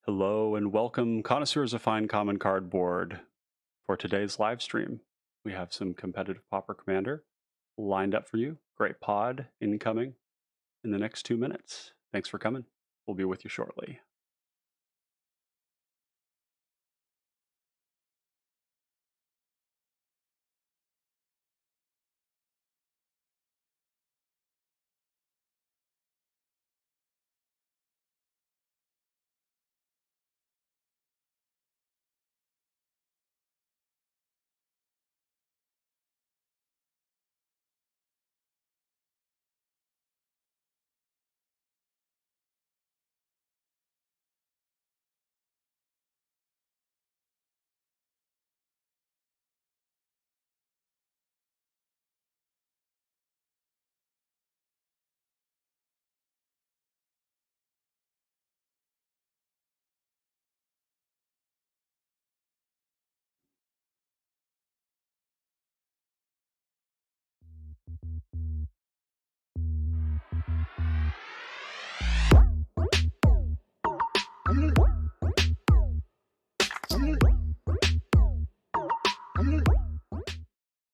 Hello and welcome, connoisseurs of fine common cardboard. For today's live stream, we have some competitive Pauper Commander lined up for you. Great pod incoming in the next 2 minutes. Thanks for coming. We'll be with you shortly.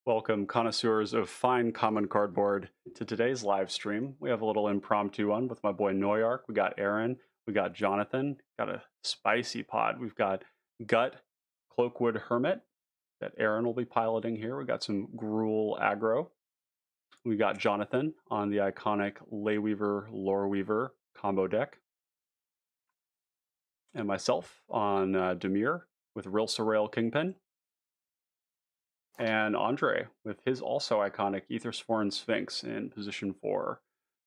Welcome, connoisseurs of fine common cardboard, to today's live stream. We have a little impromptu one with my boy Noyark. We got Aaron, we got Jonathan, got a spicy pod. We've got Gut, Cloakwood, Hermit that Aaron will be piloting here. We got some Gruul aggro. We got Jonathan on the iconic Layweaver, Loreweaver combo deck. And myself on Demir with Rilsa, Rael, Kingpin. And Andre with his also iconic Ethersworn Sphinx in position 4.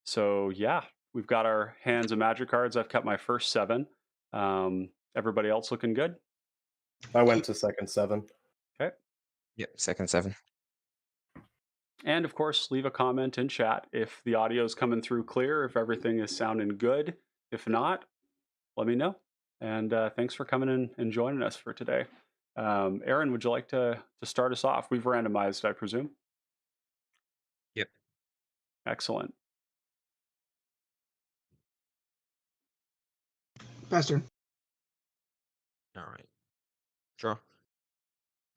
So yeah, we've got our hands of magic cards. I've kept my first 7. Everybody else looking good? I went to second 7. Okay. Yep, second 7. And of course, leave a comment in chat if the audio is coming through clear, if everything is sounding good. If not, let me know. And thanks for coming in and joining us for today. Aaron, would you like to start us off? We've randomized, I presume. Yep. Excellent. Faster. All right. Draw.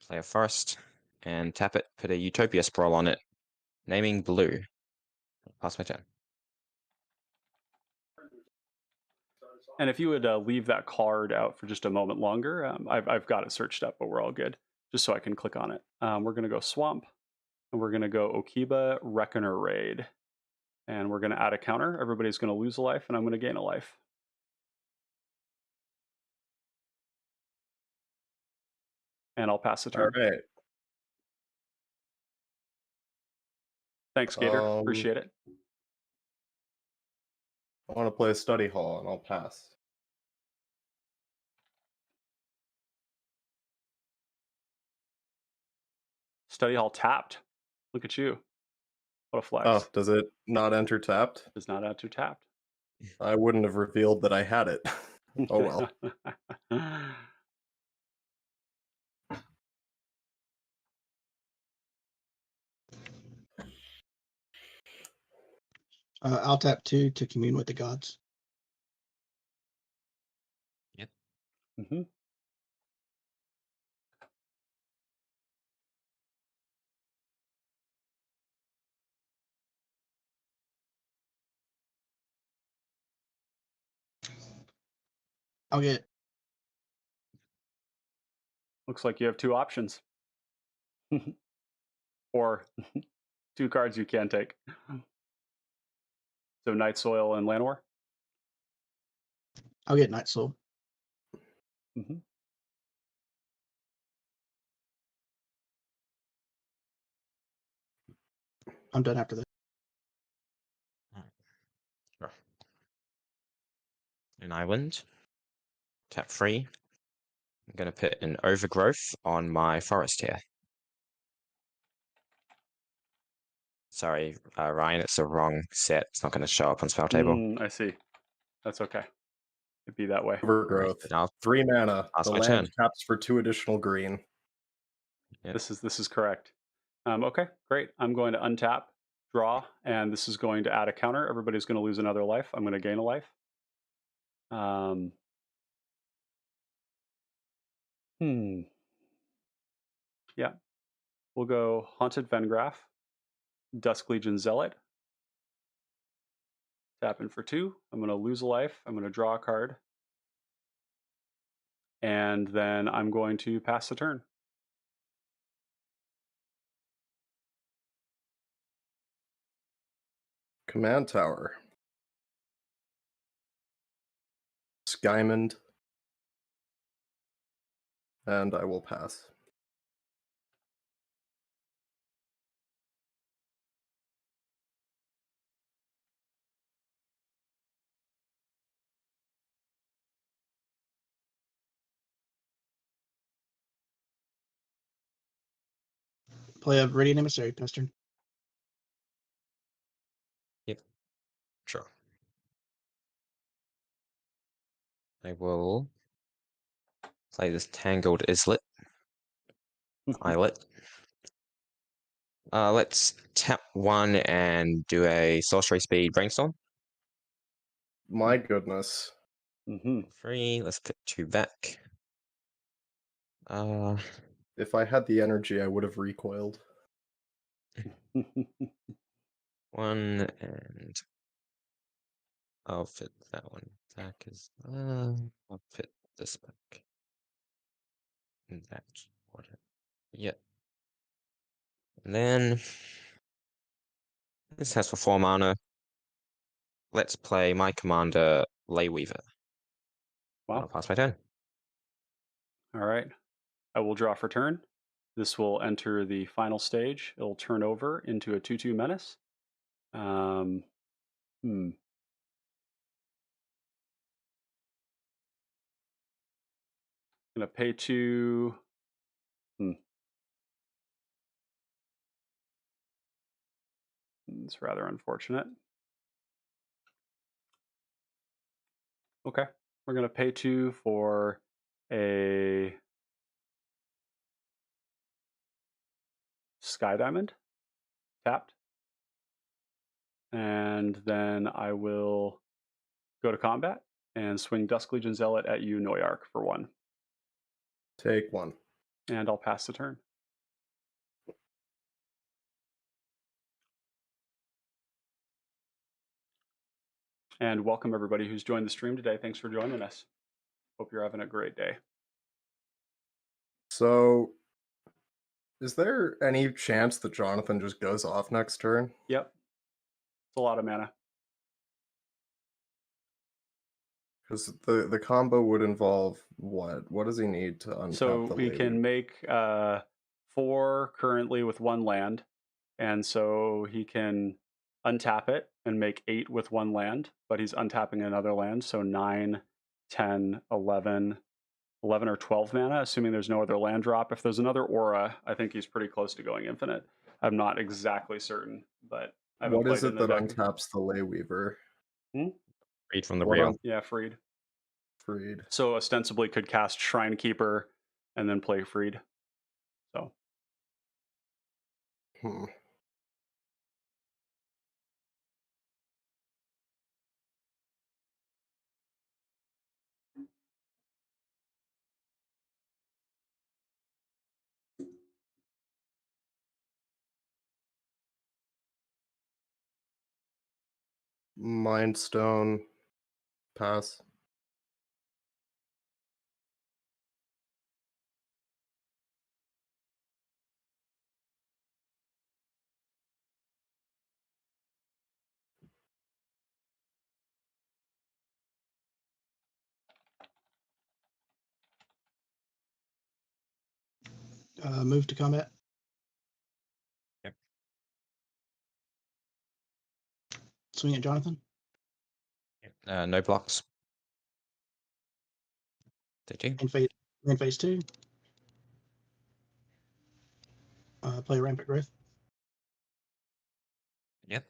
Play a forest and tap it. Put a Utopia Sprawl on it. Naming blue. Pass my turn. And if you would leave that card out for just a moment longer, I've got it searched up, but we're all good, just so I can click on it. We're going to go Swamp, and we're going to go Okiba Reckoner Raid. And we're going to add a counter. Everybody's going to lose a life, and I'm going to gain a life. And I'll pass the turn. All right. Thanks, Gator. Appreciate it. I want to play a study hall, and I'll pass. Study hall tapped. Look at you. What a flex. Oh, does it not enter tapped? Does not enter tapped. I wouldn't have revealed that I had it. Oh well. I'll tap 2 to commune with the gods. Yep. Mm-hmm. I'll get Looks like you have 2 options. Or 2 cards you can take. So Night Soil and Llanowar? I'll get Night Soul. Mm-hmm. I'm done after this. Sure. An island. Tap 3. I'm going to put an Overgrowth on my forest here. Sorry, Ryan, it's the wrong set. It's not going to show up on spell table. I see. That's okay. It'd be that way. Overgrowth. But I'll 3 mana. pass The my land turn. taps for 2 additional green. Yep. This is correct. Okay, great. I'm going to untap, draw, and this is going to add a counter. Everybody's going to lose another life. I'm going to gain a life. Yeah. We'll go Haunted Vengraph, Dusk Legion Zealot. Tap in for 2. I'm going to lose a life. I'm going to draw a card. And then I'm going to pass the turn. Command Tower. Skymond. And I will pass. Play a Radiant Emissary, Pestern. Sure. I will play this Tangled Islet. Islet. Let's tap 1 and do a sorcery speed brainstorm. My goodness. 3. Let's put 2 back. If I had the energy, I would have recoiled. 1 and I'll fit that one back as I'll fit this back. And that order. Yep. And then this has for 4 mana. Let's play my commander, Layweaver. I'll Wow. pass my turn. All right. I will draw for turn. This will enter the final stage. It'll turn over into a 2/2 menace. I'm gonna pay 2. It's rather unfortunate. Okay, we're gonna pay 2 for a Sky Diamond, tapped. And then I will go to combat and swing Dusk Legion Zealot at you, Noyark, for 1. Take 1. And I'll pass the turn. And welcome everybody who's joined the stream today. Thanks for joining us. Hope you're having a great day. So, is there any chance that Jonathan just goes off next turn? Yep. It's a lot of mana. Because the combo would involve what? What does he need to untap So the we lady? can make 4 currently with 1 land. And so he can untap it and make 8 with 1 land, but he's untapping another land. So 9, 10, 11 or 12 mana, assuming there's no other land drop. If there's another aura, I think he's pretty close to going infinite. I'm not exactly certain, but I haven't What played is in it the that deck. untaps the Layweaver? Read from the What Rael. Yeah, Freed. Freed. So ostensibly could cast Shrine Keeper and then play Freed. So Mind Stone. Pass. Move to combat. Yep. Swing at Jonathan. No blocks. Did you? In phase 2. Play Rampant Growth. Yep.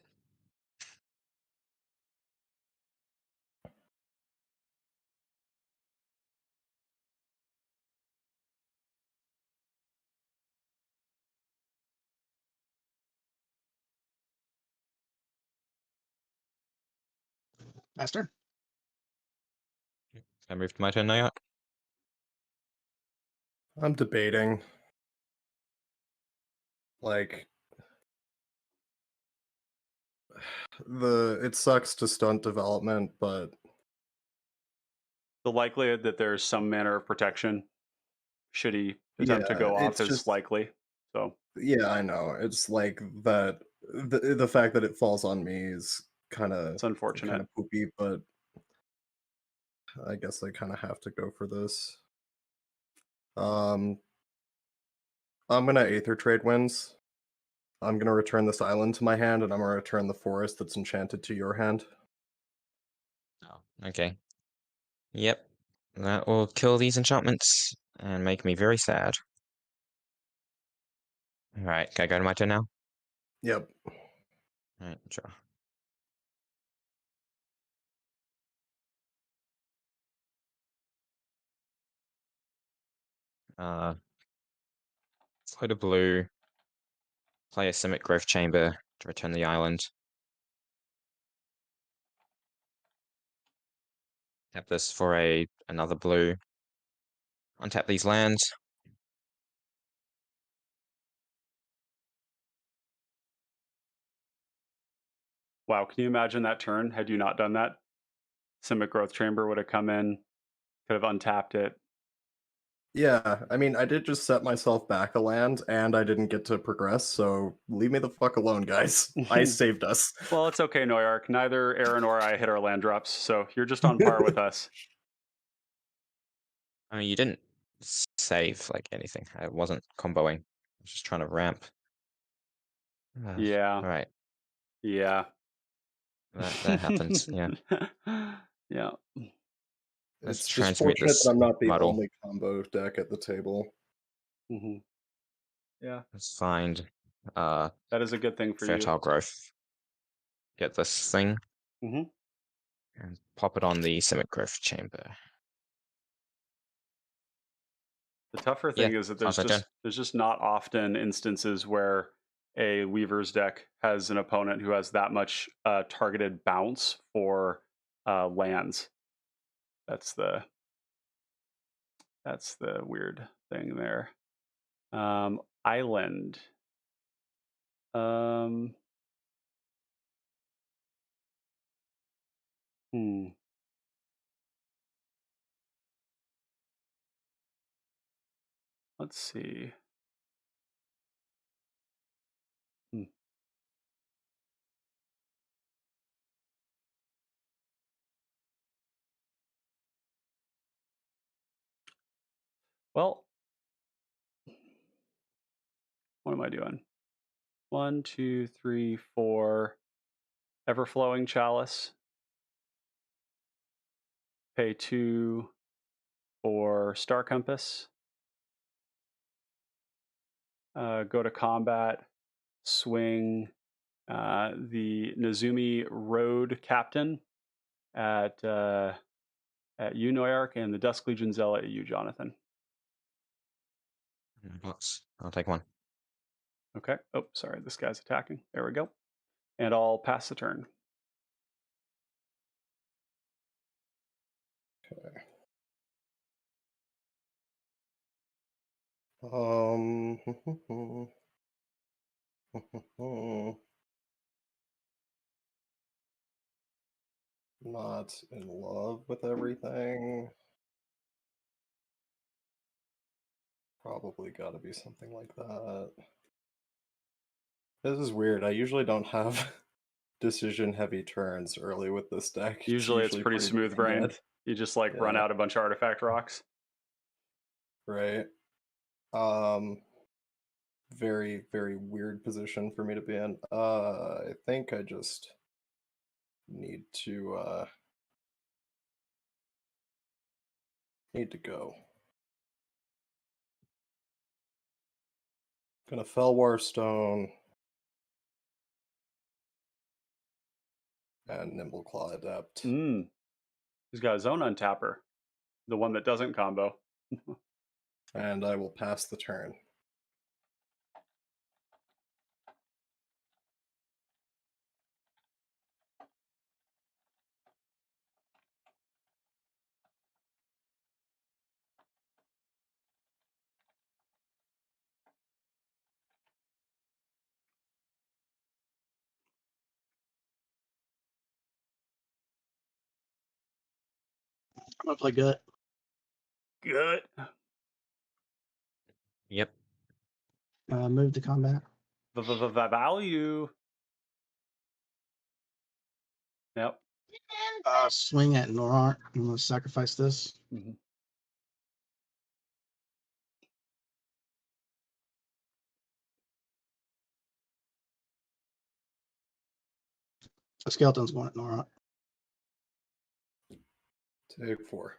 Master. I moved my turn now. I'm debating. Like, it sucks to stunt development, but The likelihood that there's some manner of protection should he attempt to yeah, go off it's is just likely. So yeah, I know. It's like that the fact that it falls on me is kind it's of unfortunate. poopy, but I guess I kind of have to go for this. Um, I'm gonna Aether Trade Winds. I'm gonna return this island to my hand, and I'm gonna return the forest that's enchanted to your hand. Oh, okay. Yep. That will kill these enchantments and make me very sad. Alright, can I go to my turn now? Yep. Alright, sure. Put a blue, play a Simic Growth Chamber to return the island. Tap this for another blue. Untap these lands. Wow, can you imagine that turn had you not done that? Simic Growth Chamber would have come in, could have untapped it. Yeah, I mean, I did just set myself back a land, and I didn't get to progress, so leave me the fuck alone, guys. I saved us. Well, it's okay, Noyark. Neither Aaron or I hit our land drops, so you're just on par with us. I mean, you didn't save like anything. I wasn't comboing. I was just trying to ramp. Yeah. Alright, Yeah. that happens. Yeah. Yeah. Let's It's just transmute fortunate this that I'm not the muddle. only combo deck at the table. hmm Yeah. Let's find That is a good thing for fertile growth. Get this thing you. hmm and pop it on the Simic Growth Chamber. The tougher Yeah, thing is that sounds like that. there's just not often instances where a Weaver's deck has an opponent who has that much targeted bounce for lands. That's the weird thing there. Island. Um, hmm. Let's see. Hmm. Well, what am I doing? 1, 2, 3, 4. Everflowing Chalice. Pay 2 for Star Compass. Go to combat. Swing the Nezumi Road Captain at you, Noyark, and the Dusk Legion Zealot at you, Jonathan. Box. I'll take one. Okay. Oh, sorry. This guy's attacking. There we go. And I'll pass the turn. Um, not in love with everything. Probably got to be something like that. This is weird. I usually don't have decision-heavy turns early with this deck. Usually it's pretty brain smooth brain. dead. You just like run Yeah. out a bunch of artifact rocks. Right. Very, very weird position for me to be in. I think I just need to go. Gonna Fellwar Stone and Nimble-Claw Adept. He's got his own untapper. The one that doesn't combo. And I will pass the turn. want to play gut. Good. Yep. Move to combat. Value. Yep. Swing at Norart. I'm going to sacrifice this. Mhm. A skeleton's going at Norart. Take 4.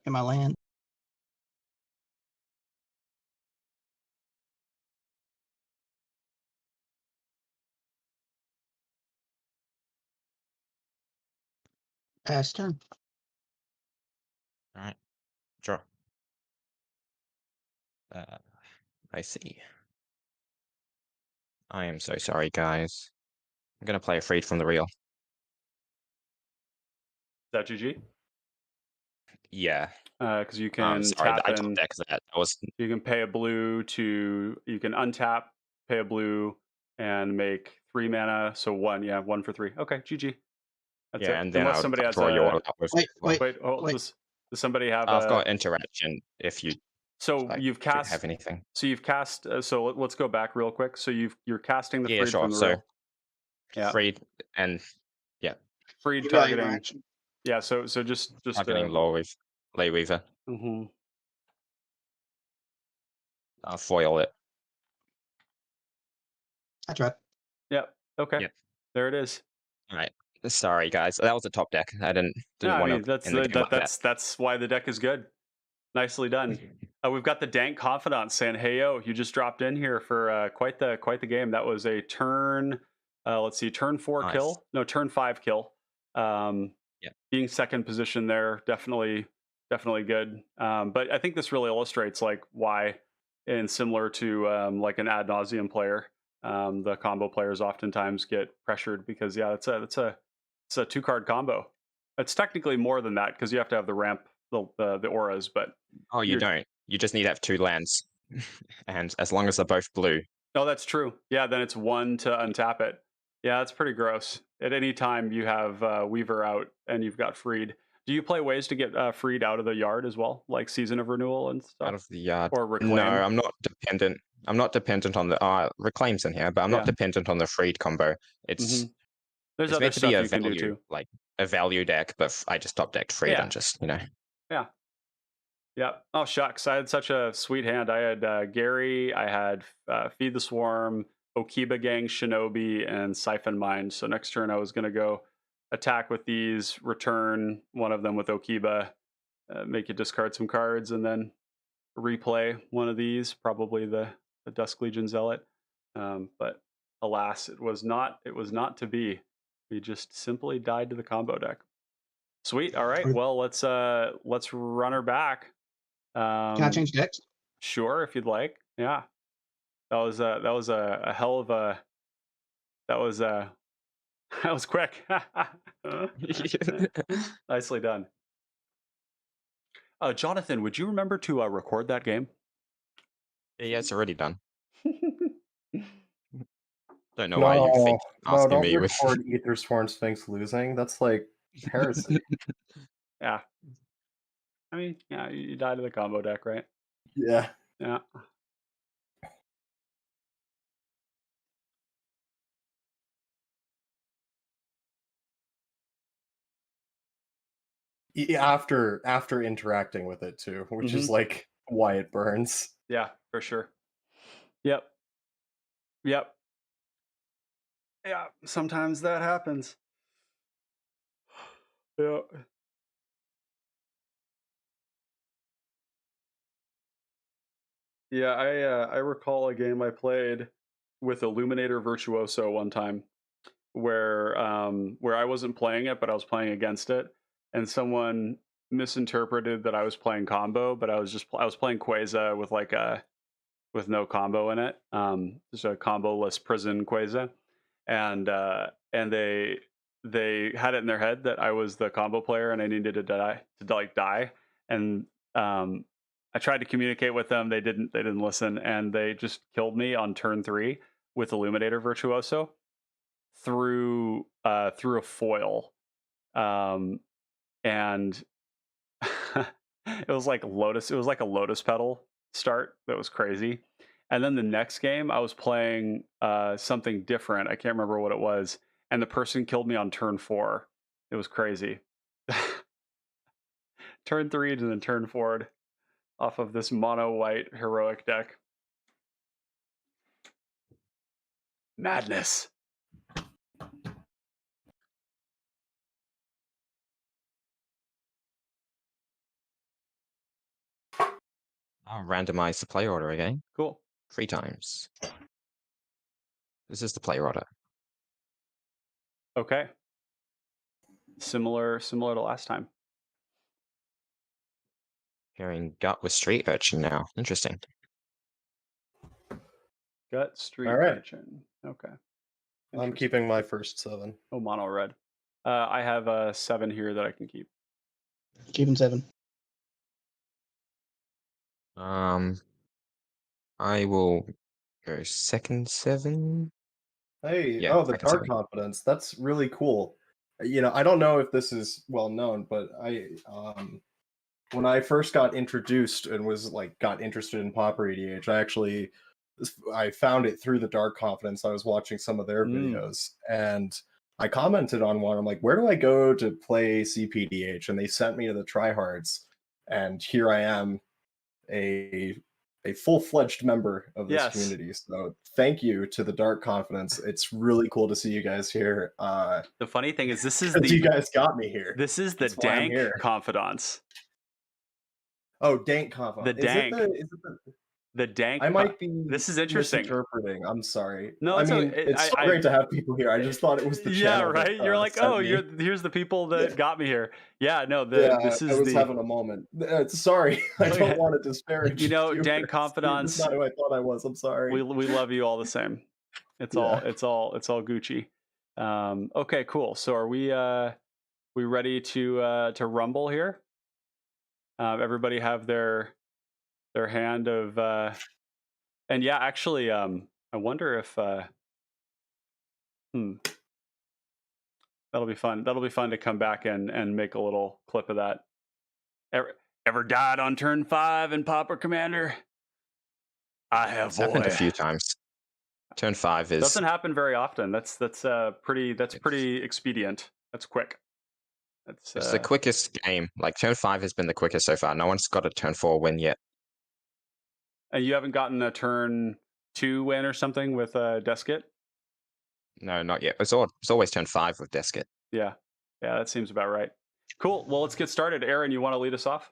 In my land. Pass turn. All right. Draw. I see. I am so sorry, guys. I'm gonna play a freed from the reel. Is that GG? Yeah. Because you can Sorry, tap I in. top deck that. That was You can pay a blue to. You can untap, pay a blue, and make 3 mana. So 1, yeah, 1 for 3. Okay, GG. That's yeah, it. and then Unless I'll somebody has draw you all a. out with. Wait. Wait, does somebody have I've a? got interaction. If you So like, you've do you cast. have anything? So you've cast. So let's go back real quick. So you're casting the Yeah, freed sure. from the So reel. Yeah. freed and Freed You got your targeting. action. Yeah. So just targeting Lay Weaver. Mhm. I'll foil it. I tried. Yep. Okay. Yep. There it is. All right. Sorry, guys. That was a top deck. I didn't No, I want mean, to that's end the game like that. that's why the deck is good. Nicely done. We've got the Dank Confidant saying, "Hey yo, you just dropped in here for quite the game." That was a turn. Let's see, turn 4 Nice. kill. No, turn 5 kill. Yeah. Being second position there, definitely good. But I think this really illustrates like why, and similar to like an ad nauseum player, the combo players oftentimes get pressured because it's a 2-card combo. It's technically more than that because you have to have the ramp, the auras, but Oh, you don't. You just need to have 2 lands, and as long as they're both blue. no, that's true. Yeah, then it's 1 to untap it. Yeah, that's pretty gross. At any time you have Weaver out and you've got freed. Do you play ways to get freed out of the yard as well, like Season of Renewal and stuff? Out of the yard. Or Reclaim? No, I'm not dependent. I'm not dependent on the Reclaim's in here, but I'm not dependent on the freed combo. It's There's it's other meant to stuff be a you can do value, too. like a value deck, but I just top decked freed and just Yeah. Oh shucks, I had such a sweet hand. I had Gary, I had Feed the Swarm, Okiba Gang, Shinobi, and Siphon Mine. So next turn I was going to go attack with these, return one of them with Okiba, make you discard some cards, and then replay one of these, probably the Dusk Legion Zealot. But alas, it was not to be. We just simply died to the combo deck. Sweet. All right. Well, let's run her back. Can I change decks? Sure, if you'd like. Yeah. That was a hell of a. That was quick. Nicely done. Jonathan, would you remember to record that game? Yeah, it's already done. Don't know No, why you think asking don't me with. record Ethersworn Sphinx losing. That's like heresy. Yeah. I mean, yeah, you died to the combo deck, right? Yeah. Yeah. After interacting with it too, which is like why it burns. Yeah, for sure. Yep. Yeah, sometimes that happens. Yeah. Yeah, I recall a game I played with Illuminator Virtuoso one time where I wasn't playing it, but I was playing against it, and someone misinterpreted that I was playing combo, but I was playing Queza with with no combo in it. Just a combo-less prison Queza, and they had it in their head that I was the combo player and I needed to die. And I tried to communicate with them. They didn't listen, and they just killed me on turn 3 with Illuminator Virtuoso. through through a foil, and it was like lotus. It was like a lotus petal start. That was crazy. And then the next game, I was playing something different. I can't remember what it was, and the person killed me on turn 4. It was crazy. Turn 3 and then turn forward off of this mono white heroic deck. Madness. I'll randomize the play order again. Cool. 3 times. This is the play order. Okay. Similar to last time. Hearing gut with street urchin now. Interesting. Gut, street, All right. urchin. Okay. I'm Interesting. keeping my first 7. Oh, mono red. I have 7 here that I can keep. Keeping 7. I will go second 7. Hey, Yeah, oh, the second Dark 7. Confidence. That's really cool. You know, I don't know if this is well known, but when I first got introduced and got interested in PATRON, I found it through the Dark Confidence. I was watching some of their videos, and I commented on one. I'm like, where do I go to play cPDH? And they sent me to the TRYHARDS, and here I am, a full-fledged member of this community. So thank you to the Dark Confidence. It's really cool to see you guys here. The funny thing is, this is you guys got me here. This is the That's why I'm dank here. confidants. Oh, dank confidant. The dank. Is it The dank. I might be. This is interesting. Misinterpreting. I'm sorry. No, I mean, it's so great to have people here. I just thought it was the channel. Yeah, right. That, You're like, sent oh, me. here's the people that got me here. Yeah, no. This is I was having a moment. Sorry, I don't want to disparage. You know, viewers. dank confidants. That's not who I thought I was. I'm sorry. We love you all the same. It's all Gucci. Okay, cool. So are we ready to rumble here? Everybody have their hand of and yeah, actually I wonder if that'll be fun. That'll be fun to come back and make a little clip of that. Ever died on turn 5 in Pauper Commander? I have. It's happened a few times. Turn 5 is doesn't happen very often. That's pretty expedient. That's quick. It's the quickest game. Like turn 5 has been the quickest so far. No one's got a turn 4 win yet. And you haven't gotten a turn 2 win or something with Deskit? No, not yet. It's always turn 5 with Deskit. Yeah, that seems about right. Cool. Well, let's get started. Aaron, you want to lead us off?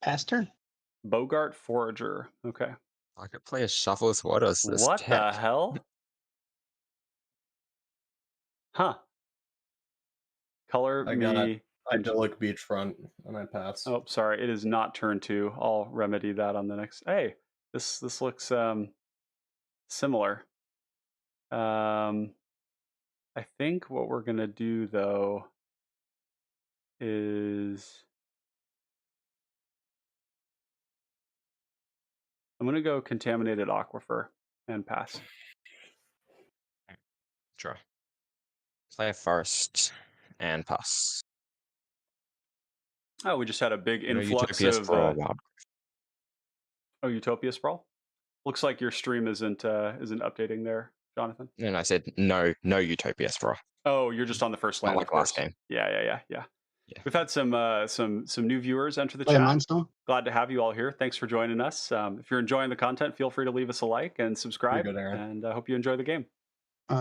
Pass turn. Bogart Forager. Okay. I could play a Shuffles. What is this? What the hell? Huh. Color me. I look beachfront and I pass. Oh, sorry. It is not turn 2. I'll remedy that on the next. Hey, this looks similar. I think what we're gonna do though is I'm gonna go Contaminated Aquifer and pass. Sure. Play a Forest and pass. Oh, we just had a big influx Utopia of Sprawl, Wild. Oh, Utopia Sprawl. Looks like your stream isn't updating there, Jonathan. And I said no Utopia Sprawl. Oh, you're just on the first land. Not like last game. Yeah. We've had some new viewers enter the Play a chat. Mindstone. Glad to have you all here. Thanks for joining us. If you're enjoying the content, feel free to leave us a like and subscribe. Good, Aaron. And I hope you enjoy the game.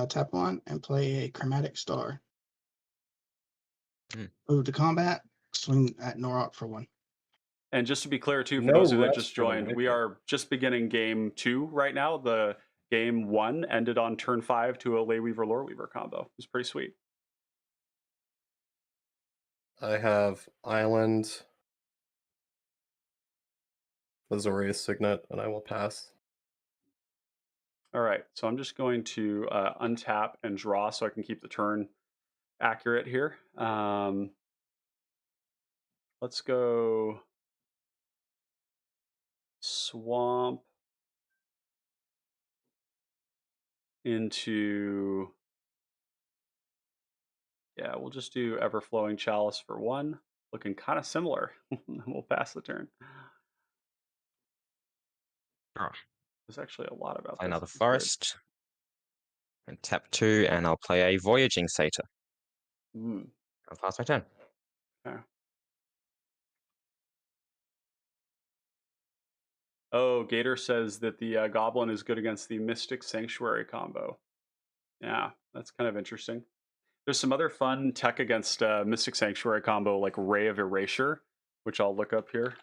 Tap 1 and play a Chromatic Star. Hmm. Move to combat. Swing at Norok for 1. And just to be clear, too, for No those of you that rest just for the joined, we wicked. are just beginning game 2 right now. The game 1 ended on turn 5 to a Leyweaver Loreweaver combo. It was pretty sweet. I have Island, Azorius Signet, and I will pass. All right, so I'm just going to untap and draw so I can keep the turn accurate here. Let's go swamp into, yeah, we'll just do Everflowing Chalice for 1. Looking kind of similar. We'll pass the turn. Draw. There's actually a lot about Play this. another This is weird. forest. And tap 2, and I'll play a Voyaging Satyr. Mm, I'll pass my turn. okay. Oh, Gator says that the Goblin is good against the Mystic Sanctuary combo. Yeah, that's kind of interesting. There's some other fun tech against Mystic Sanctuary combo, like Ray of Erasure, which I'll look up here.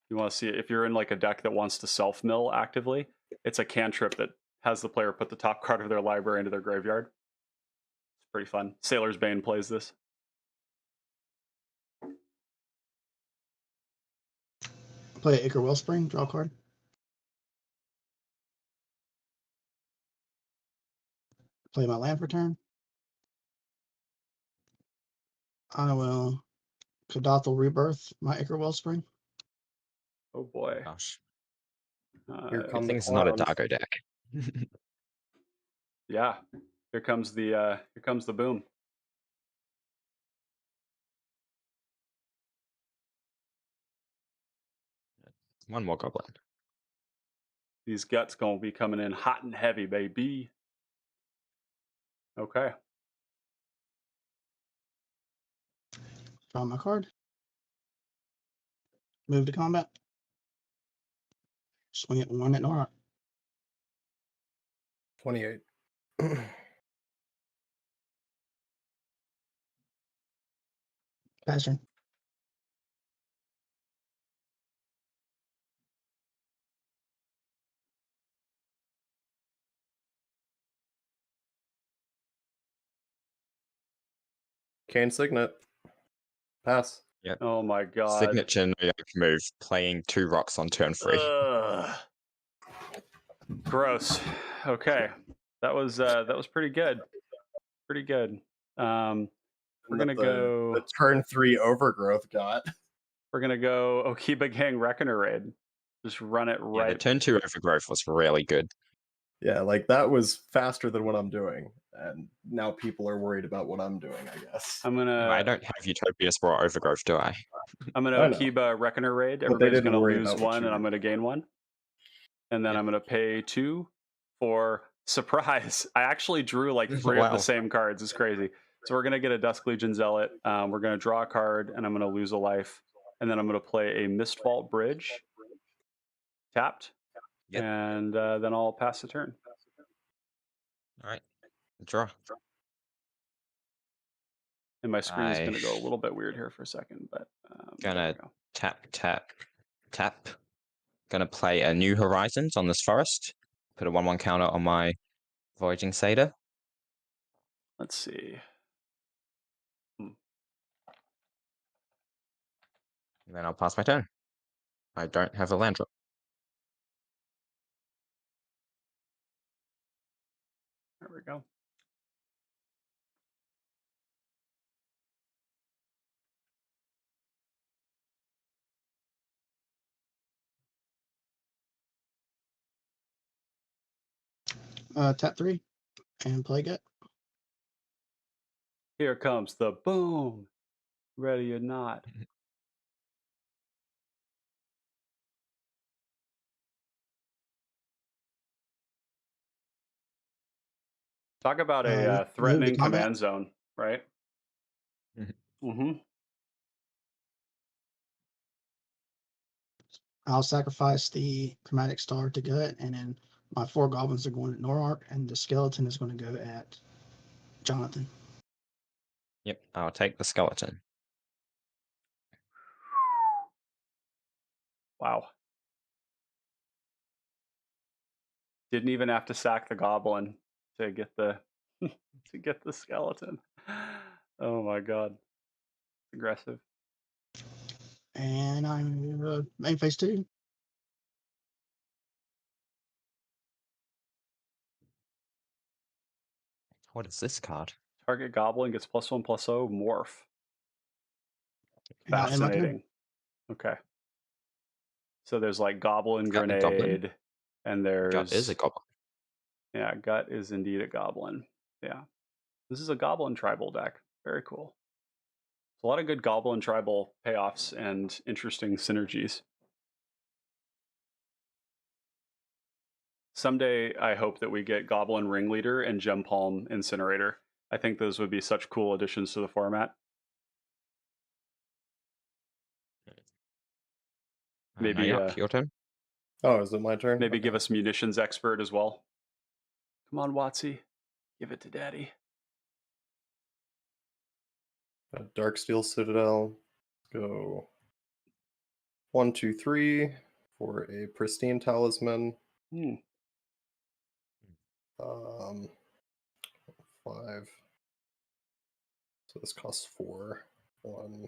You want to see it if you're in like a deck that wants to self-mill actively. It's a cantrip that has the player put the top card of their library into their graveyard. It's pretty fun. Sailor's Bane plays this. Play Acre Wellspring, draw a card. Play my land for turn. I will Kadathal Rebirth my Acre Wellspring. Oh boy. Gosh. Here Good come thing the it's not a clowns. Dargo deck. Yeah. Here comes the boom. One more goblin. These guts gonna be coming in hot and heavy, baby. Okay. Draw my card. Move to combat. Swing it 1 at Norok. 28. Pass turn. Cane Signet. Pass. Oh my god. Signature no yoke move, playing 2 rocks on turn 3. Ugh. Gross. Okay. That was pretty good. Pretty good. We're gonna go. The turn 3 overgrowth got. We're gonna go Okiba Gang Reckoner Raid. Just run it Yeah, the right. turn 2 overgrowth was really good. Yeah, like that was faster than what I'm doing. And now people are worried about what I'm doing, I guess. I'm gonna. I don't have Utopia Spore overgrowth, do I? I'm gonna I know. Okiba Reckoner Raid. But they Everybody's didn't gonna worry lose about what 1, you and I'm did. gonna gain 1. And then Yep. I'm gonna pay 2 for surprise. I actually drew like 3 of Wow. the same cards. It's crazy. So we're gonna get a Dusk Legion Zealot. We're gonna draw a card, and I'm gonna lose a life. And then I'm gonna play a Mistvault Bridge. Tapped. Yep. And then I'll pass the turn. All right. Draw. And my screen is I- going to go a little bit weird here for a second, but there Gonna we go. tap, tap, tap. Gonna play a New Horizons on this forest. Put a 1/1 counter on my Voyaging Satyr. Let's see. And then I'll pass my turn. I don't have a land drop. There we go. Tap 3 and play Gut. Here comes the boom. Ready or not. Talk about a Move to threatening combat. command zone, right? Mhm. Mm-hmm. I'll sacrifice the Chromatic Star to Gut, and then my 4 goblins are going at Norark, and the skeleton is going to go at Jonathan. Yep, I'll take the skeleton. Wow. Didn't even have to sack the goblin to get the to get the skeleton. Oh my god. Aggressive. And I'm main phase 2. What is this card? Target goblin gets +1/+0 morph. And I'll end my turn. Fascinating. Okay. So there's like Goblin Gut and Goblin. Grenade, and Gut is there's a goblin. yeah, Gut is indeed a Goblin. Yeah, this is a Goblin tribal deck. Very cool. A lot of good Goblin tribal payoffs and interesting synergies. Someday, I hope that we get Goblin Ringleader and Gem Palm Incinerator. I think those would be such cool additions to the format. Maybe, Noyak, your turn. Oh, is it my turn? maybe Okay. give us Munitions Expert as well. Come on, Watsy. Give it to Daddy. Darksteel Citadel. Go 1, 2, 3 for a pristine talisman. Hmm. 5. So this costs 4. 1,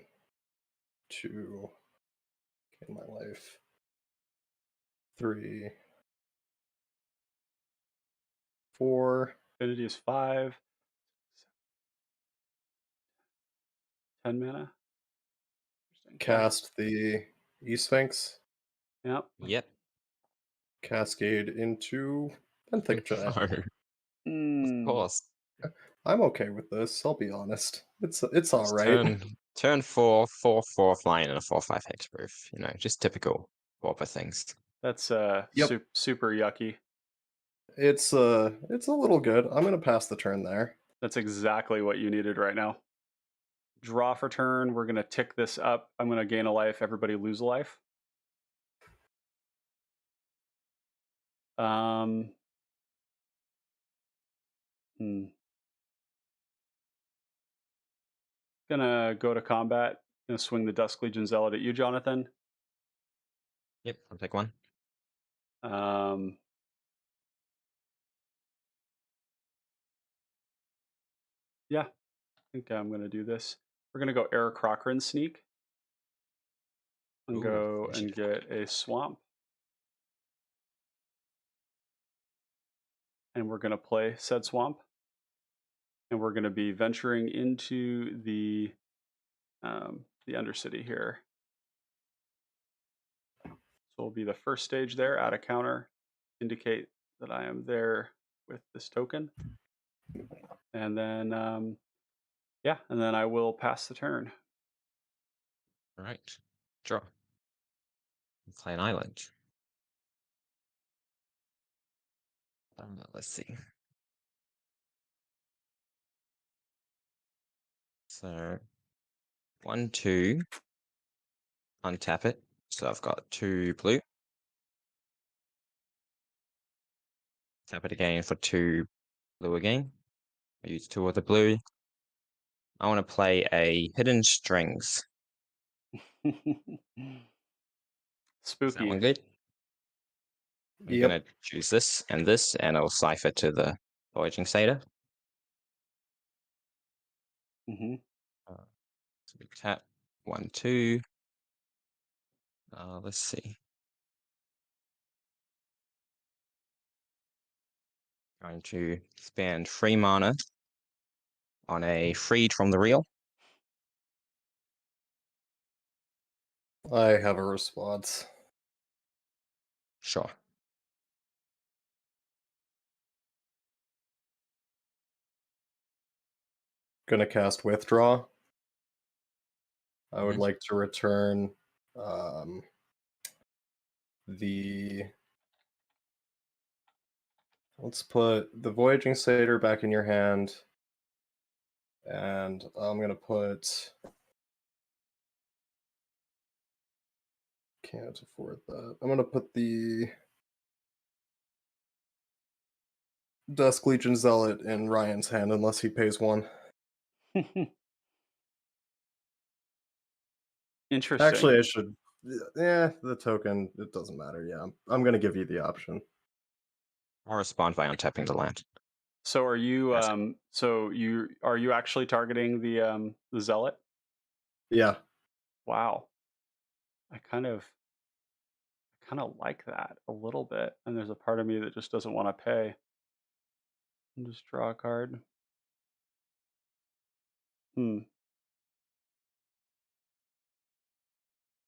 2. Gain my life. 3, 4. Affinity is 5. 10 mana. Interesting. Cast the Sphinx. Yep. Yep. Cascade into Benthic Giant. Of Hmm. course. I'm okay with this. I'll be honest. It's all right. Turn 4, 4 flying and a 4/5 hexproof. You know, just typical Whopper things. That's Yep. super yucky. It's a little good. I'm gonna pass the turn there. That's exactly what you needed right now. Draw for turn. We're gonna tick this up. I'm gonna gain a life. Everybody lose a life. Gonna go to combat. Gonna swing the Dusk Legion Zealot at you, Jonathan. Yep, I'll take one. Yeah, I think I'm gonna do this. We're gonna go Eric Cochran Sneak and Ooh, go and initiative. get a Swamp. And we're gonna play said Swamp. And we're gonna be venturing into the Undercity here. So will be the first stage there. Add a counter, indicate that I am there with this token, and then yeah, and then I will pass the turn. All right. Draw. Play an island. Let's see. So 1, 2. Untap it. So I've got 2 blue. Tap it again for 2 blue again. I use 2 of the blue. I want to play a Hidden Strings. Is that one Spooky. good? I'm Yep. gonna choose this, and I'll cipher to the Voyaging Satyr. Mm-hmm. So we tap 1, 2. Let's see. Going to spend 3 mana on a Freed from the Real. I have a response. Sure. Gonna cast Withdraw. I would Mhm. like to return the. Let's put the Voyaging Satyr back in your hand. And I'm gonna put. Can't afford that. I'm gonna put the Dusk Legion Zealot in Ryan's hand unless he pays 1. Interesting. Actually, I should. Yeah, the token. It doesn't matter. Yeah, I'm gonna give you the option. I'll respond by untapping the land. So are you That's are you actually targeting the Zealot? Yeah. Wow. I kind of like that a little bit, and there's a part of me that just doesn't want to pay. And just draw a card.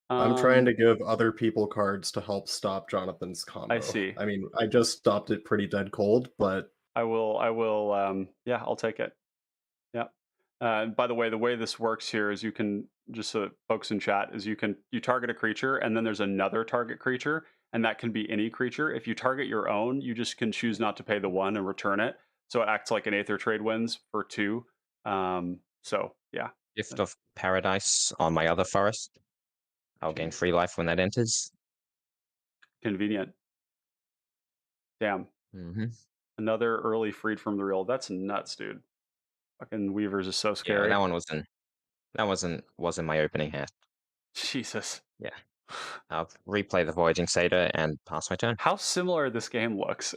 I'm trying to give other people cards to help stop Jonathan's combo. I see. I mean, I just stopped it pretty dead cold, but I will, yeah, I'll take it. Yeah. By the way this works here is you can, just so that folks in chat, is you target a creature and then there's another target creature, and that can be any creature. If you target your own, you just can choose not to pay the 1 and return it. So it acts like an Aether Trade Winds for 2. So yeah, Gift of Paradise on my other forest. I'll gain 3 life when that enters. convenient. Damn. Mm-hmm. Another early freed from the real. That's nuts, dude. Fucking Weavers is so Yeah, scary. that one was in my opening hand. Jesus. Yeah. I'll replay the Voyaging Satyr and pass my turn. How similar this game looks.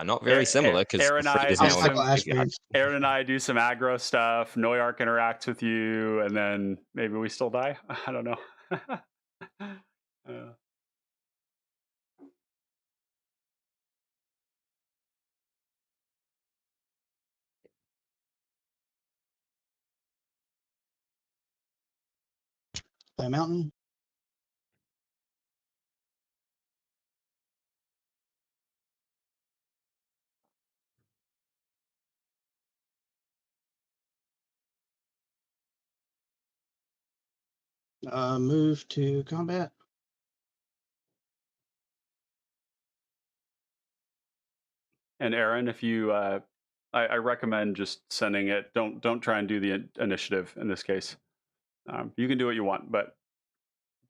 Not very similar, because Aaron and I is do now in some- the graveyard. Aaron and I do some aggro stuff. Noyark interacts with you, and then maybe we still die. I don't know. Play a mountain. Move to combat. And Aaron, if you, I recommend just sending it. Don't try and do the initiative in this case. You can do what you want, but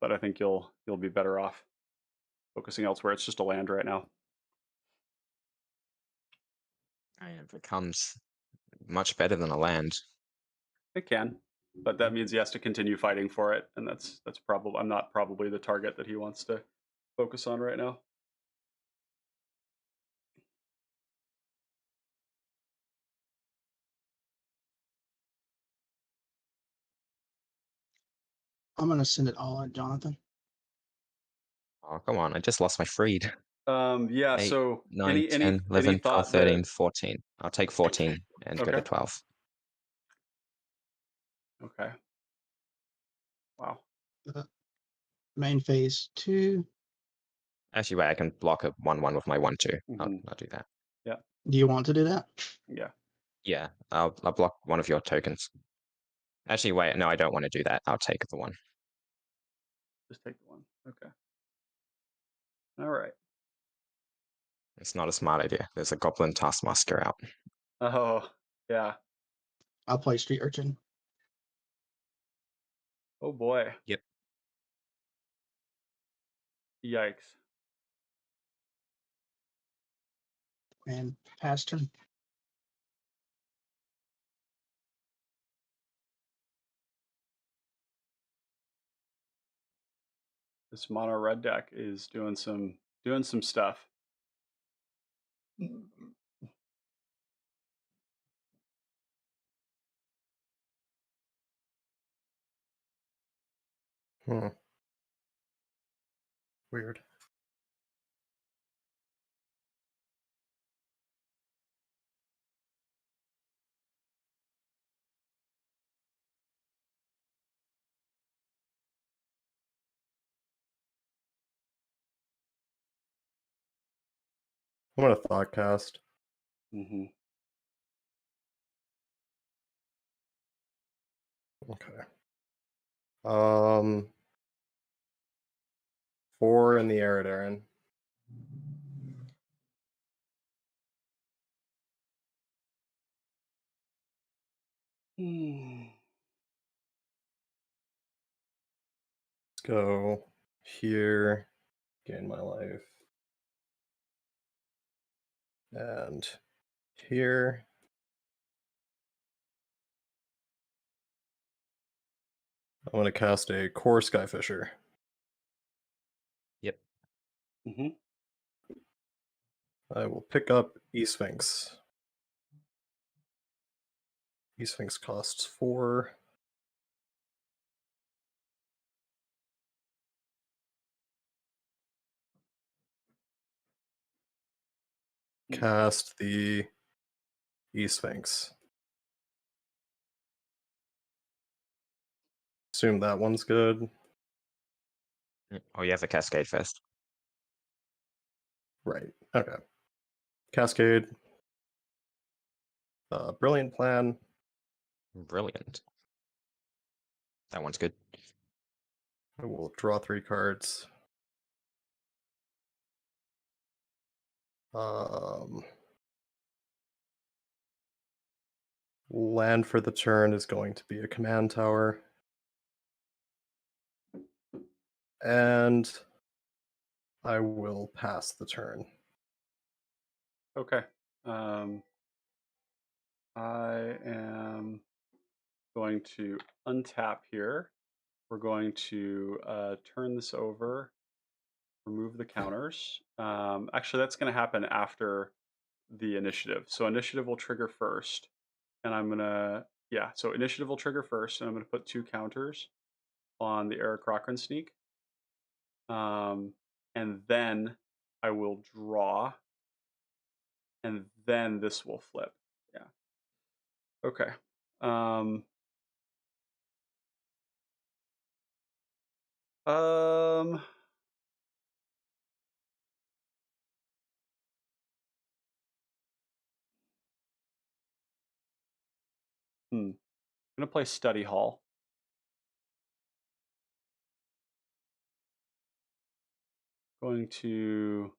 I think you'll be better off focusing elsewhere. It's just a land right now. And it becomes much better than a land. It can, but that means he has to continue fighting for it, and that's probably, I'm not probably the target that he wants to focus on right now. I'm gonna send it all at Jonathan. Oh, come on, I just lost my freed. Yeah. 8, So 9, 10, 11, 12, thought 13, 14. I'll take 14 and go to Okay. 12. Okay. Wow. Main phase 2. Actually, wait, I can block a 1/1 with my 1/2. I'll do that. Do you want to do that? Yeah. Yeah, I'll block one of your tokens. Actually, wait, no, I don't want to do that. I'll take the 1. Just take the 1. Okay. All right. It's not a smart idea. There's a Goblin Taskmaster out. Oh yeah. I'll play Street Urchin. Oh boy. Yep. Yikes. And pass turn. This mono red deck is doing some stuff. weird. I'm gonna thought cast. Mm-hmm. Okay. 4 in the air, Aaron. Let's go here, gain my life. And here. I'm going to cast a Core Skyfisher. Yep. Mm-hmm. I will pick up Sphinx. Sphinx costs 4. Cast the Sphinx. assume that one's good. Oh, you have a Cascade first. Right. Okay. Cascade. Brilliant Plan. Brilliant. That one's good. I will draw 3 cards. Land for the turn is going to be a command tower. And I will pass the turn. Okay. I am going to untap here. We're going to turn this over, remove the counters. Actually, that's going to happen after the initiative. So initiative will trigger first. And I'm going to, yeah, so initiative will trigger first. And I'm going to put 2 counters on the Eric Cochran sneak. And then I will draw. And then this will flip. Yeah. Okay. I'm gonna play Study Hall. Going to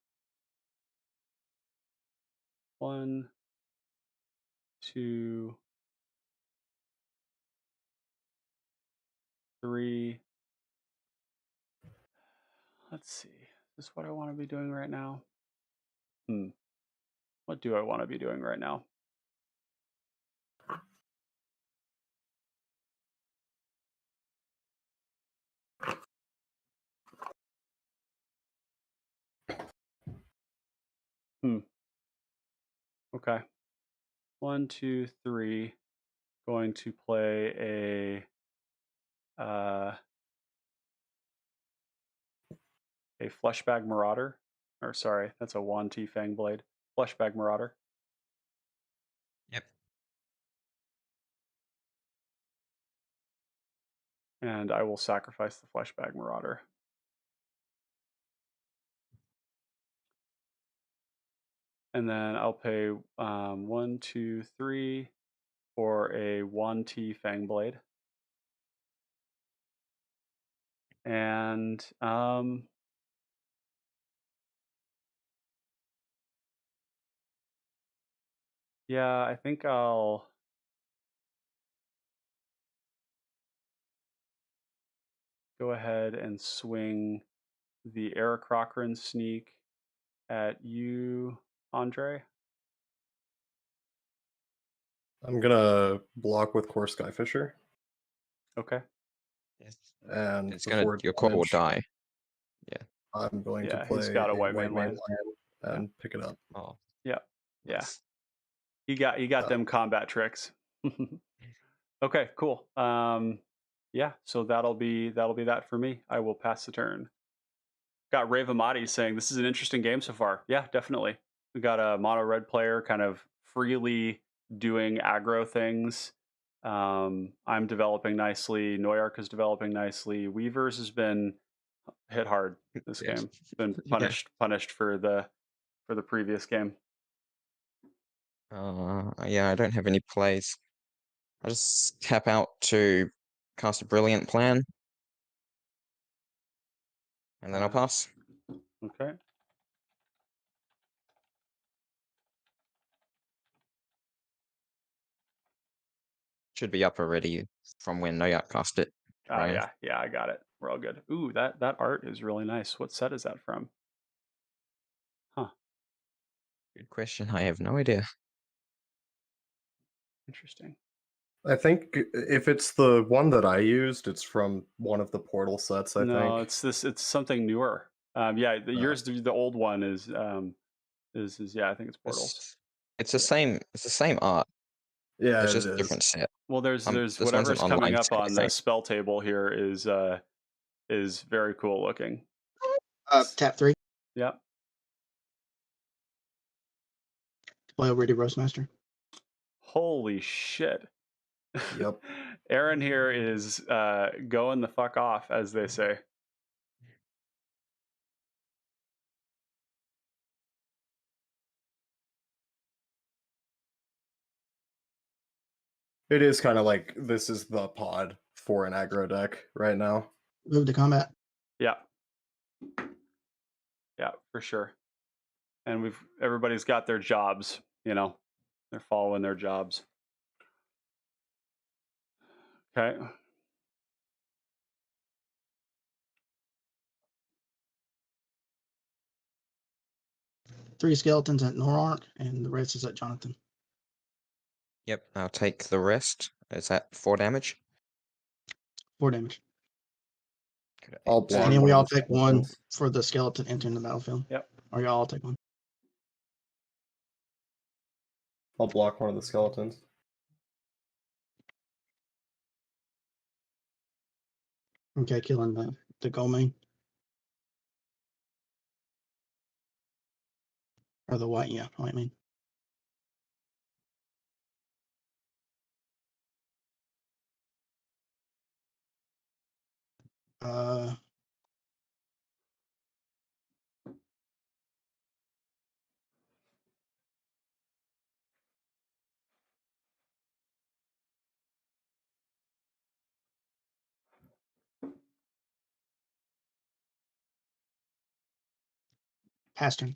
1, 2, 3. Let's see. Is this what I want to be doing right now? What do I want to be doing right now? Okay. 1, 2, 3. Going to play a Fleshbag Marauder. Or sorry, that's a 1T Fangblade. Fleshbag Marauder. Yep. And I will sacrifice the Fleshbag Marauder. And then I'll pay 1, 2, 3 for a 1T Fangblade. And yeah, I think I'll go ahead and swing the Eric Cochran sneak at you, Andre. I'm gonna block with Core Skyfisher. Okay. Yes. And It's gonna, before your core will damage, die. Yeah. I'm going to Yeah, play he's got a white white man man land and pick it up. Oh. Yeah. Yeah. Nice. He got them combat tricks. Okay, cool. Yeah, so that'll be that for me. I will pass the turn. Got Ravamati saying this is an interesting game so far. Yeah, definitely. We got a mono red player kind of freely doing aggro things. I'm developing nicely. Noyark is developing nicely. Weavers has been hit hard this Yes. game. Been Yeah. punished for the previous game. Yeah, I don't have any plays. I just tap out to cast a Brilliant Plan. And then I'll pass. Okay. Should be up already from when Noyak cast it. Ryan. Yeah, I got it. We're all good. Ooh, that art is really nice. What set is that from? Huh. Good question. I have no idea. Interesting. I think if it's the one that I used, it's from one of the Portal sets, I No, think. it's something newer. Yeah, yours, the old one is yeah, I think it's Portals. It's the same art. Yeah, It's it just a is. different set. Well, there's this one's whatever's an coming online up set, I on the think. spell table here is very cool looking. Tap 3. Yep. Play already, Roastmaster. Holy shit. Yep. Aaron here is going the fuck off, as they say. It is kind of like this is the pod for an aggro deck right now. Move to combat. Yeah. Yeah, for sure. And everybody's got their jobs, you know. They're following their jobs. Okay. Three skeletons at Norark, and the rest is at Jonathan. Yep, I'll take the rest. Is that 4 damage? 4 damage. Correct. I'll block And then one we of all the take one skeletons. for the skeleton entering the battlefield. Yep. Or y'all all take one. I'll block one of the skeletons. Okay, killing the gold main. Or the white, yeah, white main. Pass turn.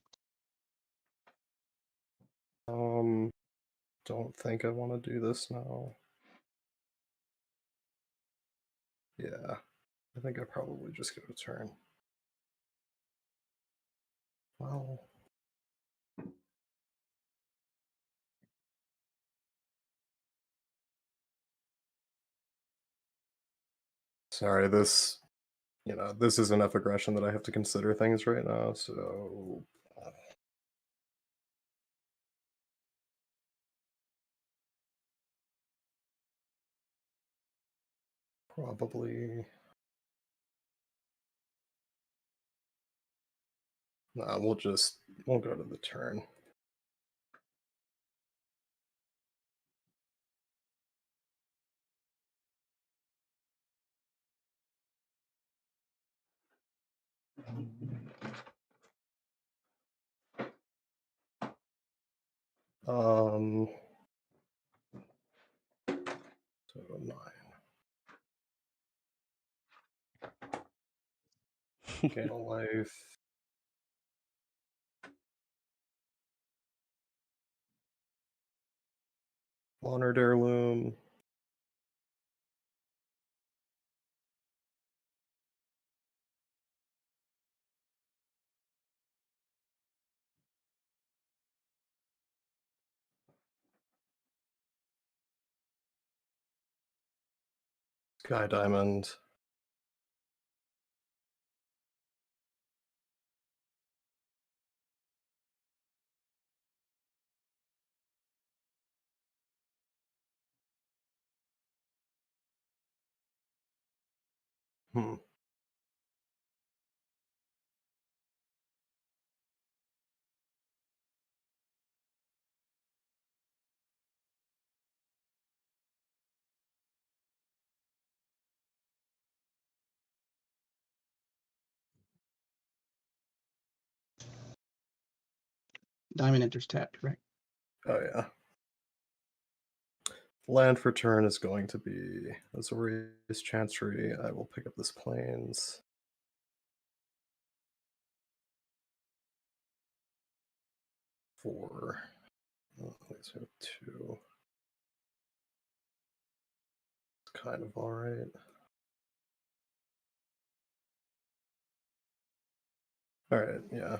Don't think I want to do this now. Yeah, I think I probably just go to turn. Well, sorry, this is enough aggression that I have to consider things right now, so probably nah, we'll go to the turn. So 9. Gain a life. Honored heirloom. Sky diamond. Diamond enters tapped, correct? Oh yeah. Land for turn is going to be Azorius Chancery. I will pick up this plains. For let's have 2. It's kind of all right. All right, yeah.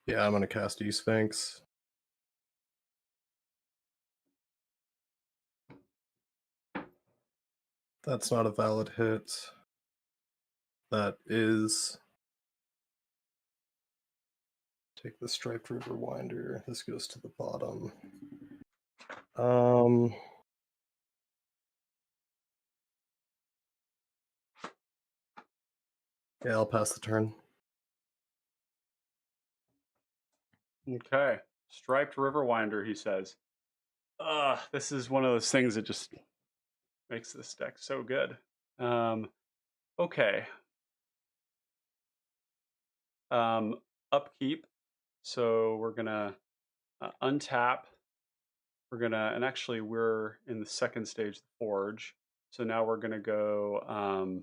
Yeah, I'm gonna cast Sphinx. That's not a valid hit. That is. Take the Striped River Winder. This goes to the bottom. Yeah, I'll pass the turn. Okay. Striped Riverwinder, he says. This is one of those things that just makes this deck so good. Okay. Upkeep. So we're gonna untap. We're gonna, and actually we're in the second stage, the Forge. So now we're gonna go.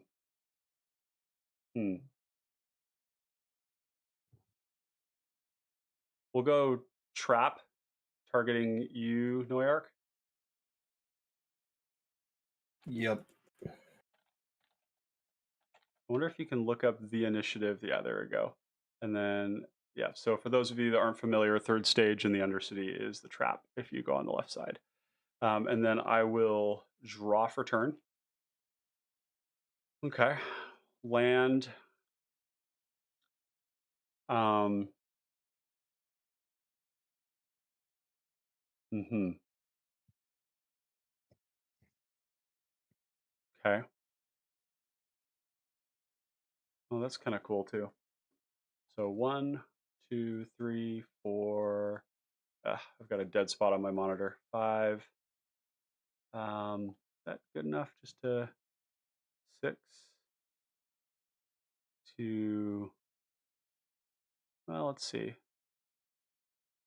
We'll go Trap, targeting you, Noyark. Yep. I wonder if you can look up the initiative. Yeah, there we go. And then, yeah, so for those of you that aren't familiar, third stage in the Undercity is the Trap if you go on the left side. And then I will draw for turn. Okay. Land. Okay. Well, that's kind of cool too. So 1, 2, 3, 4. I've got a dead spot on my monitor. 5. That good enough just to 6 to, well, let's see.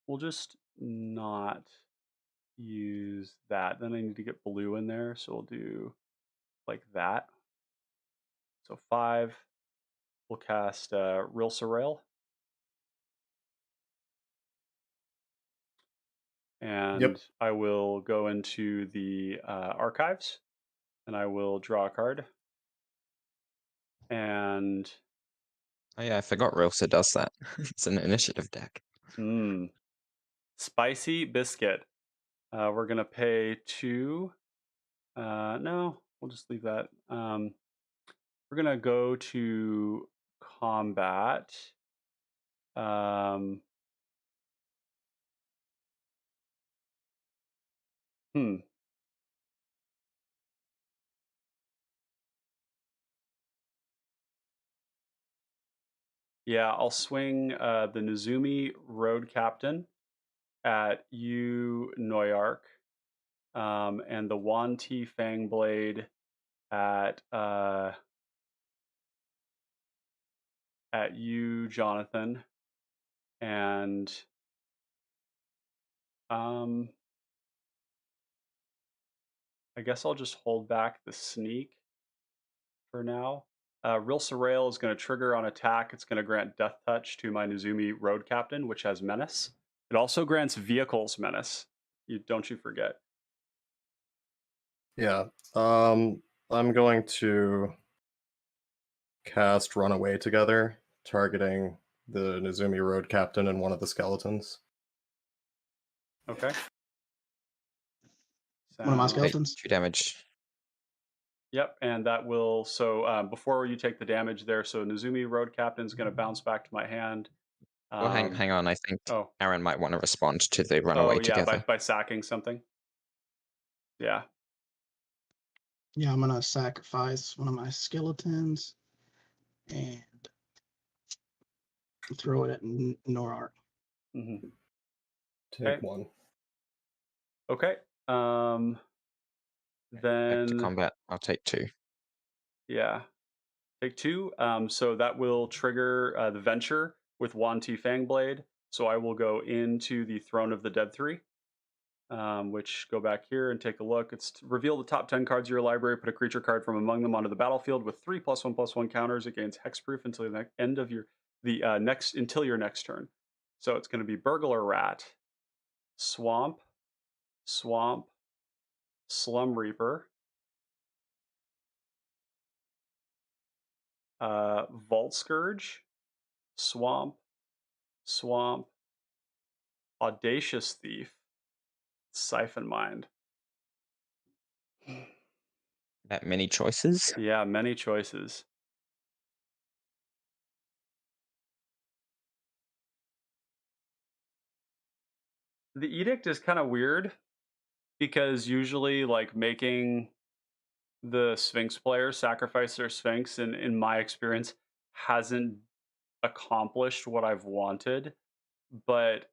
We'll just not use that. Then I need to get blue in there. So we'll do like that. So 5. We'll cast Rilsa Rael. And I will go into the archives and I will draw a card. And Oh yeah, I forgot Rilsa does that. It's an initiative deck. Spicy Biscuit. We're gonna pay 2. No, we'll just leave that. We're gonna go to combat. Yeah, I'll swing the Nizumi Road Captain at you, Noyark, and the Wanti Fangblade at you, Jonathan, and I guess I'll just hold back the sneak for now. Rilsa Rael is going to trigger on attack. It's going to grant Death Touch to my Nizumi Road Captain, which has Menace. It also grants Vehicles Menace. Don't you forget. Yeah. I'm going to cast Runaway Together, targeting the Nizumi Road Captain and one of the skeletons. Okay. One of my skeletons. 2 damage. Yep, and that will, so before you take the damage there, so Nizumi Road Captain's going to bounce back to my hand. Well, hang on, I think Aaron might want to respond to the Runaway Together. By sacking something. Yeah. Yeah, I'm gonna sacrifice one of my skeletons and throw it at Norark. Take 1. Okay. Then back to combat. I'll take 2. Yeah, take 2. So that will trigger the Venture with Wanti Fangblade. So I will go into the Throne of the Dead 3. Which go back here and take a look. It's reveal the top 10 cards of your library, put a creature card from among them onto the battlefield with 3+1/+1 counters. It gains hexproof until the end of your until your next turn. So it's going to be Burglar Rat, Swamp, Slum Reaper, Vault Scourge, Swamp, Audacious Thief, Siphon Mind. That many choices? Yeah, many choices. The Edict is kind of weird because usually, like, making the Sphinx players sacrifice their Sphinx, and in my experience, hasn't accomplished what I've wanted. But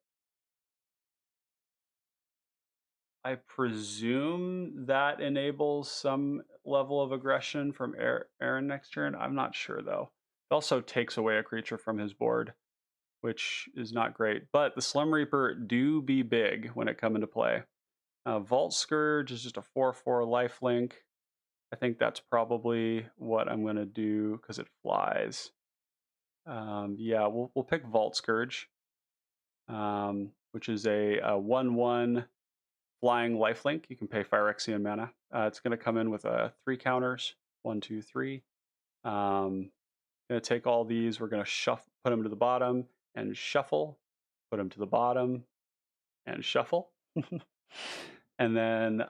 I presume that enables some level of aggression from Aaron next turn. I'm not sure though. It also takes away a creature from his board, which is not great. But the Slum Reaper do be big when it come into play. Vault Scourge is just a 4/4 lifelink. I think that's probably what I'm going to do because it flies. Yeah, we'll pick Vault Scourge, which is a 1/1 flying lifelink. You can pay Phyrexian mana. It's going to come in with 3 counters. 1, 2, 3. Going to take all these. We're going to shuffle, put them to the bottom, and shuffle. Put them to the bottom, and shuffle. And then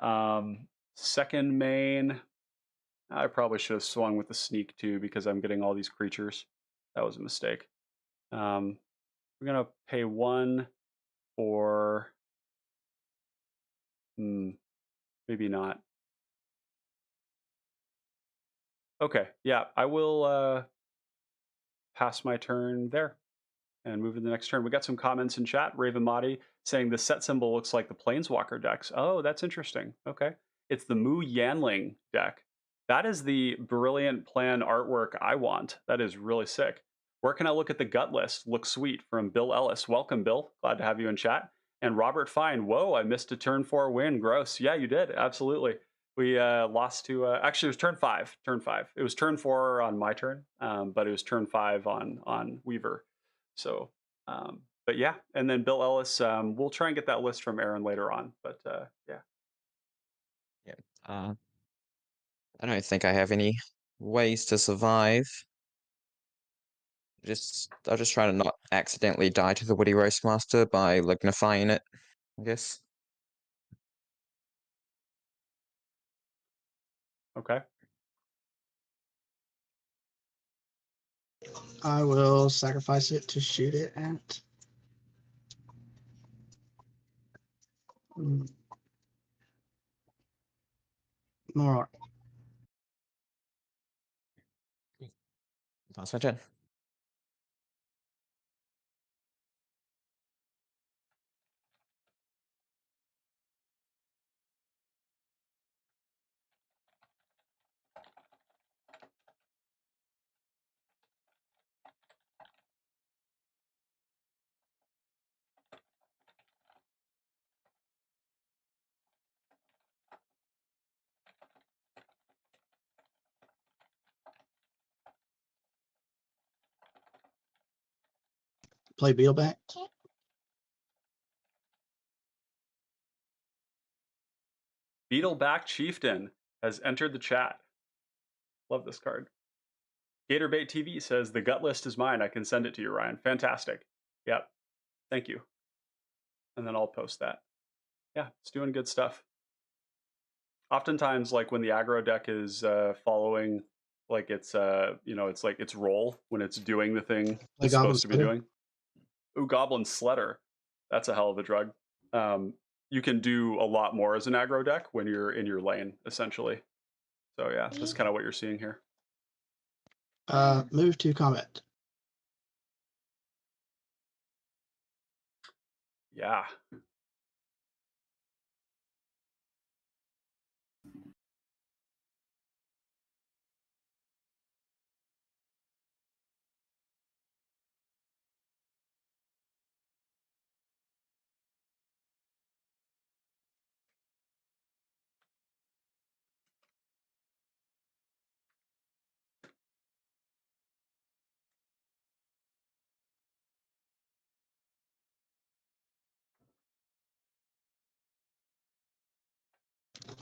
second main, I probably should have swung with the sneak too because I'm getting all these creatures. That was a mistake. We're going to pay 1 for... maybe not. Okay, yeah, I will pass my turn there and move to the next turn. We got some comments in chat. Raven Mahdi saying the set symbol looks like the Planeswalker decks. Oh, that's interesting. Okay. It's the Mu Yanling deck. That is the brilliant plan artwork I want. That is really sick. Where can I look at the gut list? Looks sweet from Bill Ellis. Welcome, Bill. Glad to have you in chat. And Robert Fine. Whoa, I missed a turn 4 win. Gross. Yeah, you did. Absolutely. We lost to, actually, it was turn 5. Turn 5. It was turn 4 on my turn, but it was turn 5 on Weaver. So, but yeah, and then Bill Ellis, we'll try and get that list from Aaron later on, but yeah. Yeah. I don't think I have any ways to survive. I'll just try to not accidentally die to the Woody Roastmaster by lignifying it, I guess. Okay. I will sacrifice it to shoot it at Norark. That's my turn. Play Beetleback. Beetleback Chieftain has entered the chat. Love this card. Gatorbait TV says the gut list is mine. I can send it to you, Ryan. Fantastic. Yep. Thank you. And then I'll post that. Yeah, it's doing good stuff. Oftentimes, like when the aggro deck is following, like it's it's like its role when it's doing the thing it's supposed to be doing. Ooh, Goblin Sledder. That's a hell of a drug. You can do a lot more as an aggro deck when you're in your lane, essentially. So yeah, that's kind of what you're seeing here. Move to combat. Yeah.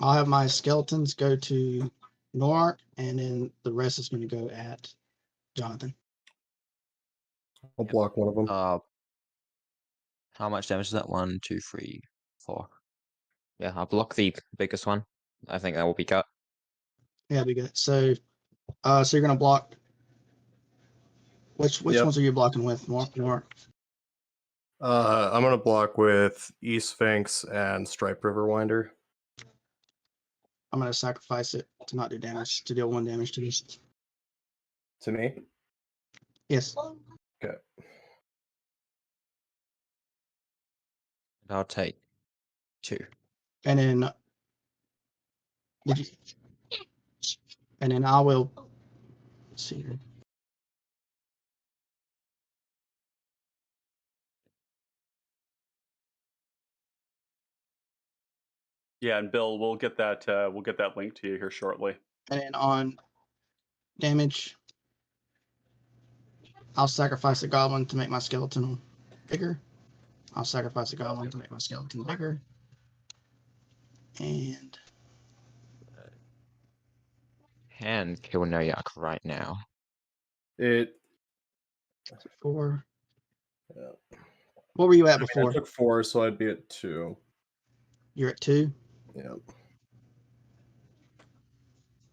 I'll have my skeletons go to Norark, and then the rest is going to go at Jonathan. I'll block one of them. How much damage is that? 1, 2, 3, 4. Yeah, I'll block the biggest one. I think that will be cut. Yeah, be good. So you're going to block. Which ones are you blocking with, Norark? I'm gonna block with Sphinx and Stripe River Winder. I'm going to sacrifice it to not do damage, to deal 1 damage to this. To me? Yes. Okay. I'll take 2. And then did you? And then I will. Let's see here. Yeah, and Bill, we'll get that link to you here shortly. And then on damage, I'll sacrifice a goblin to make my skeleton bigger. I'll sacrifice a goblin to make my skeleton bigger. And Can kill Noyak right now. It. 4. Yeah. What were you at I before? took 4, so I'd be at 2. You're at 2. Yeah.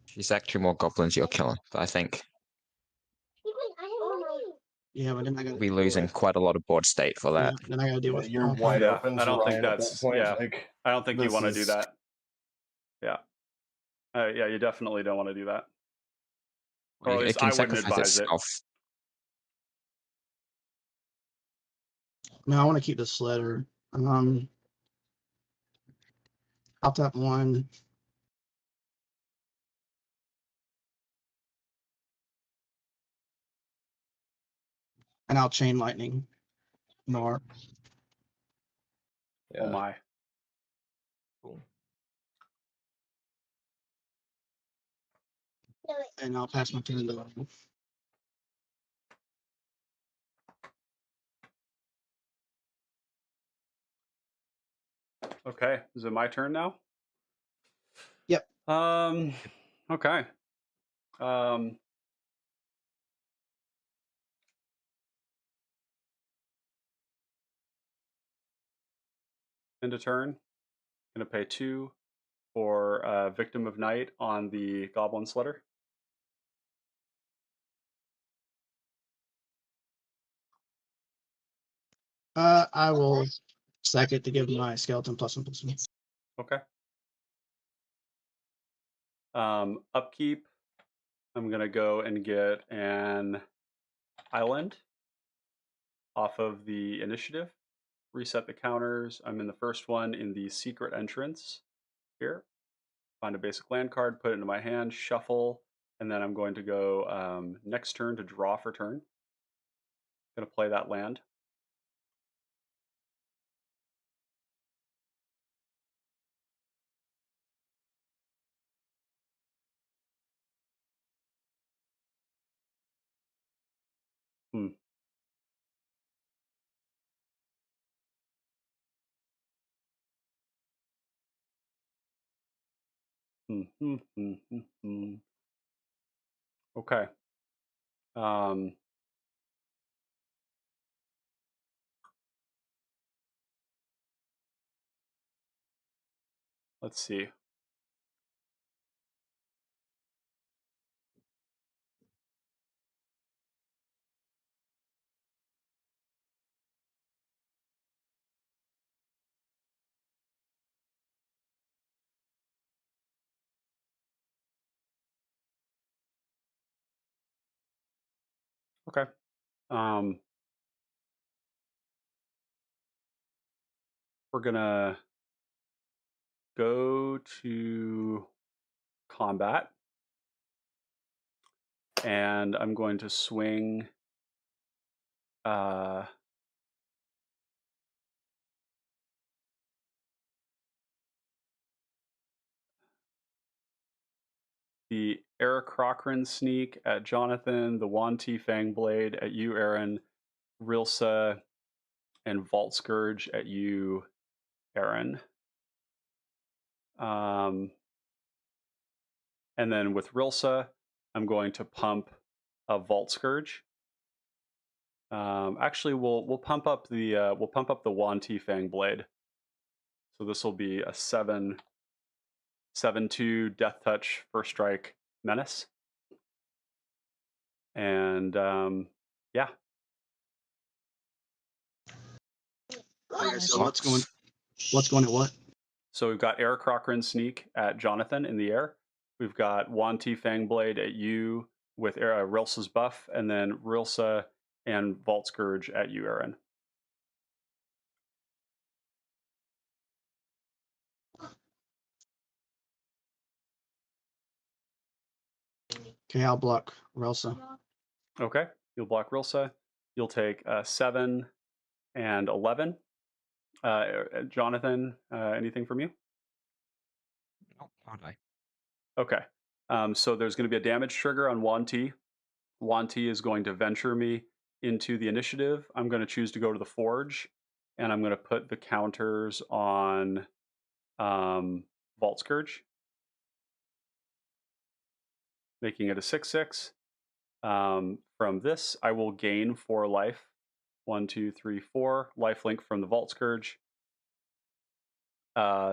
She's actually more goblins you're killing, but I think Yeah, but then I we'll got be losing quite a lot of board state for that. then I got to deal with You're all wide Yeah, open. I don't think Ryan, at that's- that point. yeah. Like, I don't think you this want to do is- that. Yeah. Yeah, you definitely don't want to do that. Or at It least can I wouldn't sacrifice advise it. itself. No, I want to keep the slitter. I'll tap 1. And I'll chain lightning. Mark. Yeah. Oh my. And I'll pass my turn to level. Okay, is it my turn now? Yep. Okay. End of turn. Gonna pay 2 for Victim of Night on the Goblin Slitter. I will sack it to give my skeleton +1/+1. Okay. Upkeep. I'm gonna go and get an island off of the initiative. Reset the counters. I'm in the first one in the secret entrance here. Find a basic land card, put it into my hand, shuffle, and then I'm going to go next turn to draw for turn. Gonna play that land. Okay. Let's see. Okay. We're gonna go to combat, and I'm going to swing the Aarakocra sneak at Jonathan, the Wanti Fangblade at you, Aaron, Rilsa, and Vault Scourge at you, Aaron. And then with Rilsa, I'm going to pump a Vault Scourge. Actually, we'll pump up the Wanti Fangblade. So this will be a 7/2 Death Touch First Strike Menace. And yeah. Okay, so what's going at what? So we've got Aarakocra Sneak at Jonathan in the air. We've got Wanti Fangblade at you with Rilsa's buff, and then Rilsa and Vault Scourge at you, Aaron. Okay, I'll block Rilsa. Okay, you'll block Rilsa. You'll take 7 and 11. Jonathan, anything from you? Oh, how did I? Okay. So there's going to be a damage trigger on Juan T. Juan T is going to venture me into the initiative. I'm going to choose to go to the Forge, and I'm going to put the counters on Vault Scourge, making it a 6/6. From this, I will gain 4 life. 1, 2, 3, 4 life link from the Vault Scourge.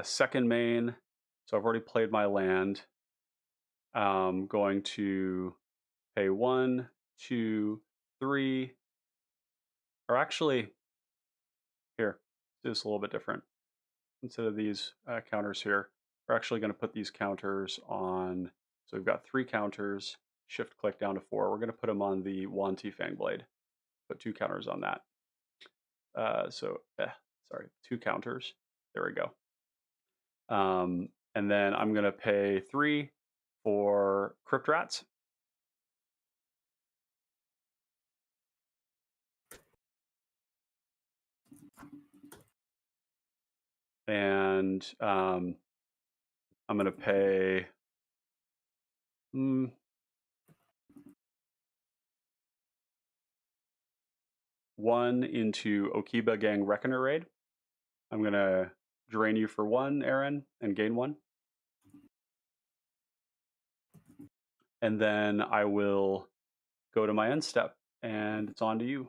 Second main. So I've already played my land. I'm going to pay 1, 2, 3. Or actually, here, do this a little bit different. Instead of these counters here, we're actually going to put these counters on. So we've got 3 counters. Shift click down to 4. We're going to put them on the Wanty Fangblade. Put 2 counters on that. Sorry, 2 counters. There we go. And then I'm going to pay 3 for Crypt Rats. And I'm going to pay 1 into Okiba Gang Reckoner Raid. I'm going to drain you for 1, Aaron, and gain 1. And then I will go to my end step, and it's on to you.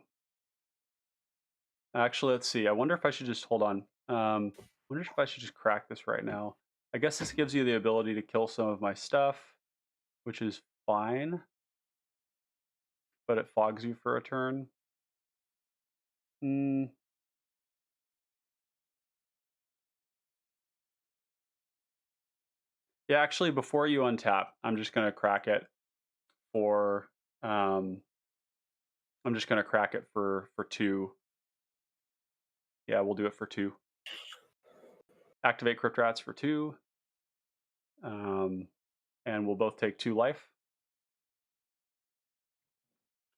Actually, let's see. I wonder if I should just hold on. I wonder if I should just crack this right now. I guess this gives you the ability to kill some of my stuff, which is fine, but it fogs you for a turn. Yeah, actually, before you untap, I'm just going to crack it for. I'm just going to crack it for 2. Yeah, we'll do it for 2. Activate Crypt Rats for 2. And we'll both take 2 life.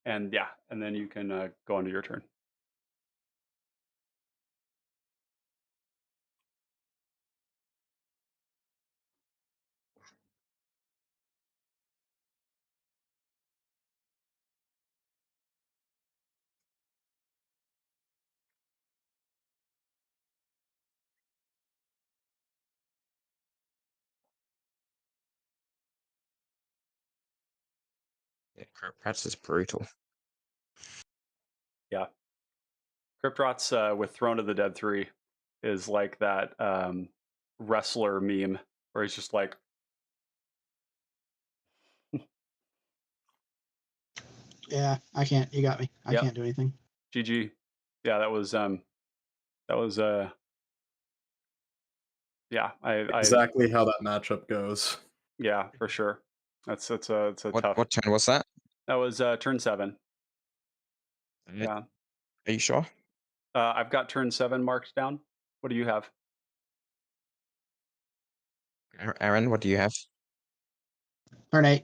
And yeah, and then you can go on to your turn. Yeah, Crypt Rats is brutal. Yeah. Crypt Rats with Throne of the Dead 3 is like that wrestler meme where he's just like, Yeah, I can't. You got me. I Yep. can't do anything. GG. Yeah, that was yeah, I Exactly how that matchup goes. yeah, for sure. It's a tough. What turn was that? That was turn 7. Yeah. Are you sure? I've got turn 7 marked down. What do you have? Aaron, what do you have? Turn 8.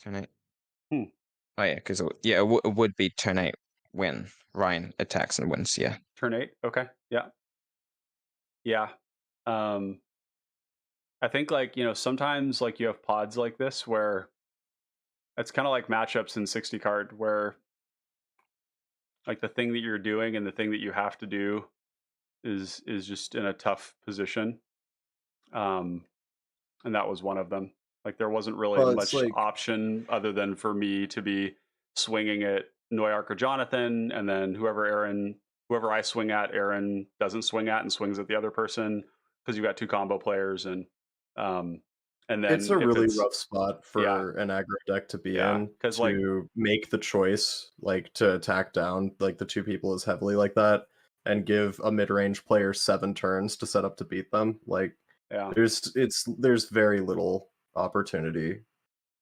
Turn 8. Oh yeah, because it would be turn 8 when Ryan attacks and wins. Yeah. Turn 8. Okay. Yeah. Yeah. I think sometimes you have pods like this where it's kind of like matchups in 60 card where the thing that you're doing and the thing that you have to do is just in a tough position. And that was one of them. There wasn't really much option other than for me to be swinging at Noyark or Jonathan, and then whoever I swing at, Aaron doesn't swing at and swings at the other person because you've got 2 combo players, and then it's a really rough spot for an aggro deck to be in to make the choice to attack down the 2 people as heavily like that and give a mid-range player 7 turns to set up to beat them. There's very little opportunity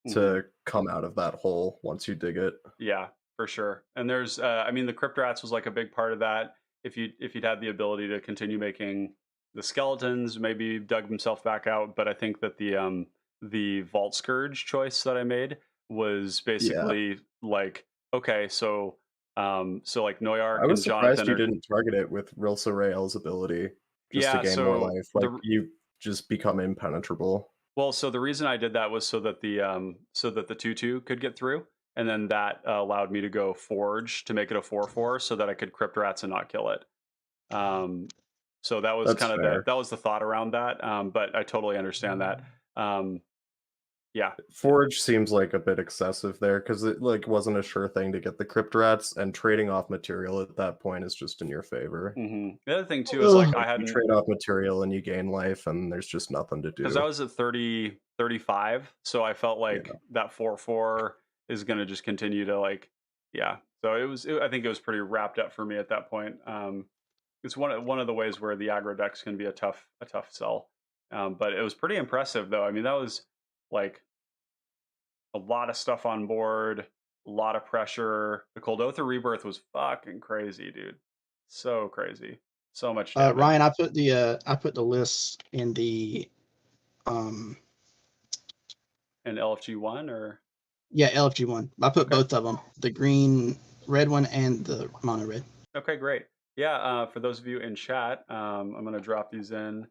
to come out of that hole once you dig it. Yeah, for sure. And there's the Crypt Rats was a big part of that. If you'd had the ability to continue making the skeletons, maybe dug himself back out. But I think that the Vault Scourge choice that I made was Yeah. basically like, okay, so like I Noyark was and Jonathan surprised you are didn't target it with Rilsa Rael's ability just to yeah. gain more So life. Like the you just become impenetrable. well, so the reason I did that was so that the 2/2 could get through, and then that allowed me to go Forge to make it a 4/4, so that I could Crypt Rats and not kill it. So that was That's kind of fair. that was the thought around that. But I totally understand that. Yeah, Forge seems like a bit excessive there because it like wasn't a sure thing to get the Crypt Rats, and trading off material at that point is just in your favor. The other thing too is like I You hadn't trade off material and you gain life, and there's just nothing to because I do. was at 30, 35, so I felt like Yeah. that 4/4 is going to just continue to like, yeah. So I think it was pretty wrapped up for me at that point. It's one of the ways where the aggro decks can be a tough sell. But it was pretty impressive though. I mean, that was like a lot of stuff on board, a lot of pressure. The Coldotha Rebirth was fucking crazy, dude. So crazy. So much damage. Ryan, I put the list in the And LFG1 or yeah, LFG one. I put Okay. both of them, the red one and the mono red. Okay, great. Yeah, for those of you in chat, I'm going to drop these in,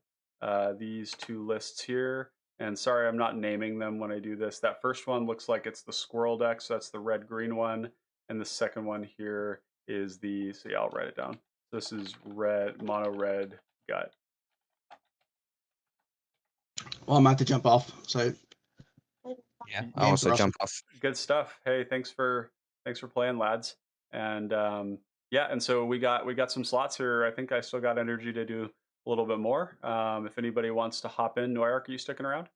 these two lists here. And sorry, I'm not naming them when I do this. That first one looks like it's the squirrel deck, so that's the red-green one. And the second one here is the, so yeah, I'll write it down. This is red, mono red gut. Well, I'm about to jump off. So Yeah, Y- I'll also awesome. jump off. Good stuff. Hey, thanks for playing, lads. And yeah, and so we got some slots here. I think I still got energy to do a little bit more. If anybody wants to hop in, Noirk, are you sticking around?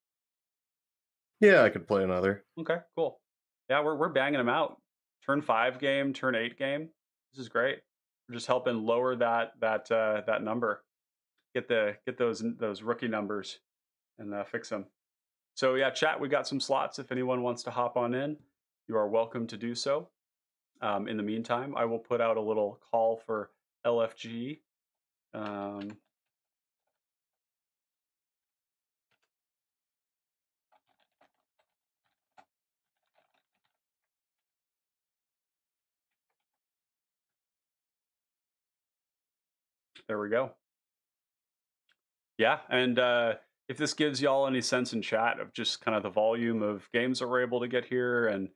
Yeah, I could play another. Okay, cool. Yeah, we're banging them out. Turn 5 game, turn 8 game. This is great. We're just helping lower that number. Get those rookie numbers and fix them. So yeah, chat. We got some slots. If anyone wants to hop on in, you are welcome to do so. In the meantime, I will put out a little call for LFG. There we go. Yeah, and if this gives y'all any sense in chat of just kind of the volume of games that we're able to get here and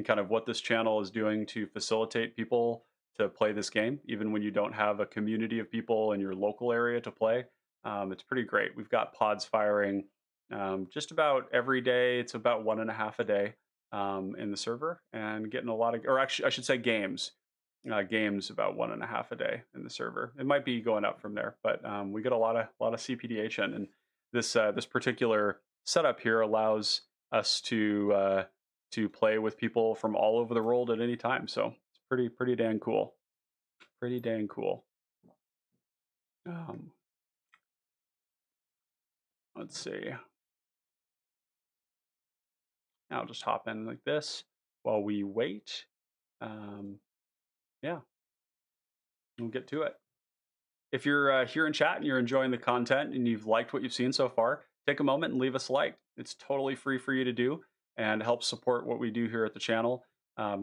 kind of what this channel is doing to facilitate people to play this game, even when you don't have a community of people in your local area to play, it's pretty great. We've got pods firing just about every day. It's about 1.5 a day in the server, and getting a lot of, or actually, I should say games. Games about 1.5 a day in the server. It might be going up from there, but we get a lot of cPDH in, and this particular setup here allows us to play with people from all over the world at any time. So it's pretty dang cool. Pretty dang cool. Let's see. I'll just hop in like this while we wait. Yeah, we'll get to it. If you're here in chat and you're enjoying the content and you've liked what you've seen so far, take a moment and leave us a like. It's totally free for you to do and helps support what we do here at the channel.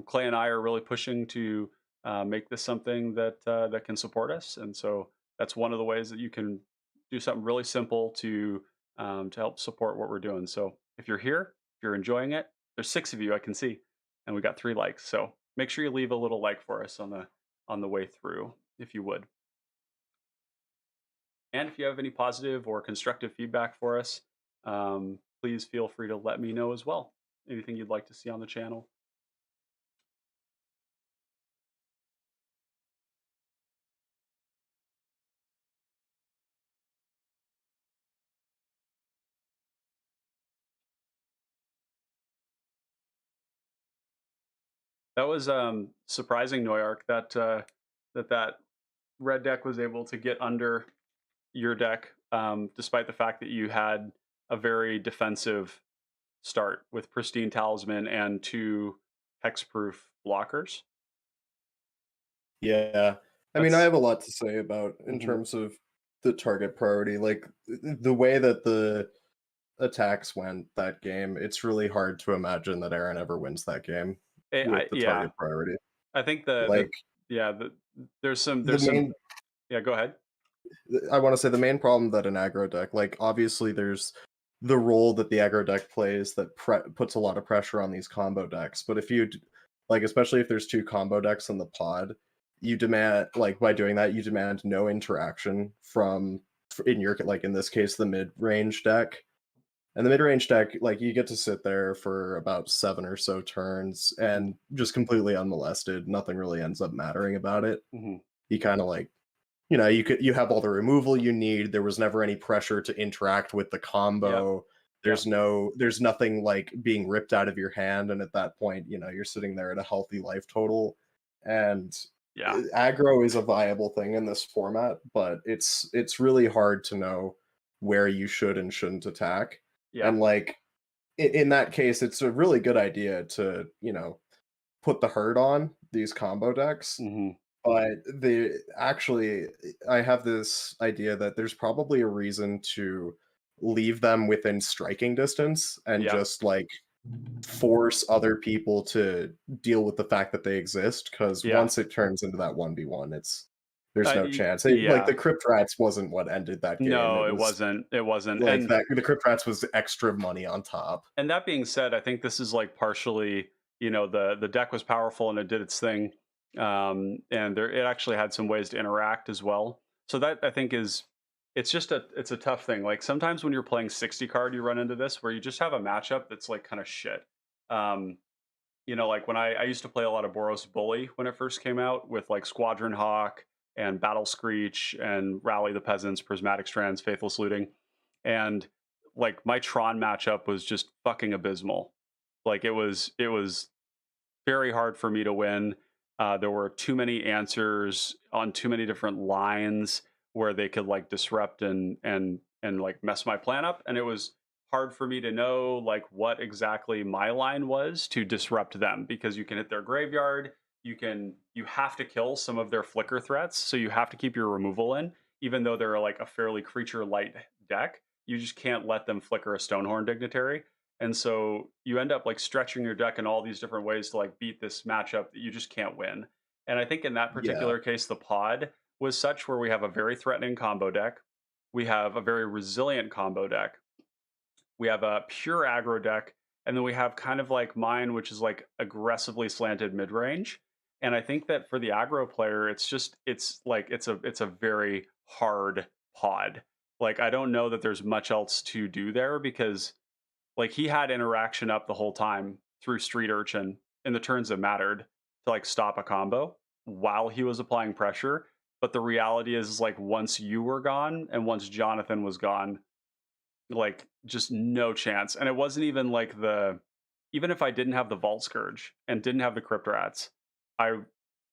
Clay and I are really pushing to make this something that can support us, and so that's one of the ways that you can do something really simple to help support what we're doing. So if you're here, if you're enjoying it, there's 6 of you I can see, and we got 3 likes. So make sure you leave a little like for us on the way through, if you would. And if you have any positive or constructive feedback for us, please feel free to let me know as well. Anything you'd like to see on the channel. That was surprising, Noyark, that red deck was able to get under your deck, despite the fact that you had a very defensive start with Pristine Talisman and 2 hexproof blockers. Yeah. I mean, I have a lot to say about in Mhm. terms of the target priority. Like the way that the attacks went that game, it's really hard to imagine that Aaron ever wins that game with the Yeah, target priority. I think Like there's some the main, yeah, go ahead. I want to say the main problem that an aggro deck, like obviously there's the role that the aggro deck plays that puts a lot of pressure on these combo decks. But if you like, especially if there's two combo decks in the pod, you demand, like by doing that, you demand no interaction from, in your, like in this case, the mid-range deck. And the mid-range deck, like you get to sit there for about 7 or so turns and just completely unmolested. Nothing really ends up mattering about it. You kind of like, you know, you have all the removal you need. There was never any pressure to interact with the combo. There's nothing like being ripped out of your hand, and at that point, you know, you're sitting there at a healthy life total. And aggro is a viable thing in this format, but it's really hard to know where you should and shouldn't attack. And like in that case, it's a really good idea to, you know, put the herd on these combo decks. But I have this idea that there's probably a reason to leave them within striking distance and just like force other people to deal with the fact that they exist. Because once it turns into that 1v1, there's no chance. Like the Crypt Rats wasn't what ended that game. No, it wasn't. Like and the Crypt Rats was extra money on top. And that being said, I think this is like partially, you know, the deck was powerful and it did its thing. And it actually had some ways to interact as well. So that I think it's a tough thing. Like sometimes when you're playing 60 card, you run into this where you just have a matchup that's like kind of shit. You know, like when I used to play a lot of Boros Bully when it first came out with like Squadron Hawk and Battle Screech and Rally the Peasants, Prismatic Strands, Faithless Looting. And like my Tron matchup was just fucking abysmal. Like it was very hard for me to win. There were too many answers on too many different lines where they could like disrupt and like mess my plan up, and it was hard for me to know like what exactly my line was to disrupt them, because you can hit their graveyard, you have to kill some of their flicker threats, so you have to keep your removal in, even though they're like a fairly creature light deck. You just can't let them flicker a Stonehorn Dignitary. And so you end up like stretching your deck in all these different ways to like beat this matchup that you just can't win. And I think in that particular case, the pod was such where we have a very threatening combo deck. We have a very resilient combo deck. We have a pure aggro deck. And then we have kind of like mine, which is like aggressively slanted mid range. And I think that for the aggro player, it's a very hard pod. Like I don't know that there's much else to do there, because like he had interaction up the whole time through Street Urchin in the turns that mattered to like stop a combo while he was applying pressure. But the reality is like once you were gone and once Jonathan was gone, like just no chance. And it wasn't even like even if I didn't have the Vault Scourge and didn't have the Crypt Rats, I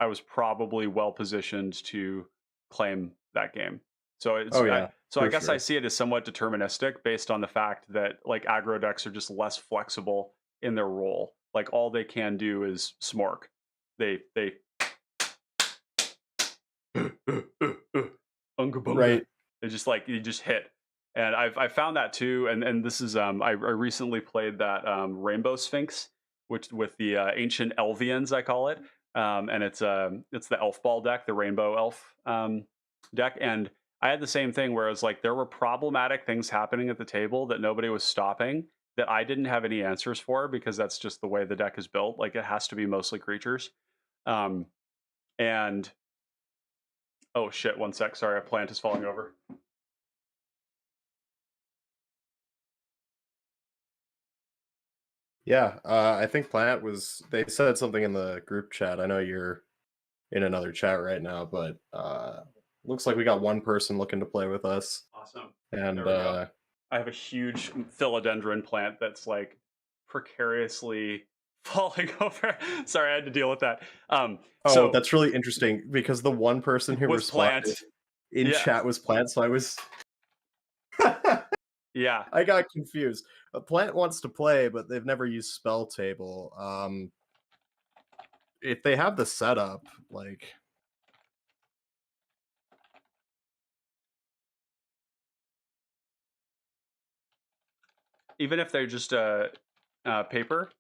was probably well positioned to claim that game. So I guess I see it as somewhat deterministic based on the fact that like aggro decks are just less flexible in their role. Like all they can do is smork. They right. They just like you just hit. And I found that too. And this is I recently played that Rainbow Sphinx, which with the ancient Elvians, I call it. And it's the elf ball deck, the rainbow elf deck. And I had the same thing where it was like there were problematic things happening at the table that nobody was stopping, that I didn't have any answers for, because that's just the way the deck is built. Like it has to be mostly creatures. And oh shit, one sec. Sorry, a plant is falling over. Yeah, I think Plant they said something in the group chat. I know you're in another chat right now, but looks like we got one person looking to play with us. Awesome. And I have a huge philodendron plant that's like precariously falling over. Sorry, I had to deal with that. So that's really interesting, because the one person who responded in chat was Plant, so I was yeah, I got confused. Plant wants to play, but they've never used Spell Table. If they have the setup, like even if they're just paper,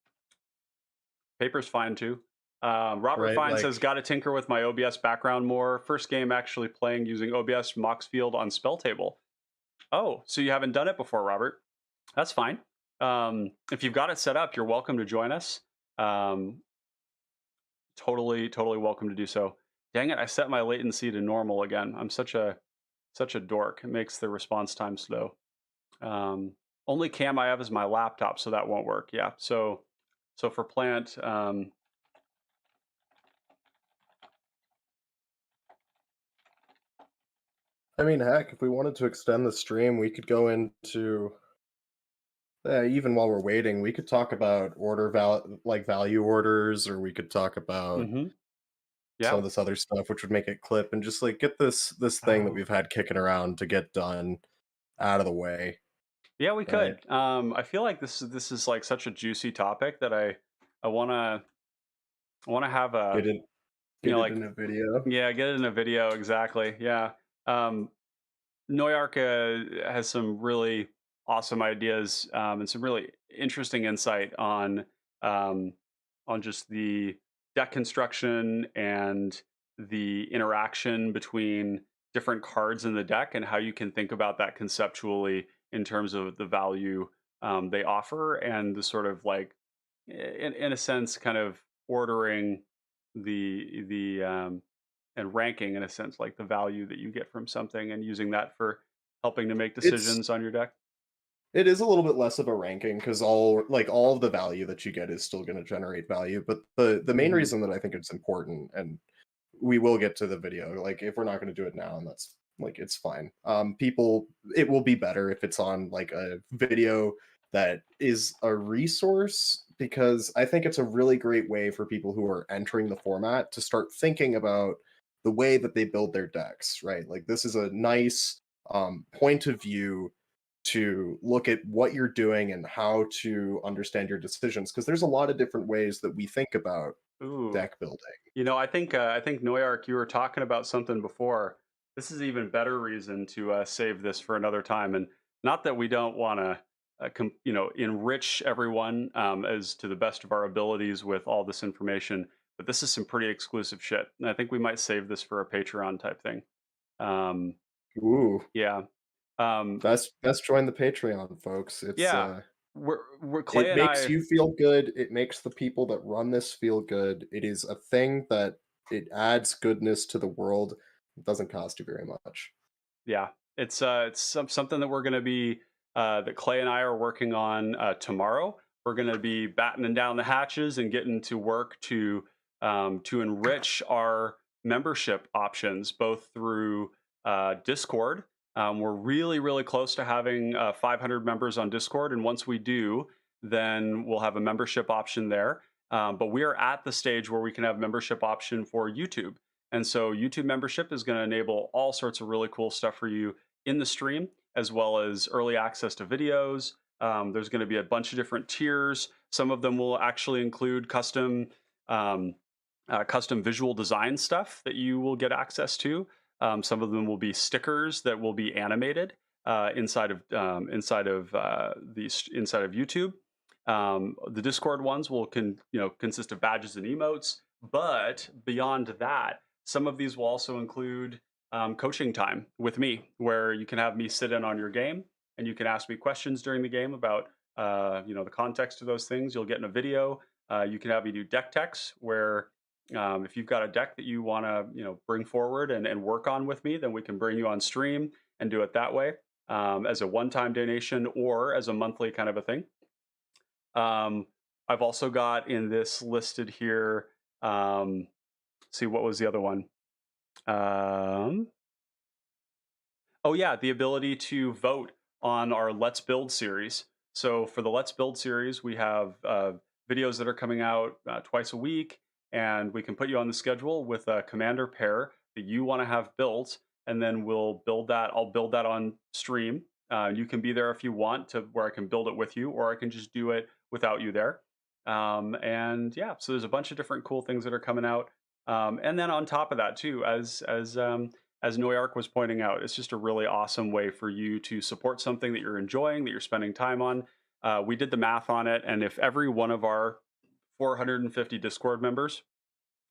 paper's fine too. Robert Right, Fine like says, got to tinker with my OBS background more. First game actually playing using OBS Moxfield on spell table. Oh, so you haven't done it before, Robert? That's fine. If you've got it set up, you're welcome to join us. Totally welcome to do so. Dang it, I set my latency to normal again. I'm such a dork. It makes the response time slow. Only cam I have is my laptop, so that won't work. Yeah. So for plant, I mean, heck, if we wanted to extend the stream, we could go into even while we're waiting, we could talk about value orders, or we could talk about some yeah. of this other stuff, which would make it clip and just like get this thing that Oh. we've had kicking around to get done out of the way. Yeah, we Right. could. I feel like this is like such a juicy topic that I wanna have a Get it, you get know it like in a video. yeah, get it in a video, exactly. Yeah. Noyark has some really awesome ideas, and some really interesting insight um, on just the deck construction and the interaction between different cards in the deck and how you can think about that conceptually in terms of the value they offer and the sort of like in a sense kind of ordering the and ranking in a sense like the value that you get from something and using that for helping to make It's decisions on your deck. it is a little bit less of a ranking because all of the value that you get is still going to generate value. But the main Mhm. reason that I think it's important, and we will get to the video, like if we're not going to do it now, and that's like it's fine. It will be better if it's on like a video that is a resource, because I think it's a really great way for people who are entering the format to start thinking about the way that they build their decks, right? Like this is a nice point of view to look at what you're doing and how to understand your decisions, because there's a lot of different ways that we think about Ooh. deck building. I think Noyark, you were talking about something before. This is even better reason to save this for another time, and not that we don't want to, enrich everyone as to the best of our abilities with all this information. But this is some pretty exclusive shit, and I think we might save this for a Patreon type thing. Um, Ooh, yeah, um, that's join the Patreon, folks. It's yeah. We're Clay it and makes I. you feel good. It makes the people that run this feel good. It is a thing that it adds goodness to the world. It doesn't cost you very much. Yeah, it's something that we're going to be that Clay and I are working on tomorrow. We're going to be battening down the hatches and getting to work to enrich our membership options, both through Discord. We're really close to having 500 members on Discord, and once we do, then we'll have a membership option there. But we are at the stage where we can have membership option for YouTube. And so YouTube membership is going to enable all sorts of really cool stuff for you in the stream, as well as early access to videos. There's going to be a bunch of different tiers. Some of them will actually include um, custom visual design stuff that you will get access to. Some of them will be stickers that will be animated inside of YouTube. The Discord ones will consist of badges and emotes. But beyond that, some of these will also include coaching time with me, where you can have me sit in on your game and you can ask me questions during the game about the context of those things. You'll get in a video. You can have me do deck techs, where if you've got a deck that you want to bring forward and work on with me, then we can bring you on stream and do it that way as a one-time donation or as a monthly kind of a thing. I've also got in this listed here. See, what was the other one? Oh yeah, the ability to vote on our Let's Build series. So for the Let's Build series, we have videos that are coming out twice a week, and we can put you on the schedule with a commander pair that you want to have built, and then we'll build that. I'll build that on stream. You can be there if you want to, where I can build it with you, or I can just do it without you there. And yeah, so there's a bunch of different cool things that are coming out. And then on top of that too, as Noyark was pointing out, it's just a really awesome way for you to support something that you're enjoying, that you're spending time on. we did the math on it, and if every one of our 450 Discord members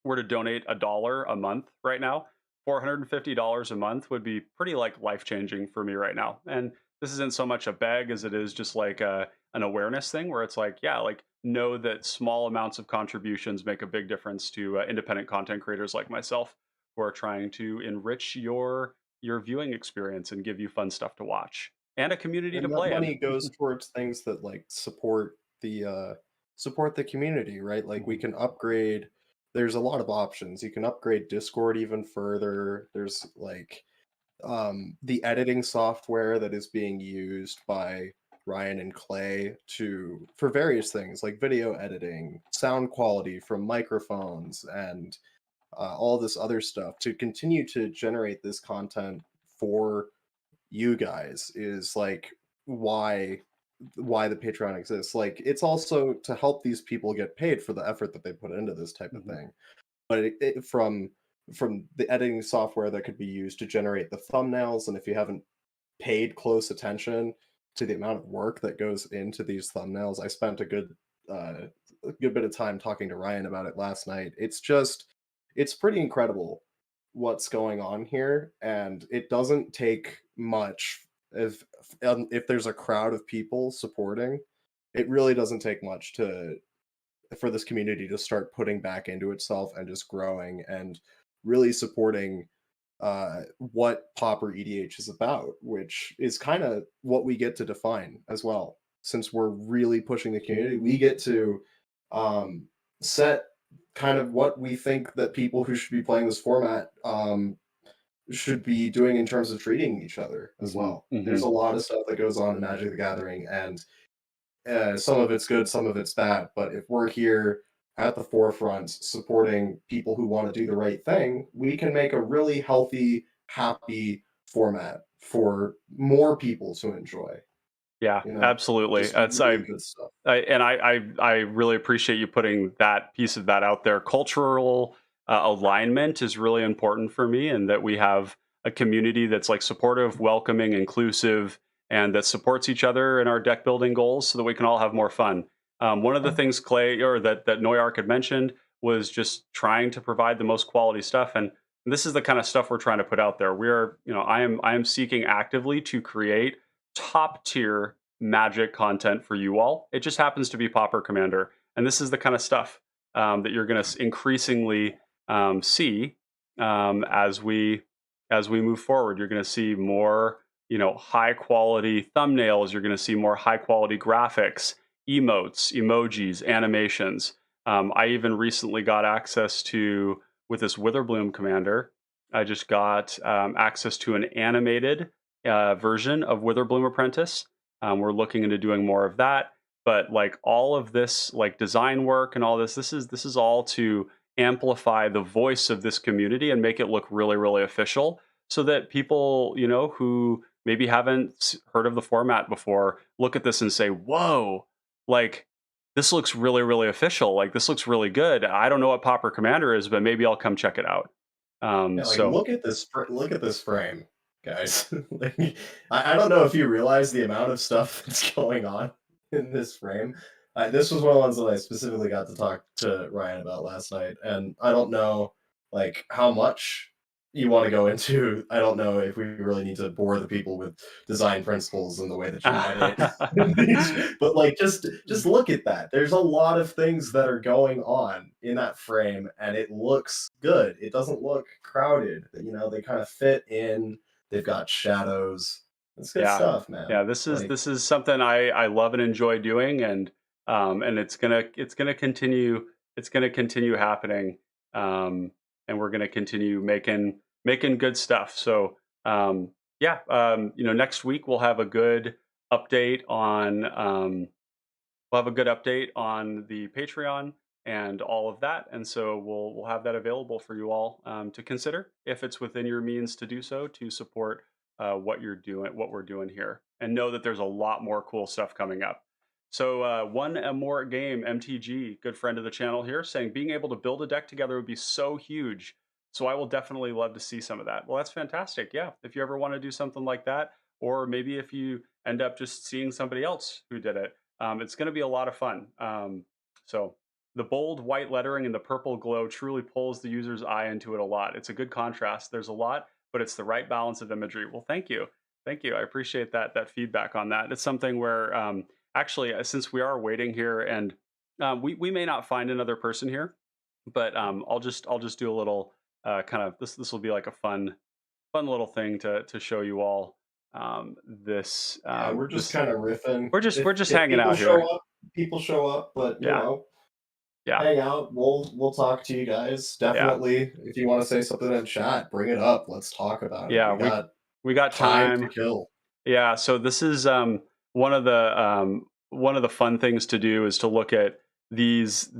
were to donate $1 a month right now, $450 a month would be pretty like life changing for me right now. And this isn't so much a beg as it is just like an awareness thing where it's like, yeah, like know that small amounts of contributions make a big difference to independent content creators like myself who are trying to enrich your viewing experience and give you fun stuff to watch and a community to And that play in. money goes towards things that like support the community, right? Like we can upgrade. There's a lot of options. You can upgrade Discord even further. There's like the editing software that is being used by Ryan and Clay for various things like video editing, sound quality from microphones, and all this other stuff to continue to generate this content for you guys is like why the Patreon exists. Like it's also to help these people get paid for the effort that they put into this type of thing. But from the editing software that could be used to generate the thumbnails, and if you haven't paid close attention to the amount of work that goes into these thumbnails, I spent a good bit of time talking to Ryan about it last night. It's pretty incredible what's going on here, and it doesn't take much if there's a crowd of people supporting. It really doesn't take much for this community to start putting back into itself and just growing and really supporting what Pauper EDH is about, which is kind of what we get to define as well. Since we're really pushing the community, we get to set kind of what we think that people who should be playing this format should be doing in terms of treating each other as well. There's a lot of stuff that goes on in Magic the Gathering, and some of it's good, some of it's bad. But if we're here at the forefront supporting people who want to do the right thing, we can make a really healthy, happy format for more people to enjoy. Yeah, You know, absolutely. just That's really good stuff. I really appreciate you putting that piece of that out there. Cultural alignment is really important for me, and that we have a community that's like supportive, welcoming, inclusive, and that supports each other in our deck building goals, so that we can all have more fun. One of the things Clay or that Noyark had mentioned was just trying to provide the most quality stuff, and this is the kind of stuff we're trying to put out there. We're, I am seeking actively to create top tier Magic content for you all. It just happens to be Pauper Commander, and this is the kind of stuff that you're going to increasingly see as we move forward. You're going to see more, high quality thumbnails. You're going to see more high quality graphics, emotes, emojis, animations. I even recently got access to, with this Witherbloom Commander, I just got access to an animated version of Witherbloom Apprentice. We're looking into doing more of that, but like all of this, like design work and all this, this is all to amplify the voice of this community and make it look really, really official, so that people, who maybe haven't heard of the format before, look at this and say, "Whoa, like this looks really, really official. Like this looks really good. I don't know what Pauper Commander is, but maybe I'll come check it out." Yeah, like So look at this frame, guys. Like, I don't know if you realize the amount of stuff that's going on in this frame. This was one of the ones that I specifically got to talk to Ryan about last night, and I don't know like how much you want to go into. I don't know if we really need to bore the people with design principles and the way that you edit. But like just look at that. There's a lot of things that are going on in that frame, and it looks good. It doesn't look crowded. They kind of fit in. They've got shadows. It's good stuff, man. Yeah, this Like, is something I love and enjoy doing, and it's gonna continue happening, and we're gonna continue making good stuff. So yeah, next week we'll have a good update on the Patreon and all of that, and so we'll have that available for you all to consider if it's within your means to do so, to support what we're doing here, and know that there's a lot more cool stuff coming up. So one more game, MTG, good friend of the channel here, saying being able to build a deck together would be so huge. So I will definitely love to see some of that. Well, that's fantastic. Yeah, if you ever want to do something like that, or maybe if you end up just seeing somebody else who did it, It's going to be a lot of fun. So the bold white lettering and the purple glow truly pulls the user's eye into it a lot. It's a good contrast. There's a lot, but it's the right balance of imagery. Well, thank you. Thank you. I appreciate that feedback on that. It's something where actually, since we are waiting here, and we may not find another person here, but I'll just do a little kind of this will be like a fun little thing to show you all this. Yeah, we're just this kind of riffing. we're just hanging people out show here. up, people show up, but you Yeah. know, Yeah. hang out. We'll talk to you guys. Definitely, if you want to say something in chat, bring it up. Let's talk about Yeah, it. we got time time to kill. Yeah, so this is one of the fun things to do is to look at these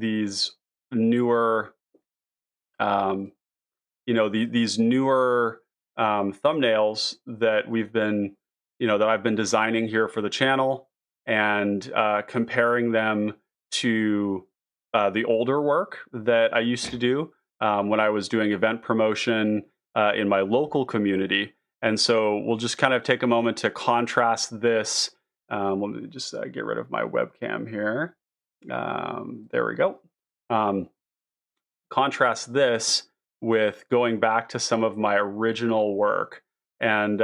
newer these newer thumbnails that we've been that I've been designing here for the channel, and comparing them to the older work that I used to do when I was doing event promotion in my local community. And so we'll just kind of take a moment to contrast this. Let me just get rid of my webcam here. There we go. Contrast this with going back to some of my original work, and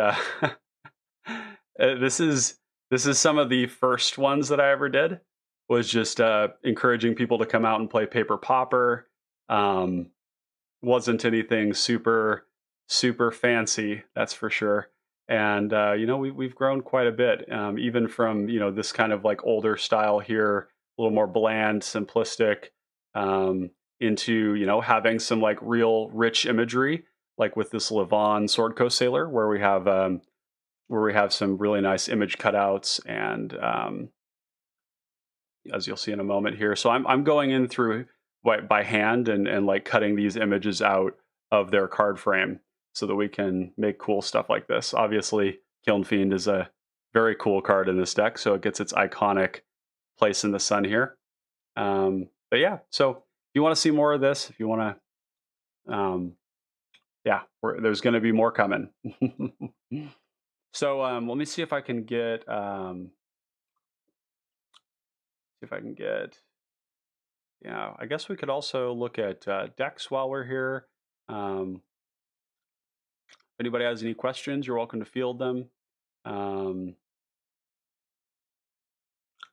this is some of the first ones that I ever did. Was just encouraging people to come out and play Paper Popper. Wasn't anything super fancy, that's for sure. And we've grown quite a bit, even from this kind of like older style here, a little more bland, simplistic, into having some like real rich imagery, like with this Levon Sword Coast Sailor, where we have some really nice image cutouts, and as you'll see in a moment here. So I'm going in through by hand and like cutting these images out of their card frame so that we can make cool stuff like this. Obviously, Kiln Fiend is a very cool card in this deck, so it gets its iconic place in the sun here. But yeah, so if you want to see more of this, if you want to, there's going to be more coming. So let me see if I can get yeah, I guess we could also look at decks while we're here. If anybody has any questions, you're welcome to field them.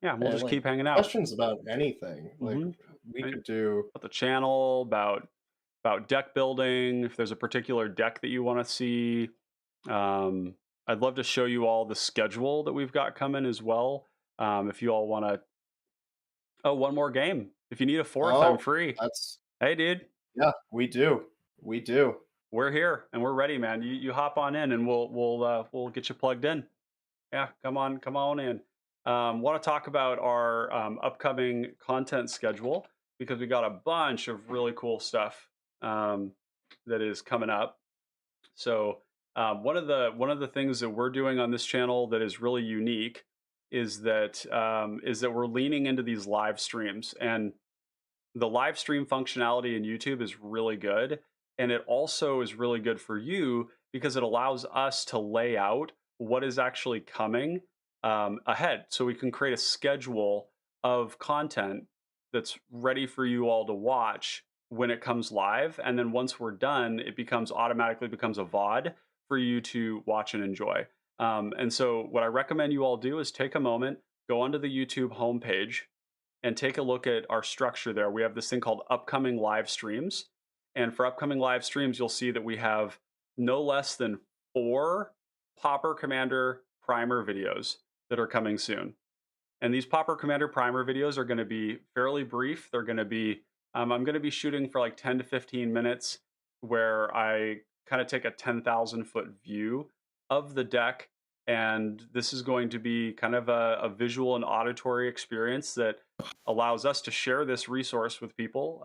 Yeah, we'll just keep hanging out. Questions about anything. Like we could do about the channel, about deck building. If there's a particular deck that you want to see, I'd love to show you all the schedule that we've got coming as well. If you all want to, one more game. If you need a fourth, I'm free. Hey, dude. Yeah, we do. We're here and we're ready, man. You hop on in and we'll get you plugged in. Yeah, come on in. Want to talk about our upcoming content schedule, because we got a bunch of really cool stuff that is coming up. So one of the things that we're doing on this channel that is really unique is that we're leaning into these live streams, and the live stream functionality in YouTube is really good. And it also is really good for you because it allows us to lay out what is actually coming ahead. So we can create a schedule of content that's ready for you all to watch when it comes live. And then once we're done, it automatically becomes a VOD for you to watch and enjoy. And so what I recommend you all do is take a moment, go onto the YouTube homepage, and take a look at our structure there. We have this thing called upcoming live streams. And for upcoming live streams, you'll see that we have no less than 4 Pauper Commander primer videos that are coming soon. And these Pauper Commander primer videos are going to be fairly brief. They're going to be, I'm going to be shooting for like 10 to 15 minutes, where I kind of take a 10,000 foot view of the deck. And this is going to be kind of a visual and auditory experience that allows us to share this resource with people,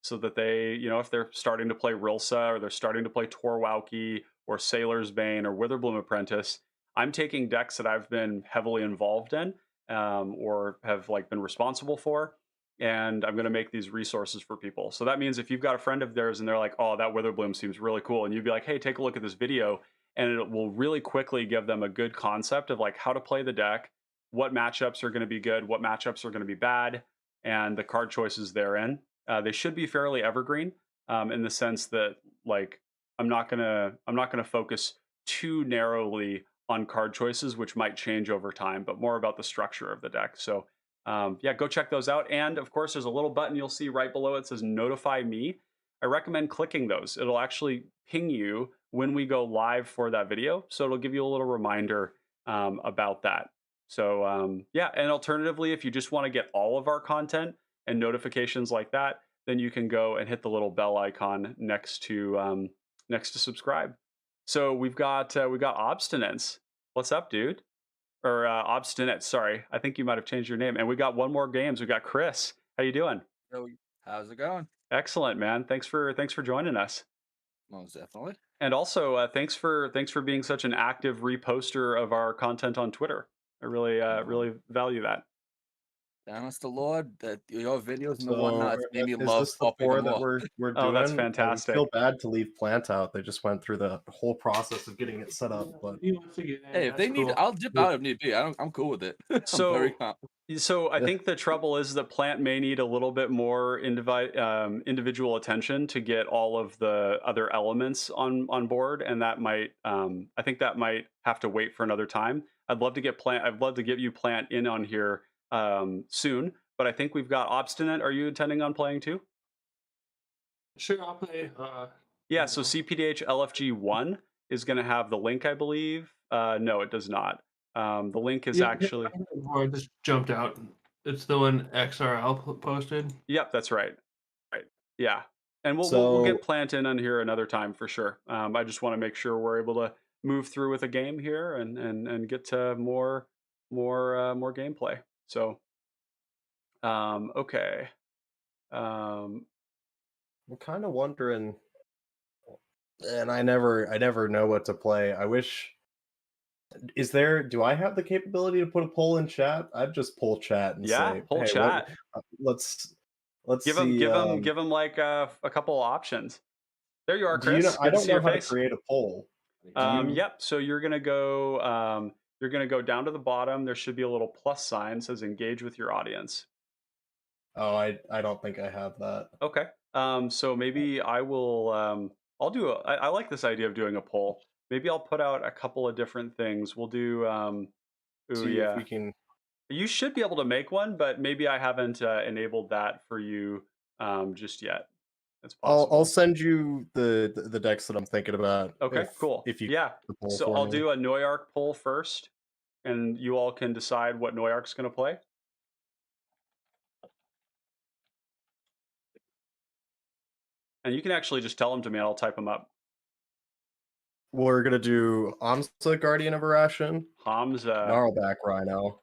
so that they, if they're starting to play Rilsa, or they're starting to play Torwalkie or Sailor's Bane or Witherbloom Apprentice, I'm taking decks that I've been heavily involved in, or have like been responsible for, and I'm going to make these resources for people. So that means if you've got a friend of theirs and they're like, oh, that Witherbloom seems really cool, and you'd be like, hey, take a look at this video, and it will really quickly give them a good concept of like how to play the deck, what matchups are going to be good, what matchups are going to be bad, and the card choices therein. They should be fairly evergreen in the sense that like I'm not gonna focus too narrowly on card choices, which might change over time, but more about the structure of the deck. So yeah, go check those out. And of course, there's a little button you'll see right below it says Notify Me. I recommend clicking those. It'll actually ping you when we go live for that video. So it'll give you a little reminder about that. So yeah, and alternatively, if you just want to get all of our content and notifications like that, then you can go and hit the little bell icon next to subscribe. So we've got Obstinance. What's up, dude? Or Obstinate. Sorry, I think you might have changed your name. And we got one more games. We got Chris. How you doing? Yo, how's it going? Excellent, man. Thanks for joining us. Most definitely. And also, thanks for being such an active reposter of our content on Twitter. I really value that. Honest to Lord, that your videos and the So, whatnot made me is love this the popping 4 them that up. we're doing? Oh, that's I fantastic. feel bad to leave Plant out. They just went through the whole process of getting it set up. But He wants to get in. Hey, if they that's need, cool. I'll dip out if need be. I'm cool with it. I'm So- very calm. So I think the trouble is that Plant may need a little bit more individual attention to get all of the other elements on board, and that might I think that might have to wait for another time. I'd love to get you Plant in on here soon, but I think we've got Obstinate. Are you intending on playing too? Sure, I'll play. Yeah. So cPDH LFG1 is going to have the link, I believe. No, it does not. The link is actually. Or just jumped out. It's the one XRL posted. Yep, that's right. Right. Yeah. And we'll get So- Plant in on here another time for sure. I just want to make sure we're able to move through with a game here and get to more gameplay. So okay. I'm kind of wondering, and I never know what to play. I wish. Do I have the capability to put a poll in chat? I'd just poll chat and Yeah, say, poll hey, chat. let's Give see. them like a couple options. There you are, Do you Chris. know? I Good to don't see know your how to face. create a poll. Do you- Yep. So you're gonna go down to the bottom. There should be a little plus sign that says engage with your audience. Oh, I don't think I have that. Okay. So maybe I will. I'll do. I like this idea of doing a poll. Maybe I'll put out a couple of different things. We'll do. See yeah. if we can. You should be able to make one, but maybe I haven't enabled that for you just yet. It's possible. I'll send you the decks that I'm thinking about. Okay. Cool. If you yeah. the poll So for I'll me. do a Noyark poll first, and you all can decide what Noyark's going to play. And you can actually just tell them to me, and I'll type them up. We're gonna do Amsa, Guardian of Irration, Hamza. Gnarlback Rhino.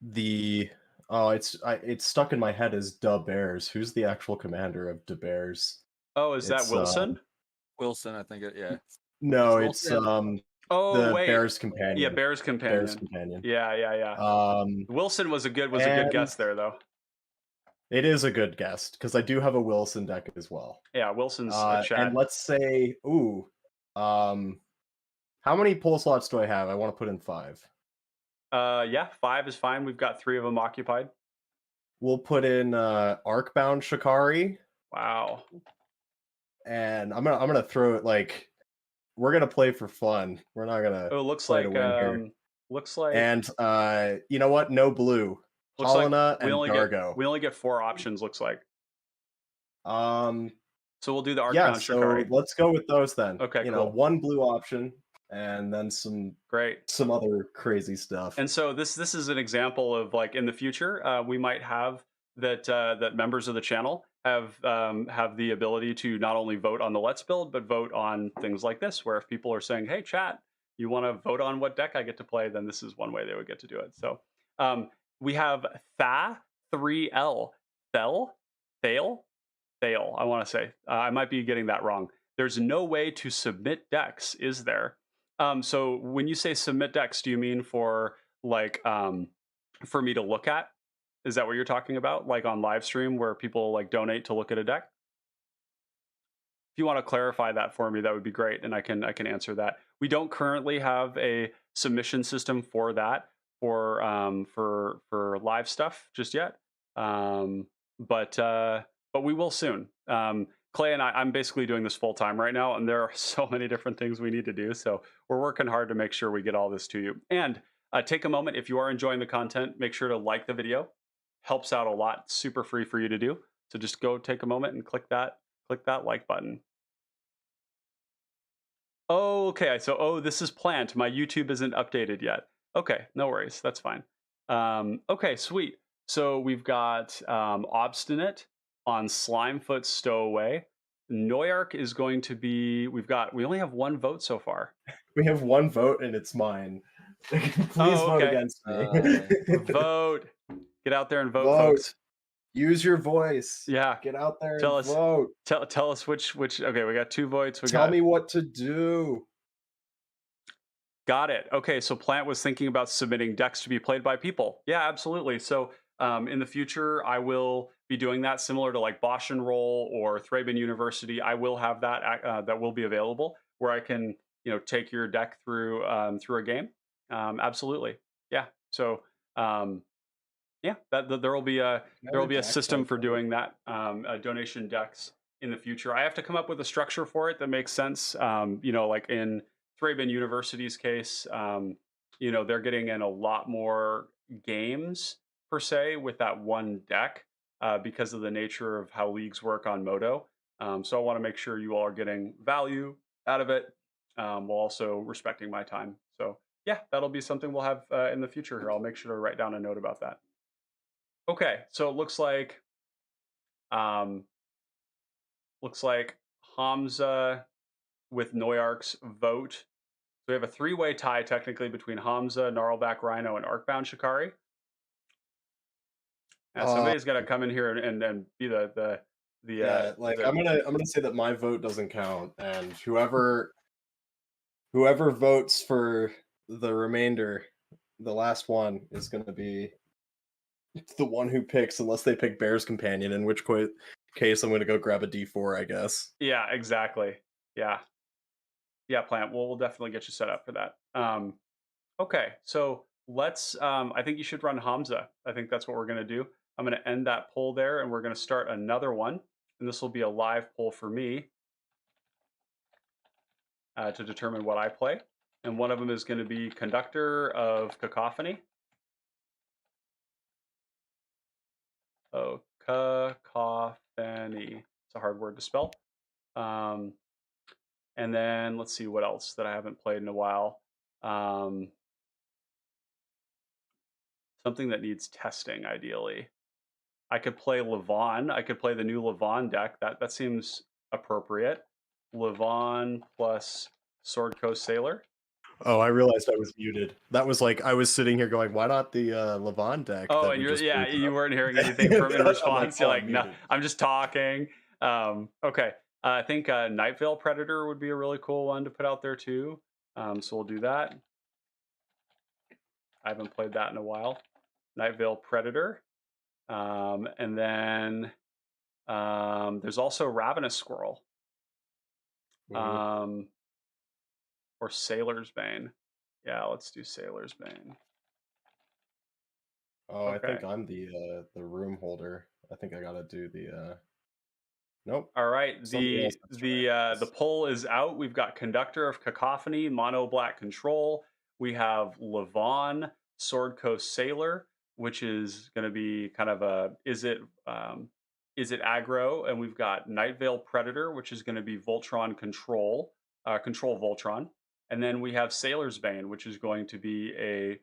It's stuck in my head as Da Bears. Who's the actual commander of Da Bears? Oh, is that It's, Wilson? Wilson, I think yeah. No, It's it's Wilson. Oh, the wait. Bear's Companion. Yeah, Bear's Companion. Bear's Companion. Yeah. Wilson was a good and- guess there, though. It is a good guess because I do have a Wilson deck as well. Yeah, Wilson's a chat. And let's say, how many poll slots do I have? I want to put in 5. Yeah, 5 is fine. We've got 3 of them occupied. We'll put in Arcbound Shikari, Wow. and I'm gonna throw it like we're gonna play for fun. We're not gonna. Oh, looks play like to win here. looks like And you know what? No blue. looks like Helena we and only Dargo. we only get 4 options. Looks like. So So we'll do the Arcbound yeah, Shikari. so let's go with those then. Okay, you know, cool. 1 blue option, and then some Great. other crazy stuff. And so this is an example of like in the future we might have that members of the channel have the ability to not only vote on the Let's Build but vote on things like this, where if people are saying, "Hey, chat, you want to vote on what deck I get to play?" then this is one way they would get to do it. So we have Tha3L Thale. I want to say I might be getting that wrong. There's no way to submit decks, is there? So when you say submit decks, do you mean for like for me to look at? Is that what you're talking about? Like on live stream where people like donate to look at a deck? If you want to clarify that for me, that would be great, and I can answer that. We don't currently have a submission system for that for live stuff just yet, but we will soon. Clay and I'm basically doing this full time right now, and there are so many different things we need to do. So we're working hard to make sure we get all this to you. And take a moment, if you are enjoying the content, make sure to like the video. Helps out a lot. Super free for you to do. So just go take a moment and click that like button. Oh, okay. So, this is Plant. My YouTube isn't updated yet. Okay, no worries. That's fine. Okay, sweet. So we've got Obstinate on Slimefoot Stowaway. Noyark is going to be. We only have one vote so far. We have one vote, and it's mine. Please vote against me. Vote. Get out there and vote, Vote. folks. Use your voice. Yeah. Get out there Tell and us- vote. Tell us which. Okay, we got 2 votes. Tell me what to do. Got it. Okay, so Plant was thinking about submitting decks to be played by people. Yeah, absolutely. So in the future, I will be doing that, similar to like Bosch and Roll or Thraben University. I will have that that will be available where I can take your deck through a game. Absolutely. Yeah. So yeah, there will be a system for doing that. Donation decks in the future. I have to come up with a structure for it that makes sense. Like in Thraben University's case, they're getting in a lot more games per se with that one deck because of the nature of how leagues work on Modo. So I want to make sure you all are getting value out of it while also respecting my time. So yeah, that'll be something we'll have in the future here. I'll make sure to write down a note about that. Okay, so it looks like Hamza with Noyark's vote. So we have a 3-way tie technically between Hamza, Gnarlback Rhino, and Arcbound Shikari. Now, somebody's got to come in here and be the I'm gonna say that my vote doesn't count, and whoever votes for the remainder, the last one, is gonna be the one who picks, unless they pick Bear's Companion, in which case I'm gonna go grab a D4, I guess. Yeah, exactly. Yeah, Plant. We'll definitely get you set up for that. Okay, so let's. I think you should run Hamza. I think that's what we're gonna do. I'm gonna end that poll there, and we're gonna start another one, and this will be a live poll for me to determine what I play. And one of them is going to be Conductor of Cacophony. Oh, cacophony. It's a hard word to spell. And then let's see what else that I haven't played in a while. Something that needs testing, ideally. I could play Levon. I could play the new Levon deck. That seems appropriate. Levon plus Sword Coast Sailor. Oh, I realized I was muted. That was like I was sitting here going, "Why not the Levon deck?" Oh, and you weren't hearing anything from in response. You're like, "No, I'm just talking." Okay, I think Night Veil Predator would be a really cool one to put out there too. So we'll do that. I haven't played that in a while. Night Veil Predator, and then there's also Ravenous Squirrel, or Sailor's Bane. Yeah, let's do Sailor's Bane. Oh, okay. I think I'm the room holder. I think I gotta do the. Nope. All right. The poll is out. We've got Conductor of Cacophony, Mono Black Control. We have Levon, Sword Coast Sailor, which is going to be kind of a is it aggro, and we've got Night Veil Predator, which is going to be Voltron Control Voltron, and then we have Sailor's Bane, which is going to be a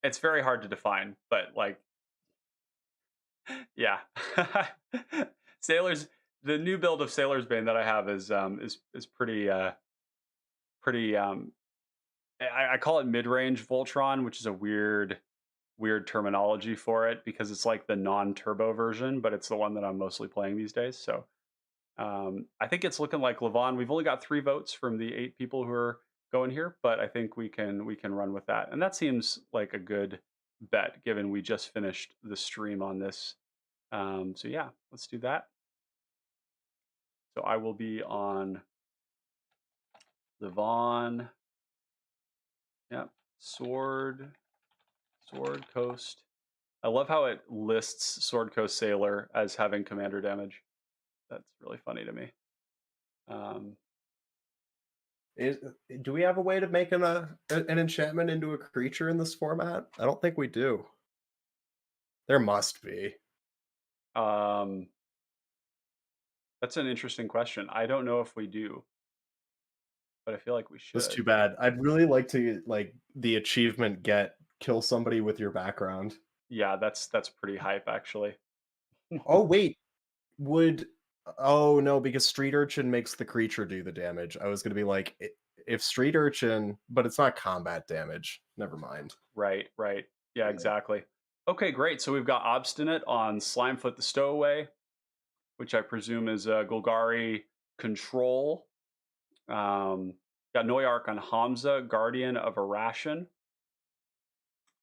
it's very hard to define, but like yeah. The new build of Sailor's Bane that I have is pretty I call it mid-range Voltron, which is a weird terminology for it because it's like the non-turbo version, but it's the one that I'm mostly playing these days. So I think it's looking like Levon. We've only got 3 votes from the 8 people who are going here, but I think we can run with that. And that seems like a good bet given we just finished the stream on this. So yeah, let's do that. So I will be on Levon. Yep. Sword Coast. I love how it lists Sword Coast Sailor as having commander damage. That's really funny to me. Do we have a way to make an enchantment into a creature in this format? I don't think we do. There must be. That's an interesting question. I don't know if we do, but I feel like we should. That's too bad. I'd really like to the achievement kill somebody with your background. Yeah, that's pretty hype actually. Oh wait, oh no, because Street Urchin makes the creature do the damage. I was gonna be like, if Street Urchin, but it's not combat damage. Never mind. Right. Yeah, exactly. Okay, great. So we've got Obstinate on Slimefoot the Stowaway, which I presume is Golgari Control. Got Noyark on Hamza, Guardian of Irration,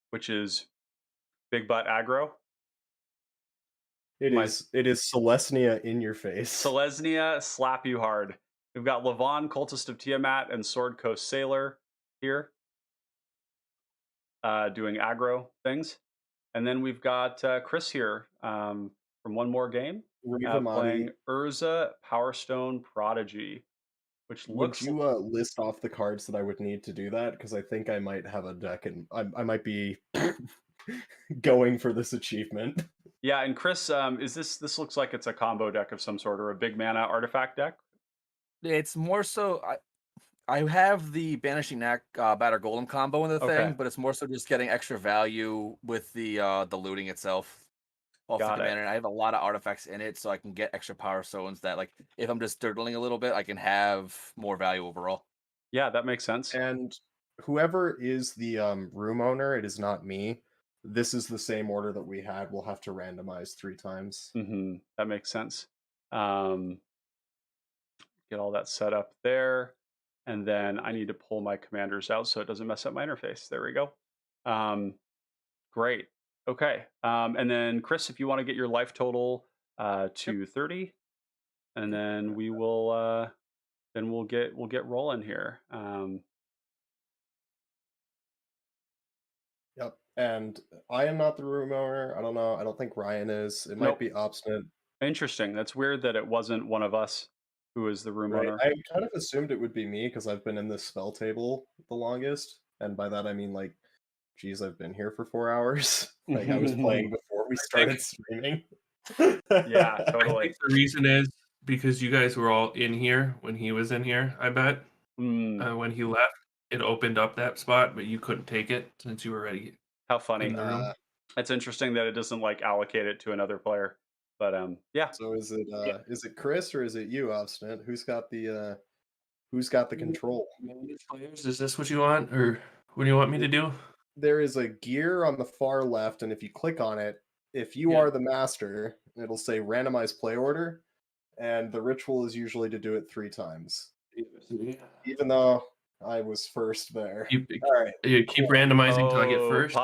which is Big Butt Aggro. It is Selesnya in your face. Selesnya, slap you hard. We've got Levon, Cultist of Tiamat, and Sword Coast Sailor here, doing aggro things. And then we've got Chris here from One More Game, playing Urza, Power Stone Prodigy, which looks... Would you list off the cards that I would need to do that? Because I think I might have a deck, and I might be going for this achievement. Yeah, and Chris, this looks like it's a combo deck of some sort, or a big mana artifact deck? It's more so... I have the Banishing Knack Batter Golem combo in the thing, but it's more so just getting extra value with the looting itself. Off the commander, and I have a lot of artifacts in it, so I can get extra power stones that, like, if I'm just dirtling a little bit, I can have more value overall. Yeah, that makes sense. And whoever is the room owner, it is not me. This is the same order that we had. We'll have to randomize 3 times. That makes sense. Get all that set up there. And then I need to pull my commanders out so it doesn't mess up my interface. There we go. Great. Okay. And then Chris, if you want to get your life total to 30, and then we will then we'll get rolling here. Yep. And I am not the room owner. I don't know. I don't think Ryan is. It might be Obstinate. Interesting. That's weird that it wasn't one of us who is the room owner. I kind of assumed it would be me because I've been in this spell table the longest. And by that I mean, like, geez, I've been here for 4 hours. Like, I was playing before we started streaming. Yeah, totally. I think the reason is because you guys were all in here when he was in here, I bet. When he left, it opened up that spot, but you couldn't take it since you were already. How funny. in the room. It's interesting that it doesn't, like, allocate it to another player. But yeah. So is it Chris or is it you, Obstinate? Who's got the control? Players, is this what you want, or what do you want me to do? There is a gear on the far left, and if you click on it, if you are the master, it'll say randomize play order, and the ritual is usually to do it 3 times. Even though I was first there. All right. You keep randomizing till I get first.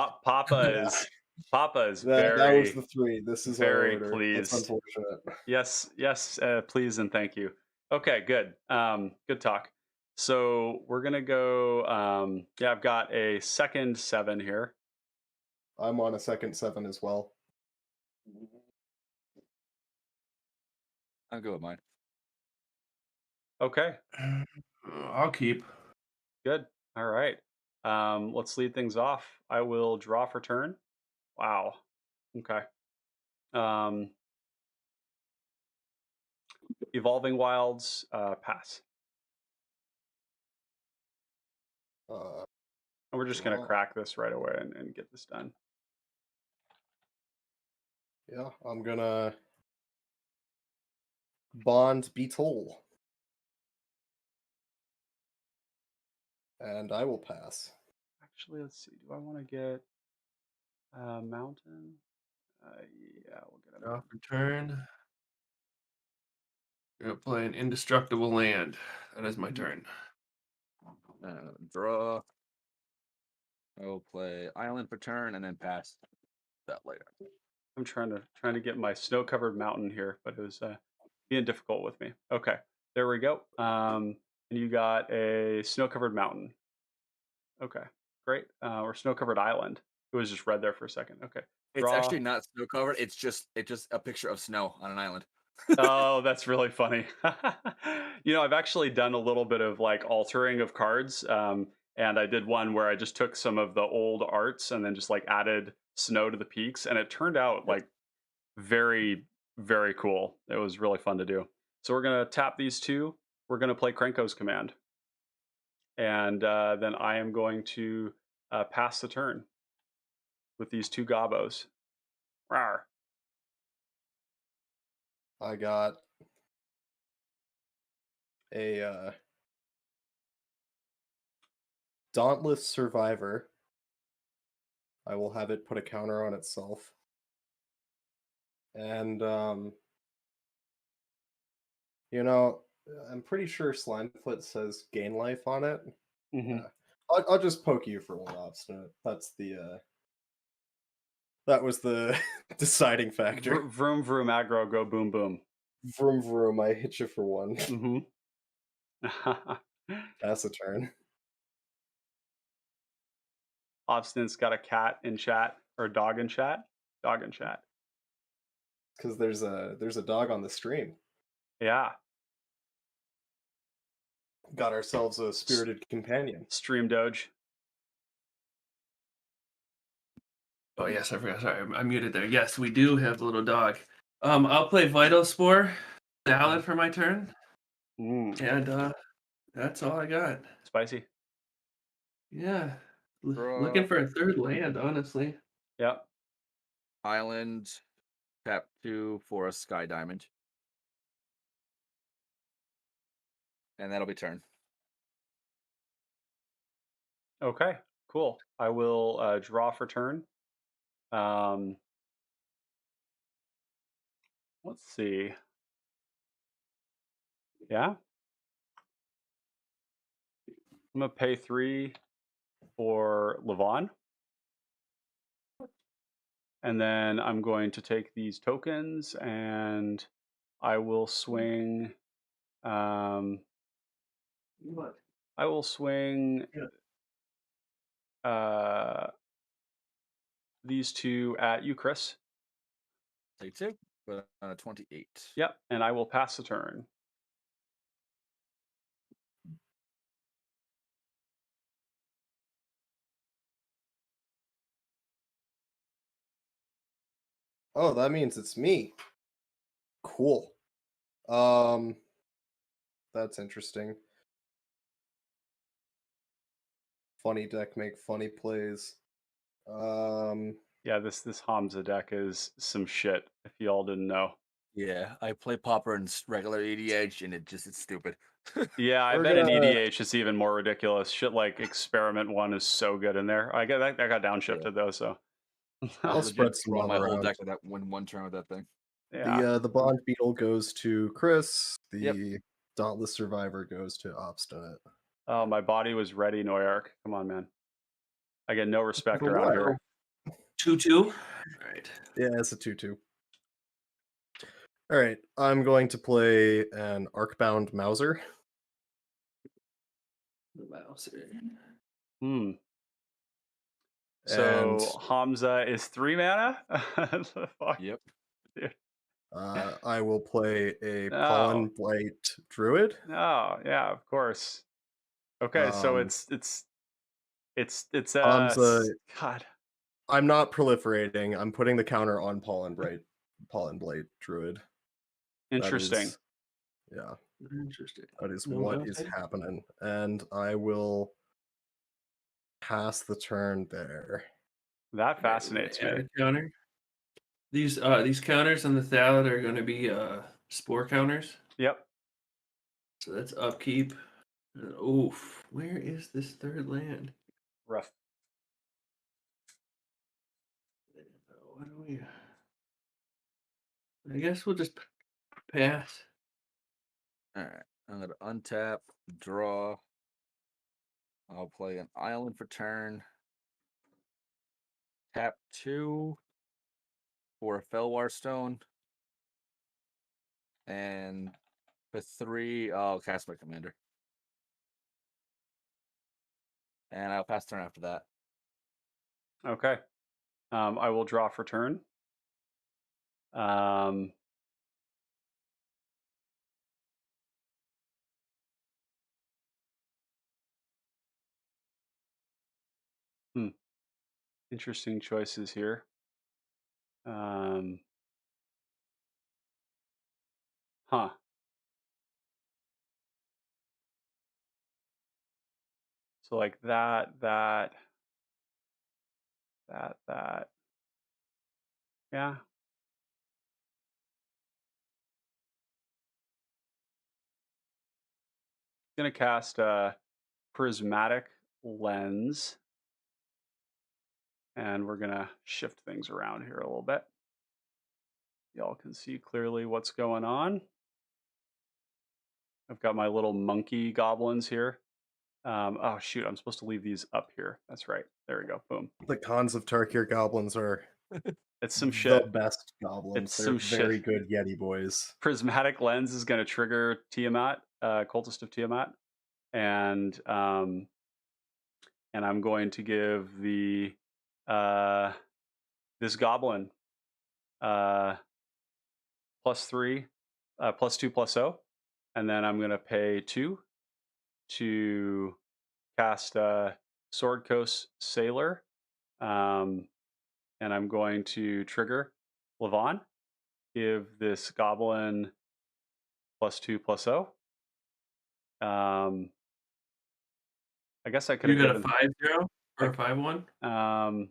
Papa is that very... was the 3. This is very our order. pleased. That's unfortunate. Yes, please and thank you. Okay, good. Good talk. So we're gonna go. I've got a second 7 here. I'm on a second 7 as well. I'll go with mine. Okay. I'll keep. Good. All right. Let's lead things off. I will draw for turn. Wow. Okay. Evolving Wilds, pass. And we're just going to crack this right away and get this done. Yeah, I'm going to Bond Beetle. And I will pass. Actually, let's see. Do I want to get a mountain? Yeah, we'll get a Draw for turn. You're going to play an indestructible land. That is my turn. Draw. I will play island for turn and then pass that later. I'm trying to get my snow-covered mountain here, but it was being difficult with me. Okay, there we go. And you got a snow-covered mountain. Okay, great. Or snow-covered island. It was just red there for a second. Okay. It's Draw. actually not snow covered. It's just a picture of snow on an island. Oh, that's really funny. I've actually done a little bit of like altering of cards. And I did one where I just took some of the old arts and then just like added snow to the peaks. And it turned out Yep. like very, very cool. It was really fun to do. So we're going to tap these two. We're going to play Krenko's command. And then I am going to pass the turn with these two gobos. Rawr. I got a Dauntless Survivor. I will have it put a counter on itself. And I'm pretty sure Slimefoot says gain life on it. Mhm. I'll just poke you for one obstinate. That's that was the deciding factor. Vroom vroom aggro, go boom boom. Vroom vroom, I hit you for one. Mm-hmm. Pass a turn. Obstinate's got a cat in chat or a dog in chat. Dog in chat. Because there's a dog on the stream. Yeah. Got ourselves a spirited companion. Stream Doge. Oh yes, I forgot. Sorry, I muted there. Yes, we do have the little dog. I'll play Vital Spore Salad for my turn, and that's all I got. Spicy. Yeah, looking for a third land, honestly. Yep. Island, tap 2 for a Sky Diamond, and that'll be turn. Okay. Cool. I will draw for turn. Let's see. Yeah. I'm gonna pay 3 for Levon. And then I'm going to take these tokens and I will swing What? I will swing these two at you, Chris. Take 2, but on a 28. Yep, and I will pass the turn. Oh, that means it's me. Cool. That's interesting. Funny deck make funny plays. Yeah, this Hamza deck is some shit, if y'all didn't know. Yeah, I play Pauper and regular EDH, and it's stupid. Yeah, I We're bet in gonna- EDH it's even more ridiculous. Shit like Experiment 1 is so good in there. I got that got downshifted though, so I'll Legit spread some draw love my whole around. deck with that one turn with that thing. yeah. The Bond Beetle goes to Chris. The Yep. Dauntless Survivor goes to Obstinate. Oh, my body was ready, Noyark. Come on, man. I get no respect For around what? here. 2/2. All right. Yeah, it's a 2/2. All right, I'm going to play an Arcbound Mauser. Hmm. So And Hamza is 3 mana? Fuck, Yep. dude. I will play a No. Pollen Blight Druid. Oh, yeah, of course. Okay, so it's Hamza, God. I'm not proliferating. I'm putting the counter on Pollen Blight Druid. Interesting. Yeah. Interesting. That is No what doubt. is happening. And I will pass the turn there. That fascinates Add me. a counter. These counters on the Thallid are going to be spore counters. Yep. So that's upkeep. Oof. Where is this third land? Rough. What do we? I guess we'll just pass. All right. I'm gonna untap, draw. I'll play an island for turn. Tap 2 for a Felwar Stone. And for 3, I'll cast my commander. And I'll pass turn after that. Okay. I will draw for turn. Interesting choices here. Huh. So like that. Yeah. Gonna cast a prismatic lens. And we're gonna shift things around here a little bit. Y'all can see clearly what's going on. I've got my little monkey goblins here. Oh shoot, I'm supposed to leave these up here. That's right. There we go. Boom. The cons of Tarkir goblins are It's some shit. The best goblins. It's They're some very shit. good Yeti boys. Prismatic lens is going to trigger Tiamat, Cultist of Tiamat, and I'm going to give the this goblin +3, +2, +0, and then I'm going to pay 2 to cast Sword Coast Sailor, and I'm going to trigger Levon, give this goblin +2, +0. I guess I could You have got a given 5-0 or a 5-1?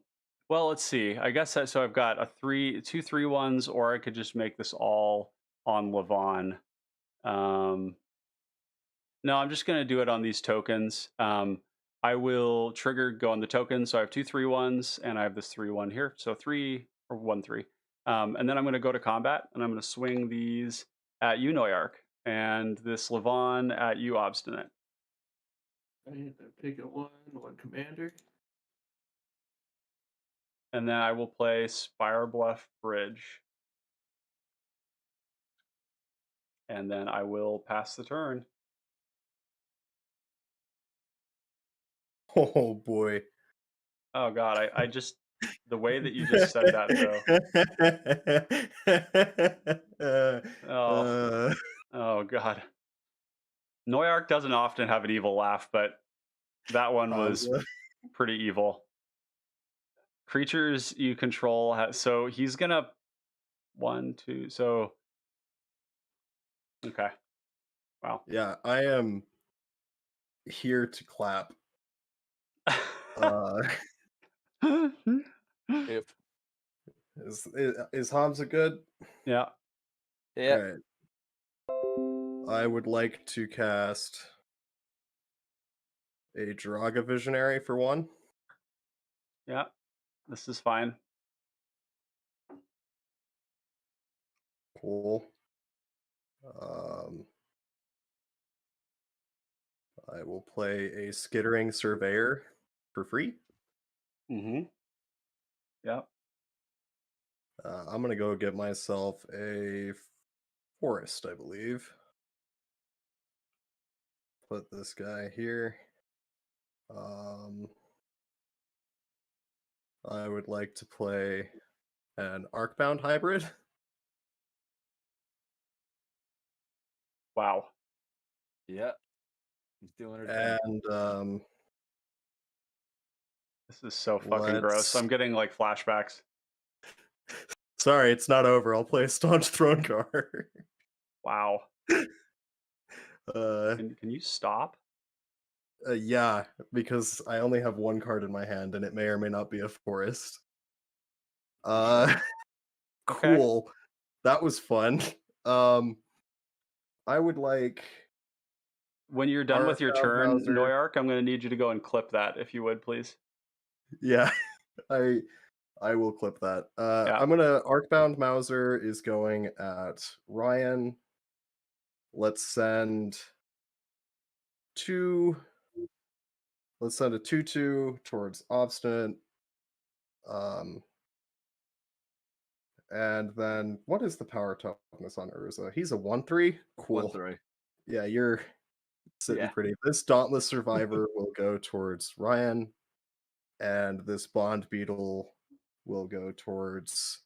well, let's see. I guess so I've got two 3-1s, or I could just make this all on Levon. No, I'm just going to do it on these tokens. I will trigger go on the token. So I have 2 3-1s, and I have this 3-1 here. So 3 or 1-3. And then I'm going to go to combat, and I'm going to swing these at you, Noyark, and this Levon at you, Obstinate. I take a 1 commander. And then I will play Spire Bluff Bridge. And then I will pass the turn. Oh boy. Oh god, I just the way that you just said that though. Oh god. Noyark doesn't often have an evil laugh, but that one was pretty evil. Creatures you control so he's gonna 1, 2, so okay. Wow. Yeah, I am here to clap. If Is Hamza good? Yeah. Yeah. All right. I would like to cast a Draga Visionary for 1. Yeah. This is fine. Cool. I will play a Skittering Surveyor for free. Yep. I'm gonna go get myself a forest, I believe. Put this guy here. I would like to play an Arcbound hybrid. Wow. Yeah. He's doing it. And this is so fucking gross. I'm getting like flashbacks. Sorry, it's not over. I'll play a Staunch Throne card. Wow. Can you stop? Yeah, because I only have 1 card in my hand, and it may or may not be a forest. Okay. Cool. That was fun. I would like... When you're done with your turn, Noyark, I'm going to need you to go and clip that, if you would, please. Yeah, I will clip that. I'm gonna Arcbound Mauser is going at Ryan. Let's send 2. Let's send a 2/2 towards Obstinate. And then what is the power toughness on Urza? He's a 1/3. Cool. 1/3. Yeah, you're Sitting pretty. This Dauntless Survivor will go towards Ryan, and this Bond Beetle will go towards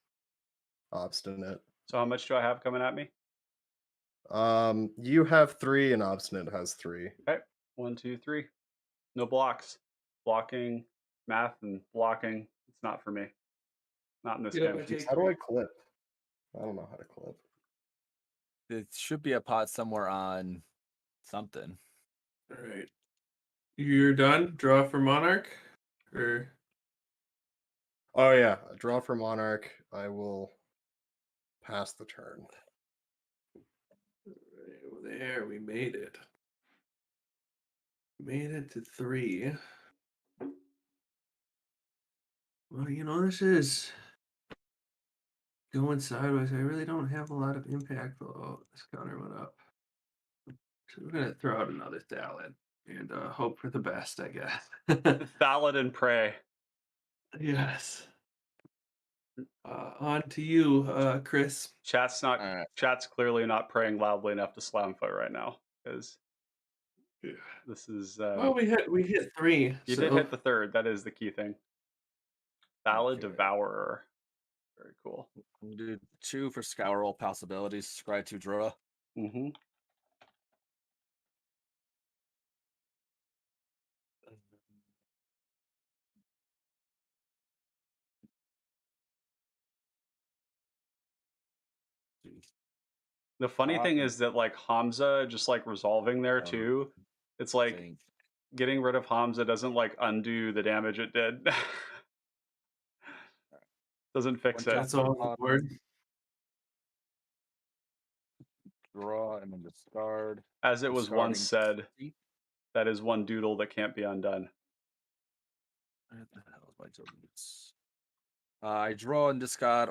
Obstinate. So how much do I have coming at me? You have 3 and Obstinate has 3. Okay, 1, 2, 3. No blocks. Blocking, math, and blocking. It's not for me. Not in this game. How do I clip? I don't know how to clip. It should be a pot somewhere on something. All right. You're done? Draw for Monarch? Or Oh yeah, draw for Monarch. I will pass the turn. right, there, we made it. Made it to 3. Well, you know, this is going sideways. I really don't have a lot of impact. Oh, this counter went up. So we're gonna throw out another Thallid and hope for the best, I guess. Thallid and Prey. Yes. On to you, Chris. Chat's clearly not praying loudly enough to Slamfoot right now, because this is well, we hit 3. You did hit the 3rd. That is the key thing. Thallid Devourer. Very cool. Do 2 for Scour all possibilities. Scry 2 draw. Mm-hmm. The funny thing is that like Hamza just like resolving there too. It's like getting rid of Hamza doesn't like undo the damage it did. Doesn't fix it. That's all on the board. Draw and then discard. As it was once said, that is one doodle that can't be undone. What the hell is my tokens? I draw and discard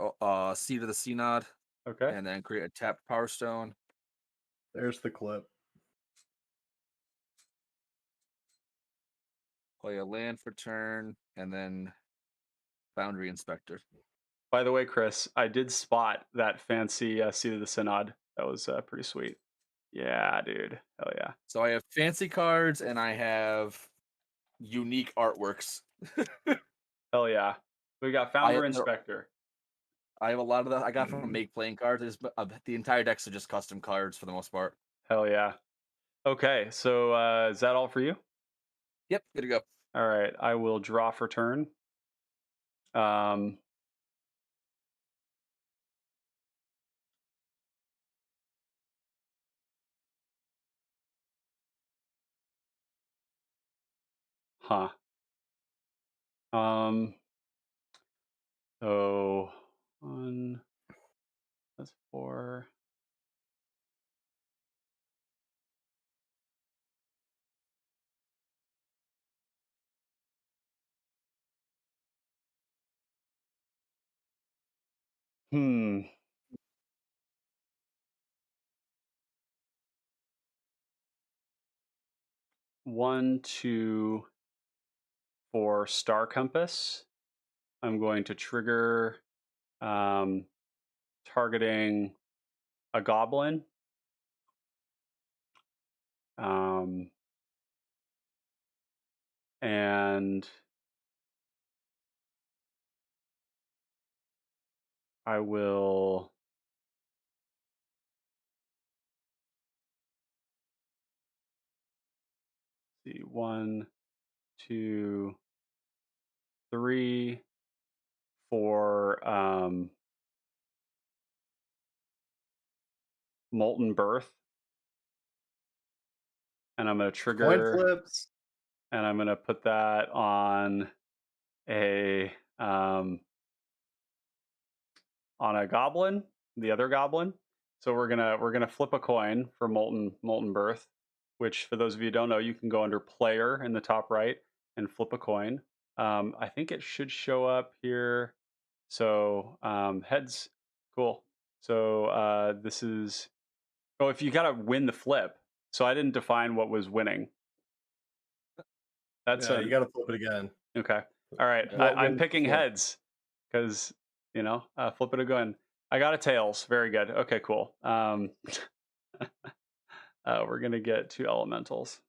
Seed of the Synod. Okay. And then create a tapped Power Stone. There's the clip. Play a land for turn, and then Boundary Inspector. By the way, Chris, I did spot that fancy Seed of the Synod. That was pretty sweet. Yeah, dude. Hell yeah. So I have fancy cards, and I have unique artworks. Hell yeah. We got Founder Inspector. I have a lot of that. I got from Make playing cards. The entire decks are just custom cards for the most part. Hell yeah. Okay, so is that all for you? Yep, good to go. All right, I will draw for turn. Huh. So 1, that's 4. One, 2, for Star Compass. I'm going to trigger targeting a goblin. And I will see 1, 2, 3 for Molten Birth. And I'm going to trigger Coin flips. And I'm going to put that on a goblin, the other goblin. So we're gonna flip a coin for Molten Birth, which for those of you who don't know, you can go under Player in the top right and flip a coin. I think it should show up here. So heads, cool. So this is, oh, if you gotta win the flip. So I didn't define what was winning. That's you gotta flip it again. Okay. All right. I'm picking heads because, you know, flip it again. I got a tails. Very good. Okay, cool. we're gonna get 2 elementals.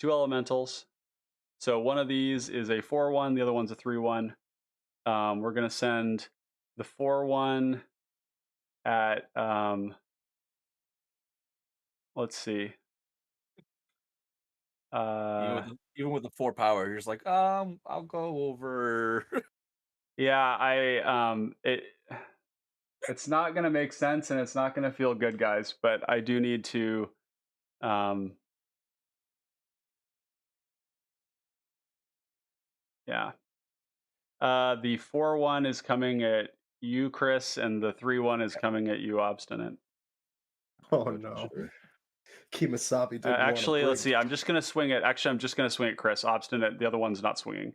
2 elementals. So one of these is a 4/1, the other one's a 3/1. We're gonna send the 4/1 at let's see. Even with the 4 power, you're just like, I'll go over. Yeah, it's not gonna make sense and it's not gonna feel good, guys. But I do need to. Yeah. The 4/1 is coming at you, Chris, and the 3/1 is coming at you, Obstinate. Oh no. Kimasabi didn't actually, let's want to see. I'm just gonna swing it. Actually, I'm just gonna swing at Chris. Obstinate. The other one's not swinging,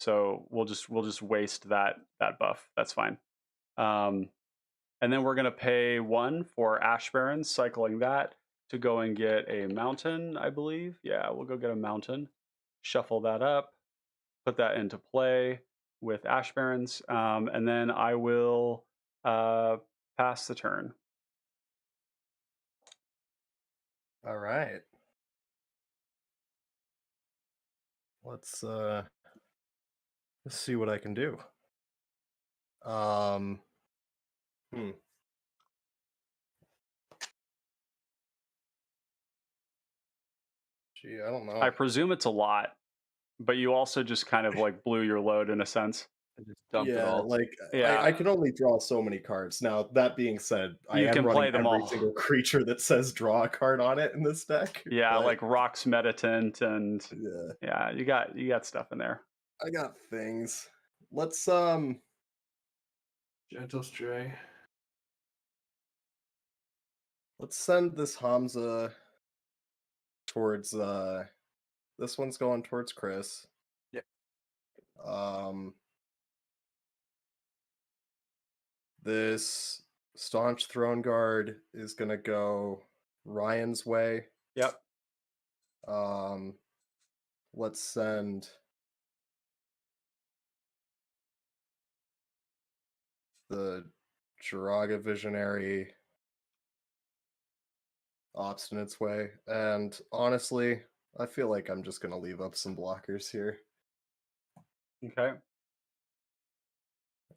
so we'll just waste that buff. That's fine. And then we're gonna pay 1 for Ash Barrens, cycling that to go and get a mountain. I believe. Yeah, we'll go get a mountain. Shuffle that up. Put that into play with Ash Barrens, and then I will pass the turn. All right. Let's see what I can do. Gee, I don't know. I presume it's a lot, but you also just kind of like blew your load in a sense. Just dumped it all. I can only draw so many cards. Now, that being said, I am running every single creature that says draw a card on it in this deck. Yeah, like Rock's Meditant and yeah, you got stuff in there. I got things. Let's Gentle Stray. Let's send this Hamza towards this one's going towards Chris. Yep. This Staunch Throne Guard is gonna go Ryan's way. Yep. Let's send the Jiraga Visionary Obstinate's way. And honestly, I feel like I'm just gonna leave up some blockers here. Okay.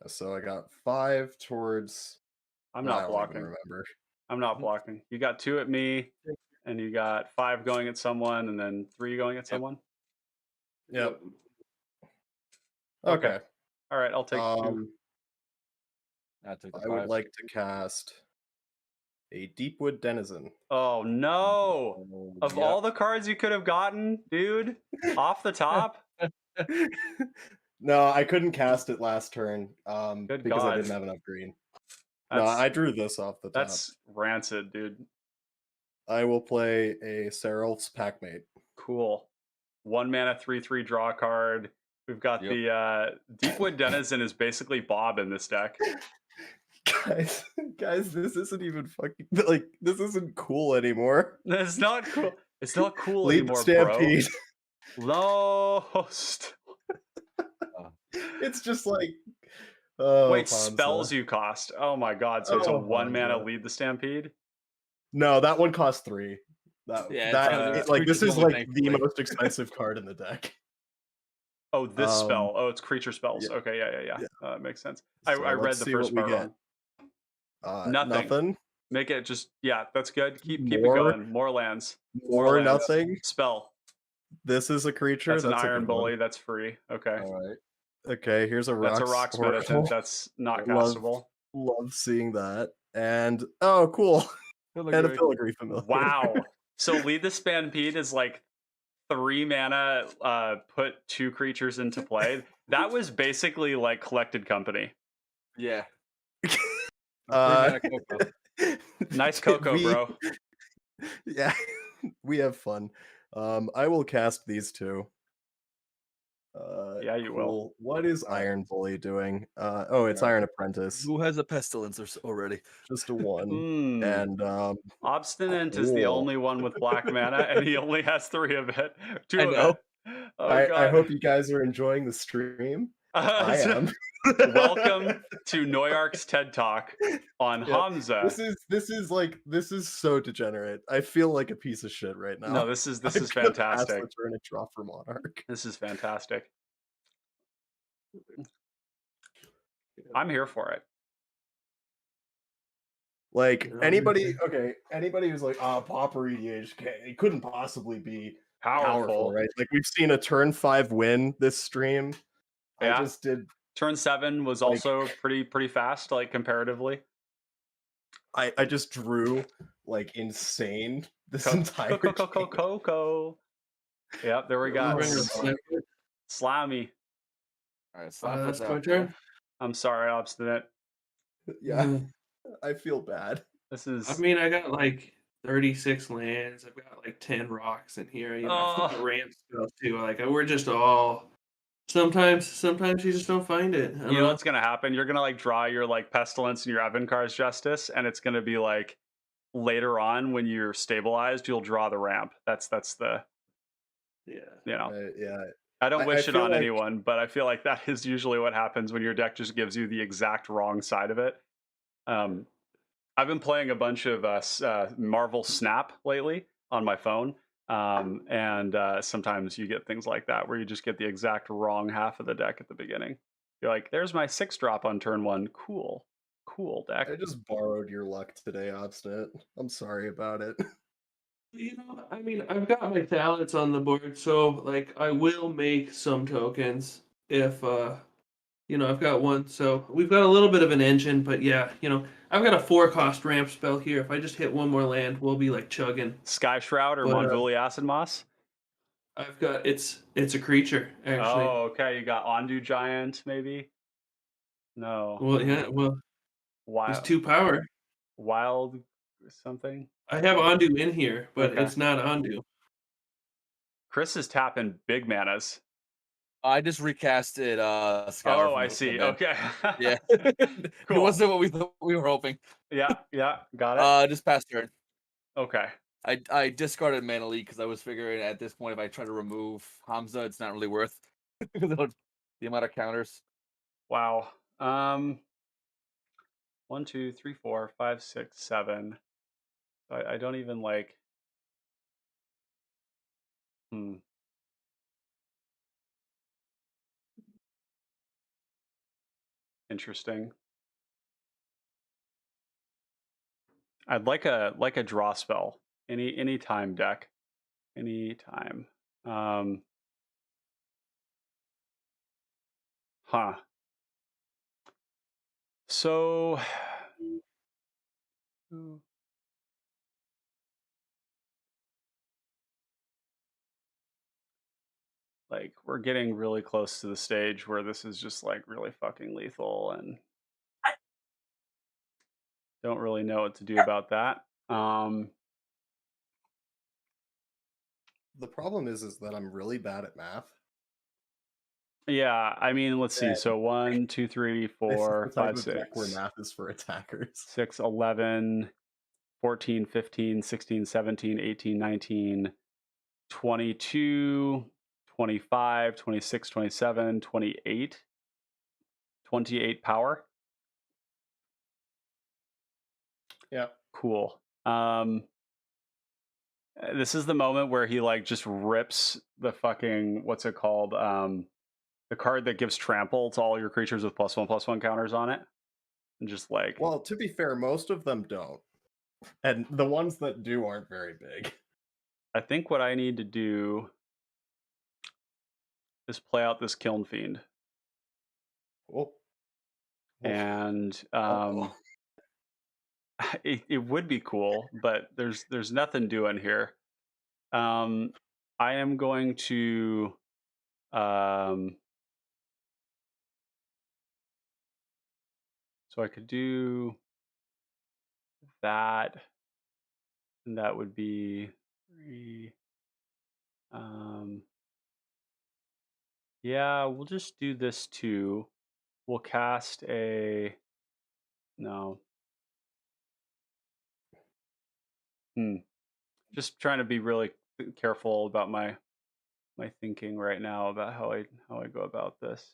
So I got 5 towards. I'm not blocking. Remember. I'm not blocking. You got 2 at me, and you got 5 going at someone, and then 3 going at someone. Yep. Okay. All right, I'll take 2. I would like to cast a Deepwood Denizen. Oh no! Of all the cards you could have gotten, dude, off the top. No, I couldn't cast it last turn Good because God. I didn't have enough green. No, I drew this off the top. That's rancid, dude. I will play a Seralf's Packmate. Cool. 1 mana, 3/3 draw card. We've got the Deepwood Denizen is basically Bob in this deck. Guys, this isn't even fucking this isn't cool anymore. It's not cool. It's not cool Lead anymore, Stampede. Bro. No. It's just like wait, spells you cost. Oh my god, so it's a 1 mana Lead the Stampede? No, that one costs 3. This is like the most expensive card in the deck. Oh, this spell. Oh, it's creature spells. Yeah. Okay, yeah. That makes sense. So I read the first part wrong. Nothing. Make it just that's good. Keep it going. More lands. More lands. Nothing. Spell. This is a creature. That's an Iron Bully. That's free. Okay. All right. Okay, here's a Rock's. That's a Rock's Meditant. That's not castable. Love seeing that. And cool. And a Filigree Familiar. Wow. So Lead the Stampede is like 3 mana, put 2 creatures into play. That was basically like Collected Company. Yeah. Nice cocoa, bro. Yeah, we have fun. I will cast these 2. Yeah, you will. What is Iron Bully doing? It's Iron Apprentice. Who has a Pestilence already? Just a 1. And Obstinate is the only one with black mana, and he only has 3 of it. 2 of it. I hope you guys are enjoying the stream. I am. Welcome to Noyark's TED Talk on Hamza. This is so degenerate. I feel like a piece of shit right now. No, this is I'm gonna pass fantastic. the turn and draw for Monarch. This is fantastic. I'm here for it. Like anybody who's like, Pauper EDH, it couldn't possibly be powerful, right? Like we've seen a turn 5 win this stream. Yeah. I just did. Turn 7 was also pretty fast, like comparatively. I just drew like insane this entire Coco. Yep, there we go. Slimy. All right, that's my turn. I'm sorry, Obstinate. Yeah, I feel bad. This is. I mean, I got like 36 lands. I've got like 10 rocks in here. You know, I've got ramp spells too. Like we're just all. Sometimes you just don't find it. You know what's gonna happen? You're gonna like draw your like Pestilence and your Evenkar's Justice, and it's gonna be like later on when you're stabilized, you'll draw the ramp. That's the. Yeah. You know. Yeah. I don't wish it on anyone, but I feel like that is usually what happens when your deck just gives you the exact wrong side of it. I've been playing a bunch of Marvel Snap lately on my phone, and sometimes you get things like that where you just get the exact wrong half of the deck at the beginning. You're like, "There's my 6-drop on turn 1. Cool deck." I just borrowed your luck today, Obstinate. I'm sorry about it. You know, I mean, I've got my talents on the board, so like I will make some tokens if you know, I've got one. So we've got a little bit of an engine, but yeah, you know, I've got a 4-cost ramp spell here. If I just hit one more land, we'll be like chugging. Sky Shroud or Monvuli Acid Moss? I've got it's a creature actually. Oh, okay. You got Ondu Giant, maybe? No. Well, yeah. Well, Wild. it's 2 power. Wild something. I have Ondu in here, but it's not Ondu. Chris is tapping big manas. I just recasted Scholar. Oh, I see. Okay. Yeah. Cool. It wasn't what we thought we were hoping. Yeah, got it. Just past turn. Okay. I discarded Mana Leak because I was figuring at this point if I try to remove Hamza, it's not really worth the amount of counters. Wow. 1, 2, 3, 4, 5, 6, 7. I don't even like. Interesting. I'd like a draw spell. Any time deck. Any time. So like we're getting really close to the stage where this is just like really fucking lethal, and don't really know what to do about that. The problem is that I'm really bad at math. Yeah, I mean, let's see. So 1, 2, 3, 4, 5, 6. Where math is for attackers. 6, 11, 14, 15, 16, 17, 18, 19, 22, 25, 26, 27, 28. 28 power. Yeah. Cool. This is the moment where he like just rips the fucking, what's it called? The card that gives trample to all your creatures with +1/+1 counters on it. And just like. Well, to be fair, most of them don't. And the ones that do aren't very big. I think what I need to do is play out this Kiln Fiend. Oh. And it would be cool, but there's nothing doing here. I am going to so I could do that, and that would be 3. Yeah, we'll just do this too. We'll cast a no. Just trying to be really careful about my thinking right now about how I go about this.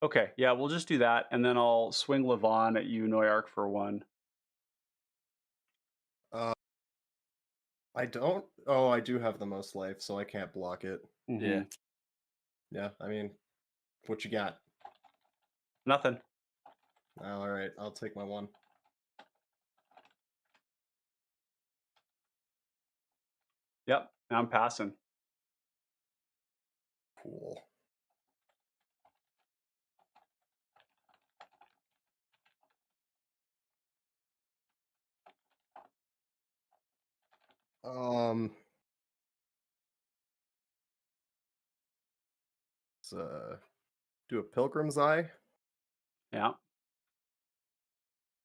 Okay, yeah, we'll just do that, and then I'll swing Levon at you, Noyark, for 1. I don't. Oh, I do have the most life, so I can't block it. Yeah. Yeah, I mean, what you got? Nothing. All right, I'll take my 1. Yep, I'm passing. Cool. Let's do a Pilgrim's Eye. Yeah.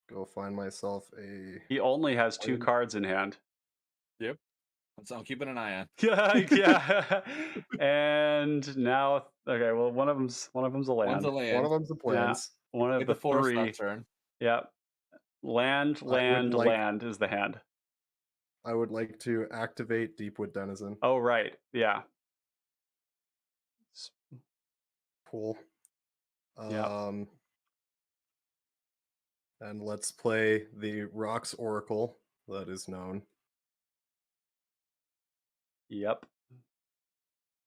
Go find myself a. He only has 2 cards in hand. Yep. So I'm keeping an eye on. Yeah. And now, okay, well, one of them's a land. One's a land. One of them's a Plains. One of Get the the forest 3. on turn. Yeah. Land, land is the hand. I would like to activate Deepwood Denizen. Oh, right. Yeah. Cool. Yeah. And let's play the Rocks Oracle that is known. Yep.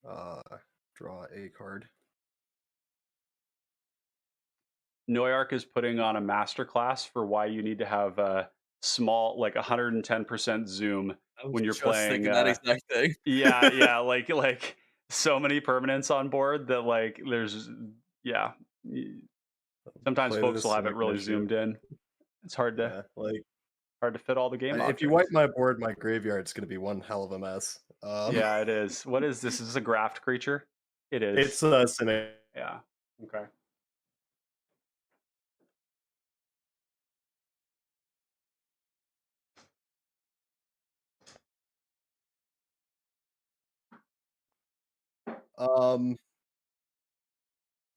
Draw a card. Noyark is putting on a masterclass for why you need to have a small, like 110% zoom when you're playing. That exact thing. yeah, like so many permanents on board that like there's sometimes folks will have it really zoomed in. It's hard to fit all the game. If you wipe my board, my graveyard's going to be one hell of a mess. Yeah, it is. What is this? Is this a graft creature? It is. It's a Cynic. Yeah. Okay.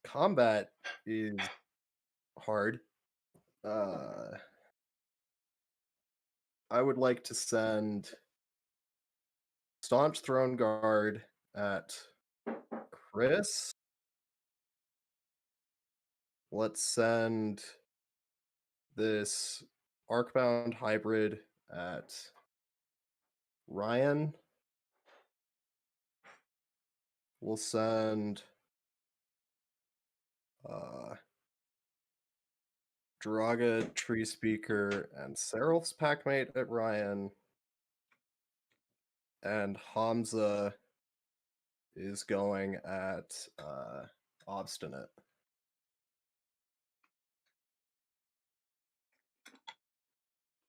Combat is hard. I would like to send Staunch Throne Guard at Chris. Let's send this Arcbound Hybrid at Ryan. We'll send Draga, Tree Speaker, and Serap's Packmate at Ryan. And Hamza is going at Obstinate.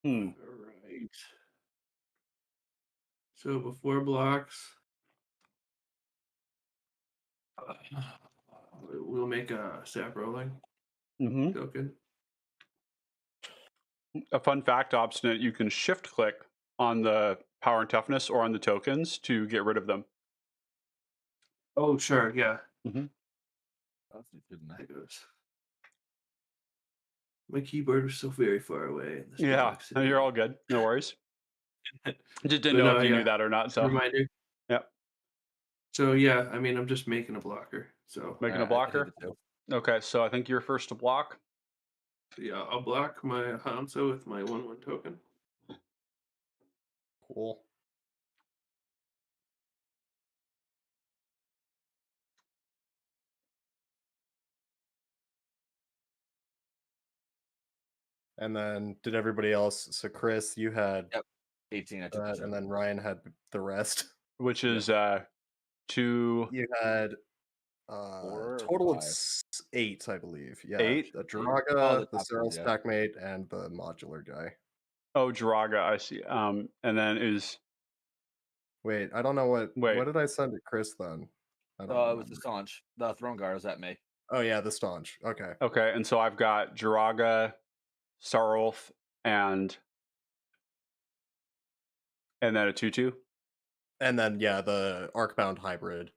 All right. So before blocks, we'll make a sap rolling token. A fun fact, Obstinate, you can shift click on the power and toughness or on the tokens to get rid of them. Oh, sure, yeah. That goes. My keyboard was so very far away. Yeah, you're all good. No worries. Just didn't know if you knew that or not. So reminder. Yep. So yeah, I mean, I'm just making a blocker. So making a blocker. Okay, so I think you're first to block. Yeah, I'll block my Hamza with my 1/1 token. Cool. And then did everybody else? So Chris, you had 18. I that, and then Ryan had the rest, which is 2. You had total of 8, I believe. Yeah, 8. The Draga, the Serap's Packmate, and the modular guy. Oh, Draga, I see. And then is. Wait, I don't know what. What did I send to Chris then? It was the Staunch. The Throne Guard was at me. Oh yeah, the Staunch. Okay. Okay, and so I've got Draga, Starulf, and then a 2/2. And then yeah, the Arcbound Hybrid.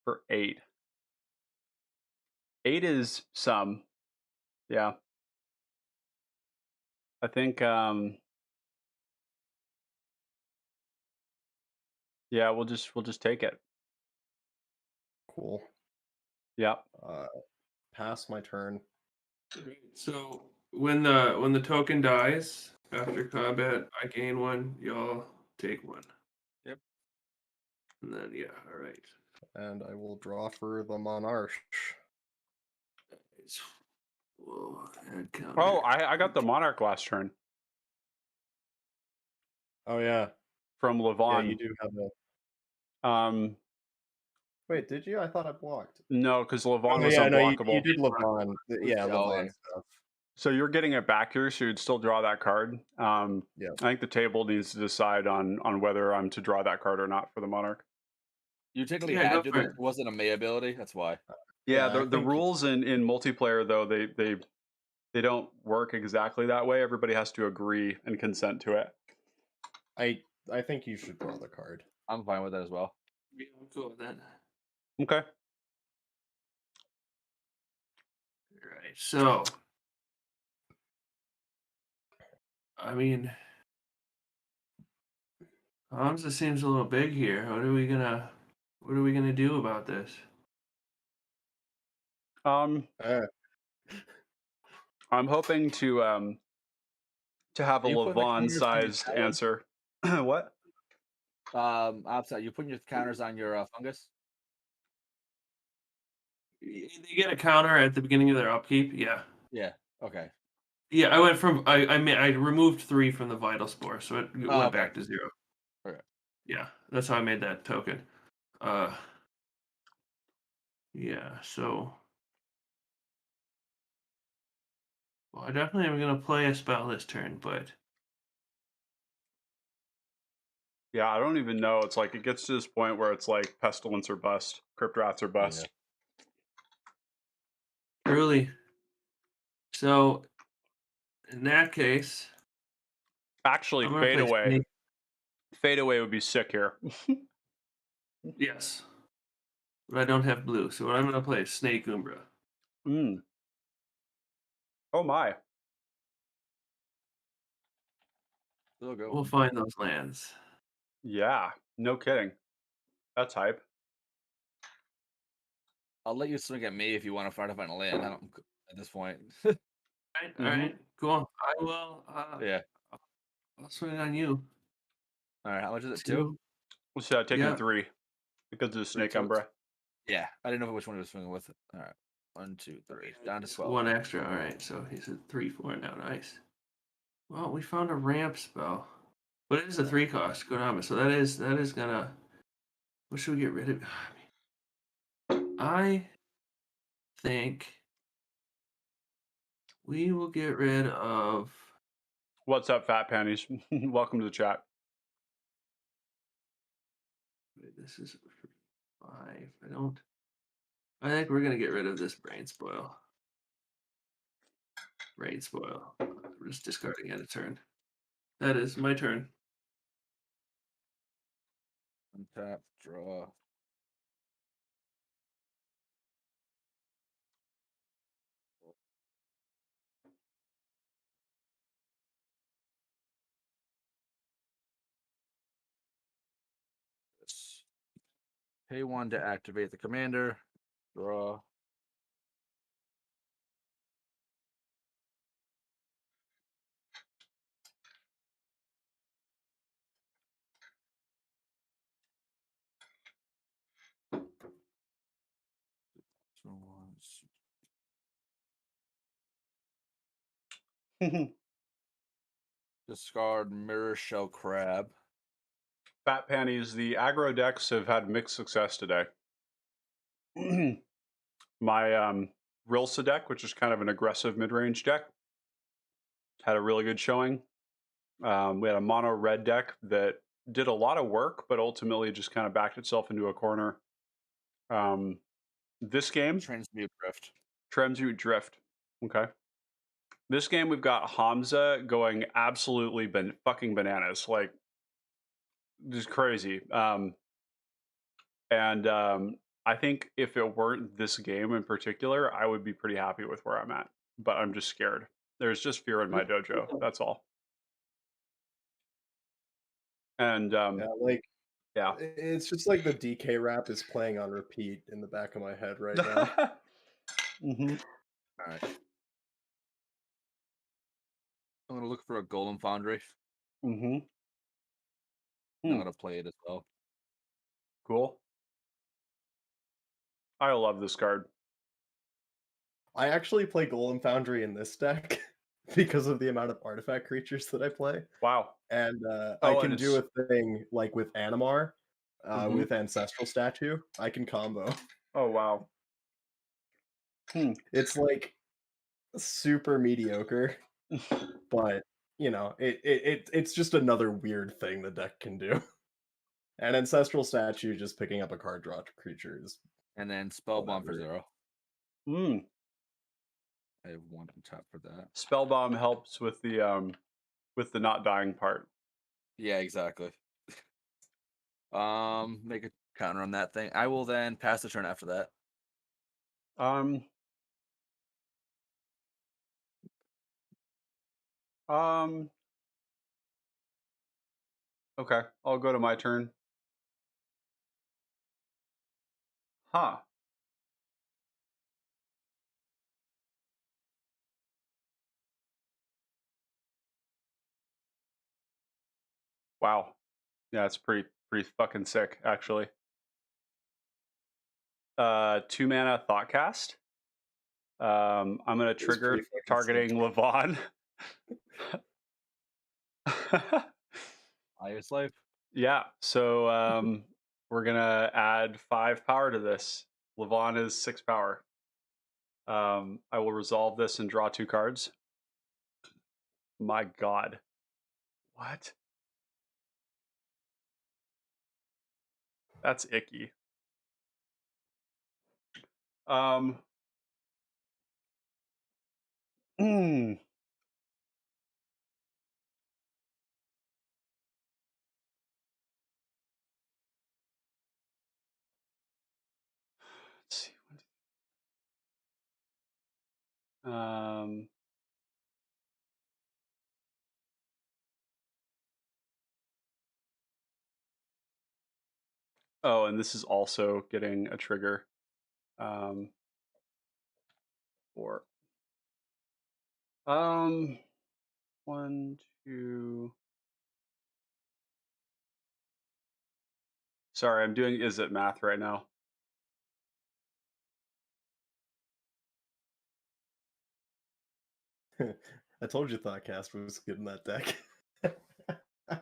For 8. 8 is some. Yeah. I think Yeah, we'll just take it. Cool. Yep. Pass my turn. So when the token dies after combat, I gain one. Y'all take one. Yep. And then yeah, all right. And I will draw for the Monarch. Whoa, add counter. Oh, I got the Monarch last turn Oh yeah. from Yeah, Levon. you do have a. Wait, did you? I thought I blocked. No, because Levon Oh, was yeah, no, unblockable. you did Levon. Yeah, Oh, Levon yeah. stuff. So you're getting it back here, so you'd still draw that card. Yeah. I think the table needs to decide on whether I'm to draw that card or not for the Monarch. You technically Yeah, had go to, for but it. it wasn't a May ability. That's why. Yeah, Yeah, I the think- rules in multiplayer though they don't work exactly that way. Everybody has to agree and consent to it. I think you should draw the card. I'm fine with that as well. Yeah, I'm cool with that. Okay. Right. So, I mean, Hamza seems a little big here. What are we gonna do about this? I'm hoping to have a Are you putting the counters on your Levon-sized tower? answer. What? Outside, you putting your counters on your fungus? They get a counter at the beginning of their upkeep. Yeah. Yeah. Okay. Yeah, I went from I removed 3 from the vital spore, so it went okay. back to 0. Okay. Yeah, that's how I made that token. Yeah, so well, I definitely am gonna play a spell this turn, but Yeah, I don't even know. It's like it gets to this point where it's like pestilence or bust, crypt rats or bust. truly. So in that case, Actually, I'm gonna fade play away. Snake. Fade away would be sick here. Yes, but I don't have blue, so what I'm gonna play is Snake Umbra. Oh my. Still go. We'll find those lands. Yeah, no kidding. That's hype. I'll let you swing at me if you want to try to find a land. I don't at this point. All right, cool. I will. Yeah. I'll swing on you. All right. How much is it? 2? So taking Yeah. 3 because of the Snake so it's- Umbra. Yeah. I didn't know which one he was swinging with. All right. 1, 2, 3. Down to 12. 1 extra. All right, so he's at 3, 4 now. Nice. Well, we found a ramp spell, but it is a 3 cost Konami, so that is gonna. What should we get rid of? I think we will get rid of. What's up, Fat Panties? Welcome to the chat. Wait, this is 5. I think we're gonna get rid of this brain spoil. Brain spoil. We're just discarding at a turn. That is my turn. Untap, draw. Pay 1 to activate the commander. Draw. Discard Mirror Shell Crab. Fat Panties, the aggro decks have had mixed success today. My Rilsa deck, which is kind of an aggressive mid-range deck, had a really good showing. We had a mono red deck that did a lot of work, but ultimately just kind of backed itself into a corner. This game, Transmute Drift. Transmute Drift. Okay. This game, we've got Hamza going absolutely fucking bananas, like just crazy. I think if it weren't this game in particular, I would be pretty happy with where I'm at. But I'm just scared. There's just fear in my dojo. That's all. And Yeah, like Yeah. It's just like the DK rap is playing on repeat in the back of my head right now. Mm-hmm. All right. I'm gonna look for a Golem Foundry. Mm-hmm. I'm gonna play it as well. Cool. I love this card. I actually play Golem Foundry in this deck because of the amount of artifact creatures that I play. Wow. And Oh, I can and do a thing like with Animar, Mhm. with Ancestral Statue. I can combo. Oh, wow. It's like super mediocre, but you know, it's just another weird thing the deck can do. And Ancestral Statue, just picking up a card draw creatures. And then Spellbomb for Whatever. 0. I have 1 on top for that. Spellbomb helps with the not dying part. Yeah, exactly. Make a counter on that thing. I will then pass the turn after that. Okay, I'll go to my turn. Huh. Wow. Yeah, it's pretty fucking sick, actually. 2 mana Thoughtcast. I'm gonna trigger pretty fucking targeting Levon. Fire Slave. Yeah, so we're gonna add 5 power to this. Levon is 6 power. I will resolve this and draw 2 cards. My god. What? That's icky. Let's see. Oh, and this is also getting a trigger. 4. 1, 2. Sorry, I'm doing is it math right now. I told you Thoughtcast was good in that deck.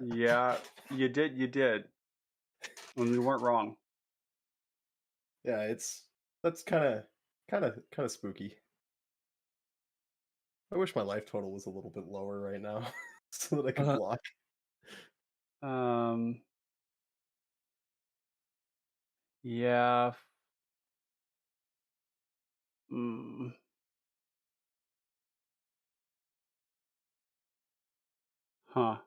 Yeah, you did. And we weren't wrong. Yeah, that's kind of spooky. I wish my life total was a little bit lower right now so that I could block. Yeah. Huh.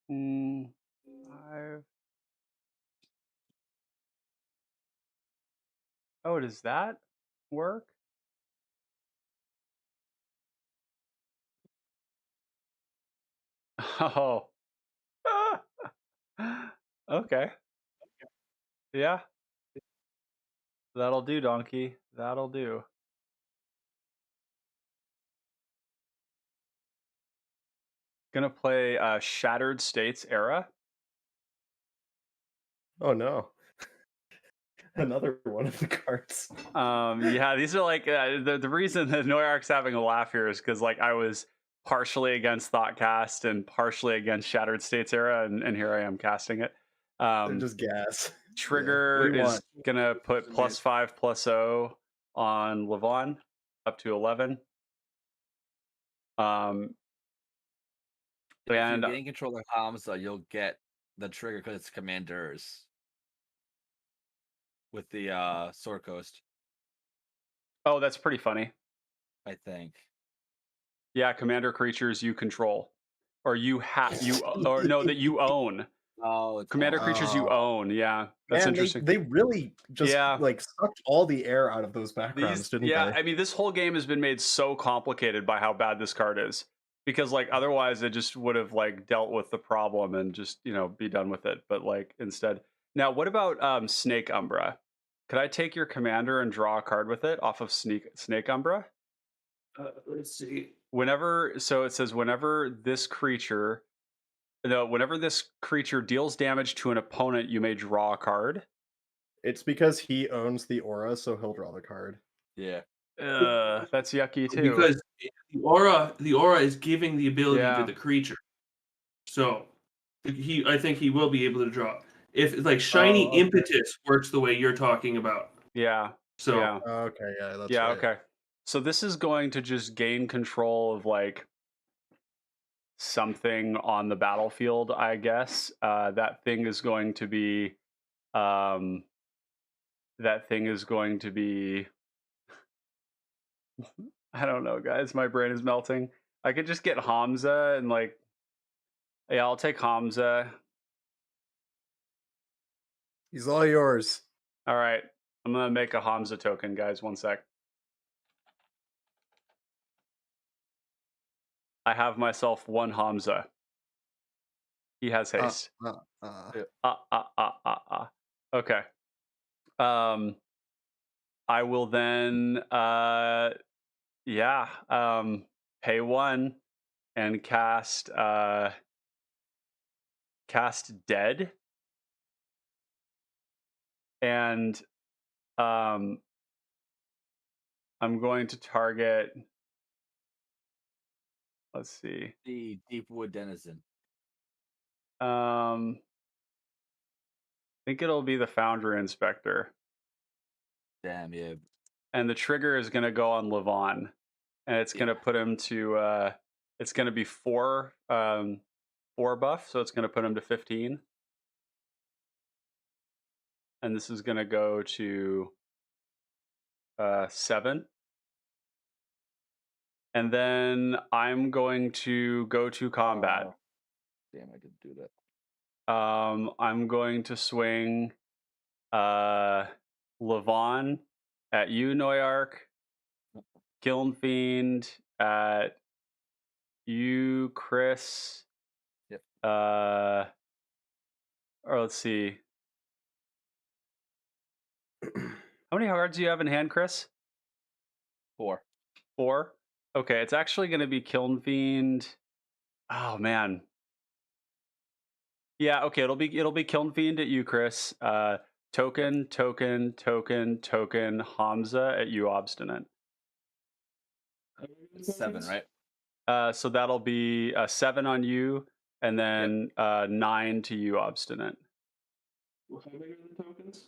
Five. Oh, does that work? Oh. Okay. Yeah. That'll do, donkey. That'll do. Gonna play Shattered States Era. Oh no. Another one of the cards. Yeah, these are like the reason that Noyark's having a laugh here is because like I was partially against Thoughtcast and partially against Shattered States Era, and here I am casting it. They're just gas. Trigger Yeah. is gonna put +5/+0 on Levon up to 11. If you're getting control of Hamza, you'll get the trigger because it's commanders with the Sword Coast. Oh, that's pretty funny. I think. Yeah, commander creatures you control, or you have or no that you own. Oh, it's Commander creatures you own. Yeah, that's interesting. They really just like sucked all the air out of those backgrounds, didn't they? I mean, this whole game has been made so complicated by how bad this card is. Because like otherwise it just would have like dealt with the problem and just, you know, be done with it. But like instead. Now, what about Snake Umbra? Could I take your commander and draw a card with it off of Snake Umbra? Let's see. So it says whenever this creature deals damage to an opponent, you may draw a card. It's because he owns the aura, so he'll draw the card. Yeah. That's yucky too. Because the aura is giving the ability to the creature. So I think he will be able to draw. If like shiny impetus works the way you're talking about. Yeah. So okay, yeah, that's yeah, right. okay. So this is going to just gain control of like something on the battlefield, I guess. That thing is going to be I don't know, guys. My brain is melting. I could just get Hamza and like, yeah, I'll take Hamza. He's all yours. All right. I'm going to make a Hamza token, guys. 1 sec. I have myself 1 Hamza. He has haste. Okay. I will then pay 1 and cast Dead. And I'm going to target, let's see, the Deepwood Denizen. I think it'll be the Foundry Inspector. Damn, yeah. And the trigger is going to go on Levon, and it's going to put him to it's going to be 4 buff, so it's going to put him to 15. And this is going to go to 7. And then I'm going to go to combat. Damn, I didn't do that. I'm going to swing Levon at you, Noyark. Kiln Fiend at you, Chris. Yep. Or let's see. How many cards do you have in hand, Chris? 4. 4? Okay, it's actually going to be Kiln Fiend. Oh man. Yeah, okay, it'll be Kiln Fiend at you, Chris. Token, Hamza at you, Obstinate. 7, right? So that'll be 7 on you, and then 9 to you, Obstinate. How big are the tokens?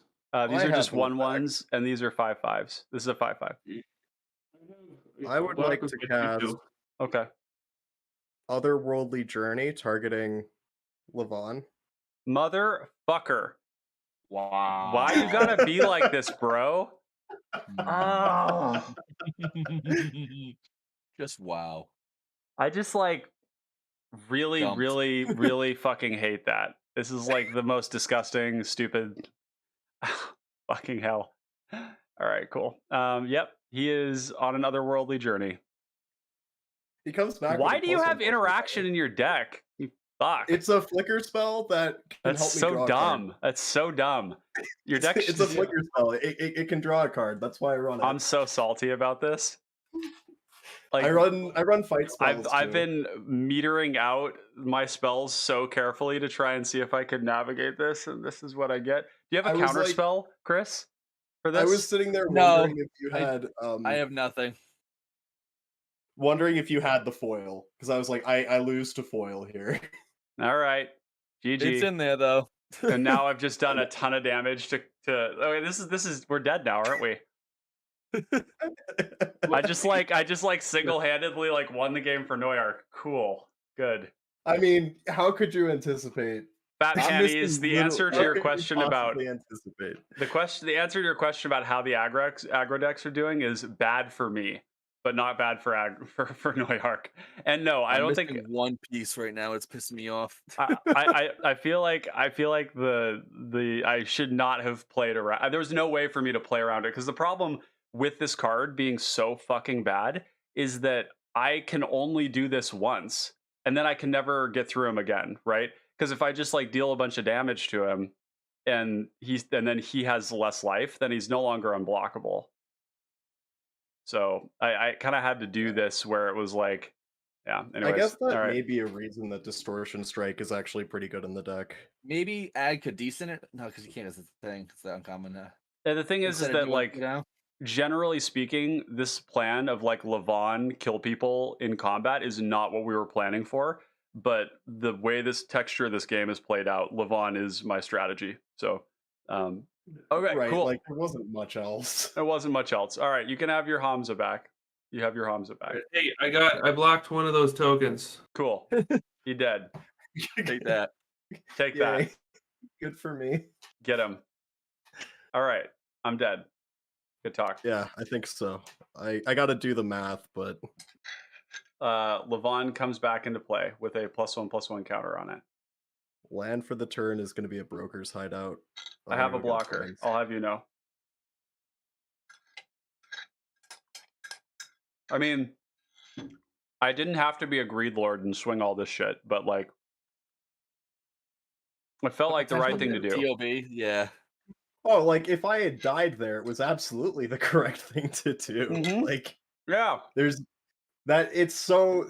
These are just 1/1s, and these are 5/5s. This is a 5/5. I would like to cast Okay. Otherworldly Journey targeting Levon. Motherfucker. Wow. Why you gotta be like this, bro? Oh. Just wow. I just like really, Dumped. really, really fucking hate that. This is like the most disgusting, stupid fucking hell. All right, cool. Yep, he is on an otherworldly journey. He comes back. Why do you have interaction in your deck? You fuck. It's a flicker spell that can That's help me draw so a dumb. card. That's so dumb. Your deck. It's a flicker spell. It can draw a card. That's why I run it. I'm so salty about this. Like I run fight spells. I've been metering out my spells so carefully to try and see if I could navigate this, and this is what I get. Do you have a counter spell, Chris? For this? I was sitting there wondering if you had. I have nothing. Wondering if you had the foil, because I was like, I lose to foil here. All right, GG. It's in there though. And now I've just done a ton of damage to. Okay, this is we're dead now, aren't we? I just single-handedly like won the game for Noyark. Cool, good. I mean, how could you anticipate? Fat Panties, the answer to your question about anticipate the answer to your question about how the aggro decks are doing is bad for me. but not bad for for Neuark. And no, I I'm don't think missing one piece right now. It's pissing me off. I feel like the I should not have played around. There was no way for me to play around it because the problem with this card being so fucking bad is that I can only do this once and then I can never get through him again, right? Because if I just like deal a bunch of damage to him and then he has less life, then he's no longer unblockable. So I kind of had to do this where it was like, yeah. Anyways, I guess that all right. may be a reason that Distortion Strike is actually pretty good in the deck. Maybe add Cadiz in it. No, because you can't. It's a thing. It's the uncommon. And the thing is that like, generally speaking, this plan of like Levon kill people in combat is not what we were planning for. But the way this texture of this game is played out, Levon is my strategy. So, okay, Right, cool. like there wasn't much else. There wasn't much else. All right, you can have your Hamza back. You have your Hamza back. Hey, I blocked one of those tokens. Cool. He dead. Take that. Take Yay. that. Good for me. Get him. All right, I'm dead. Good talk. Yeah, I think so. I got to do the math, but Levon comes back into play with a +1/+1 counter on it. land for the turn is going to be a broker's hideout. I have a blocker. I'll have you know. I mean, I didn't have to be a greed lord and swing all this shit, but like, it felt like the right thing to do. TOB, yeah. Oh, like if I had died there, it was absolutely the correct thing to do. Mhm. Like, Yeah. there's that. It's so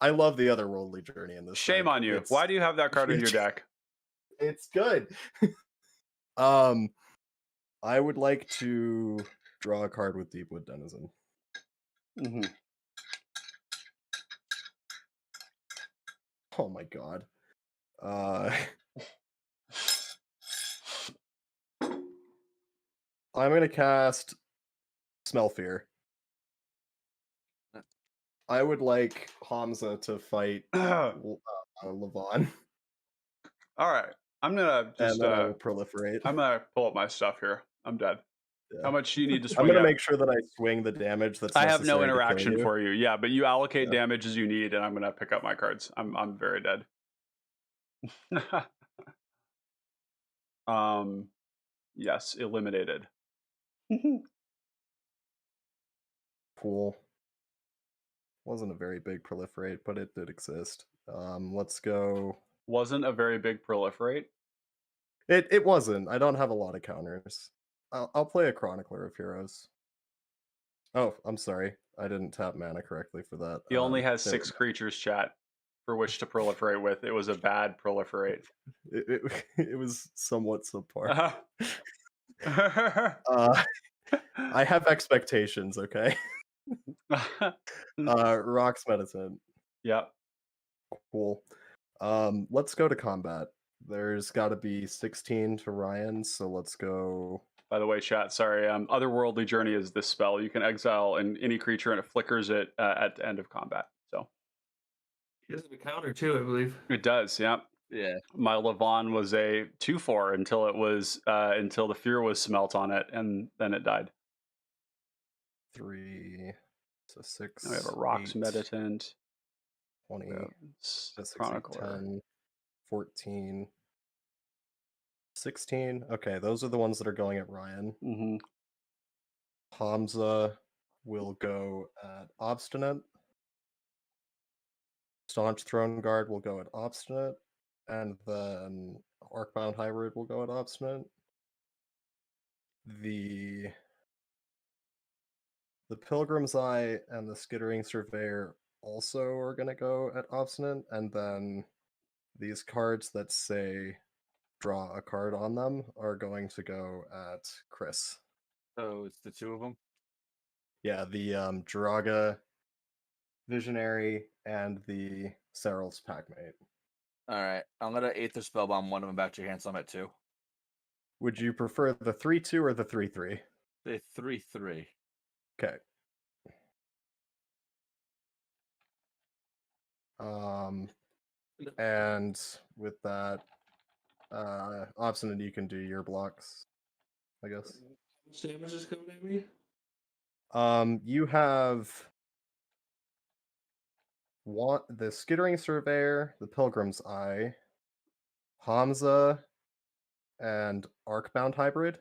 I love the Otherworldly Journey in this. Shame deck. on you. Why do you have that card in your deck? It's good. I would like to draw a card with Deepwood Denizen. Mm-hmm. Oh my god. I'm gonna cast Smell Fear. I would like Hamza to fight Levon. All right. I'm gonna just and then I will proliferate. I'm gonna pull up my stuff here. I'm dead. Yeah. How much do you need to swing? I'm gonna make sure that I swing the damage that's I have no necessary interaction for you. Yeah, but you allocate Yeah. damage as you need, and I'm gonna pick up my cards. I'm very dead. Yes, eliminated. Cool. Wasn't a very big proliferate, but it did exist. Let's go. Wasn't a very big proliferate. It wasn't. I don't have a lot of counters. I'll play a Chronicler of Heroes. Oh, I'm sorry. I didn't tap mana correctly for that. He only has 6 creatures, chat, for which to proliferate with. It was a bad proliferate. It was somewhat subpar. Uh-huh. I have expectations, okay? Rocks Medicine. Yep. Cool. Let's go to combat. There's got to be 16 to Ryan, so let's go. By the way, chat, sorry. Otherworldly Journey is this spell. You can exile any creature and it flickers it at the end of combat. So it has a counter too, I believe. It does, yeah. Yeah. My Levon was a 2/4 until it was until the fear was smelt on it, and then it died. 3, so 6. Now we have a Rocks Meditant. 20, Chronicler. 10, 14, 16. Okay, those are the ones that are going at Ryan. Mm-hmm. Hamza will go at Obstinate. Staunch Throne Guard will go at Obstinate. And then Arcbound Hybrid will go at Obstinate. The Pilgrim's Eye and the Skittering Surveyor also are going to go at Obstinate, and then these cards that say draw a card on them are going to go at Chris. So it's the 2 of them? Yeah, the Draga Visionary and the Seral's Packmate. Alright, I'm going to Aether Spellbomb one of them back to your hand, so I'm at 2. Would you prefer the 3/2 or the 3/3? The 3/3. Okay. And with that, Obstinate, you can do your blocks, I guess. How much damage is coming at me? You have the Skittering Surveyor, the Pilgrim's Eye, Hamza, and Arcbound Hybrid.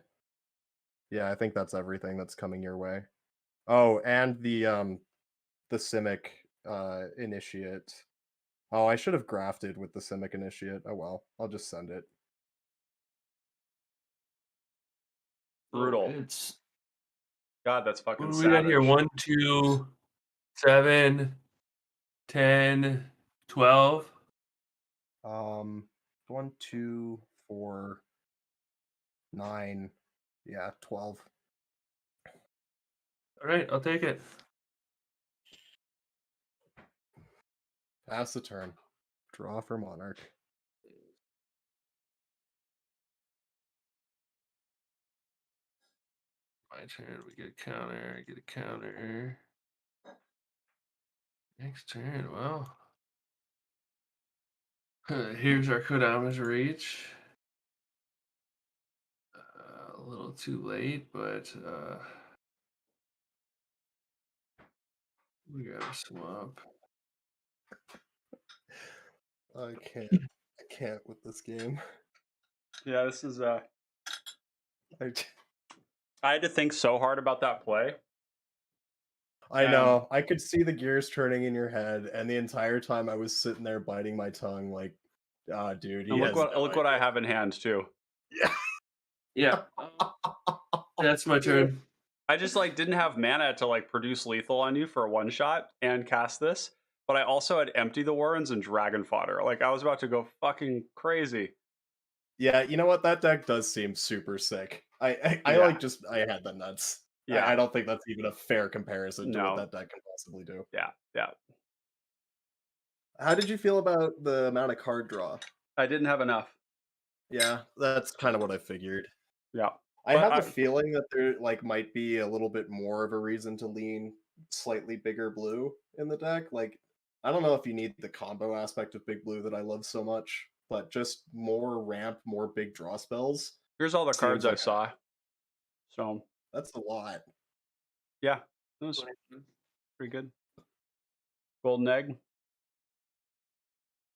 Yeah, I think that's everything that's coming your way. Oh, and the Simic Initiate. Oh, I should have grafted with the Simic Initiate. Oh well, I'll just send it. Brutal. It's God, that's fucking what do we savage. got here? 1, 2, 7, 10, 12. 1, 2, 4, 9. Yeah, 12. All right, I'll take it. Pass the turn. Draw for Monarch. My turn. We get a counter. Get a counter. Next turn. Well, here's our Kodama's Reach. A little too late, but we got a swamp. I can't with this game. Yeah, this is I had to think so hard about that play. I know. I could see the gears turning in your head, and the entire time I was sitting there biting my tongue, like, ah, dude. And look what I have in hand too. Yeah. That's my turn. I just didn't have mana to produce lethal on you for a one shot and cast this, but I also had Empty the Warrens and Dragon Fodder. I was about to go fucking crazy. Yeah, you know what? That deck does seem super sick. I had the nuts. Yeah, I don't think that's even a fair comparison to what that deck can possibly do. Yeah. How did you feel about the amount of card draw? I didn't have enough. Yeah, that's kind of what I figured. Yeah. I have a feeling that there might be a little bit more of a reason to lean slightly bigger blue in the deck. I don't know if you need the combo aspect of big blue that I love so much, but just more ramp, more big draw spells. Here's all the cards I saw. So that's a lot. Yeah, that was pretty good. Golden Egg.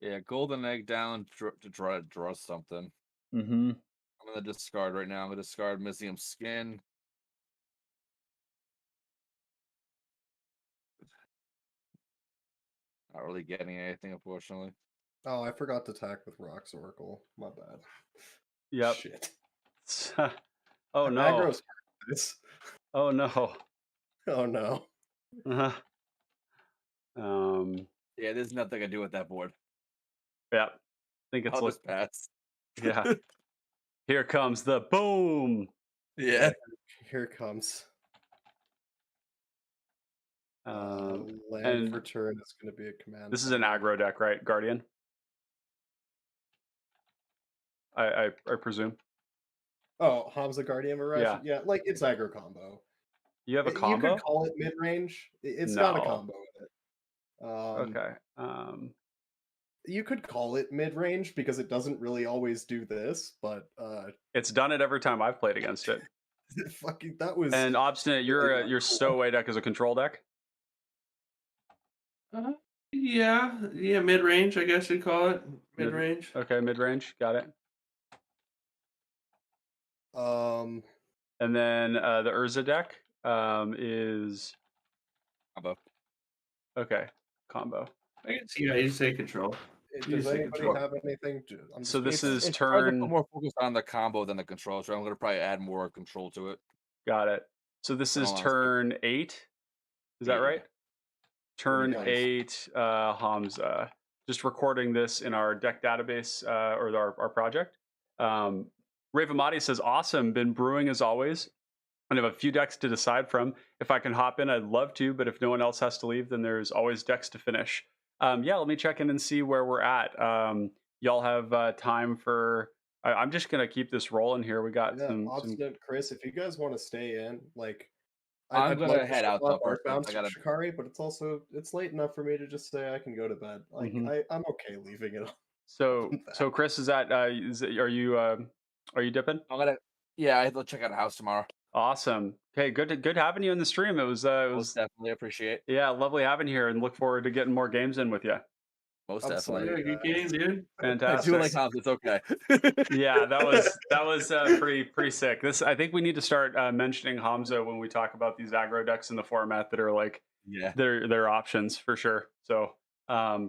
Yeah, Golden Egg down to try to draw something. Mm-hmm. I'm gonna discard right now. I'm gonna discard Mysium Skin. Not really getting anything, unfortunately. Oh, I forgot to attack with Rock's Oracle. My bad. Yep. Shit. Oh no. Aggro's Oh no. Oh no. Yeah, there's nothing I can do with that board. Yeah. I think it's I'll just pass. Yeah. Here comes the boom. Yeah. Here it comes. And land for turn is going to be a command. This is an aggro deck, right? Guardian. I presume. Oh, Hamza Guardian Mirage? Yeah. Yeah, it's aggro combo. You have a combo? You could call it mid-range. It's got a combo with it. Okay. You could call it mid-range because it doesn't really always do this, but it's done it every time I've played against it. Fucking that was. And Obstinate, your stowaway deck is a control deck. Yeah, mid-range, I guess you'd call it. Mid-range. Okay, mid-range. Got it. And then the Urza deck is combo. Okay, combo. I can see how you say control. Does anybody have anything? So this is it's turn. More focused on the combo than the control, so I'm going to probably add more control to it. Got it. So this is turn 8. Is that right? Turn 8, Hamza. Just recording this in our deck database or our project. Ravamati says, awesome, been brewing as always. And I have a few decks to decide from. If I can hop in, I'd love to, but if no one else has to leave, then there's always decks to finish. Yeah, let me check in and see where we're at. Y'all have time for... I'm just going to keep this rolling here. We got some... Chris, if you guys want to stay in, I'm going to head out though. I got Shikari, but it's late enough for me to just say I can go to bed. I'm okay leaving it. So Chris, are you dipping? I have to check out a house tomorrow. Awesome. Okay, good having you in the stream. It Most was definitely appreciate. yeah, lovely having you here, and look forward to getting more games in with you. Most Yeah, definitely. good game, dude. I Fantastic. do like Hobbs. It's okay. Yeah, that was pretty sick. I think we need to start mentioning Hamza when we talk about these aggro decks in the format that are like Yeah. their options for sure. So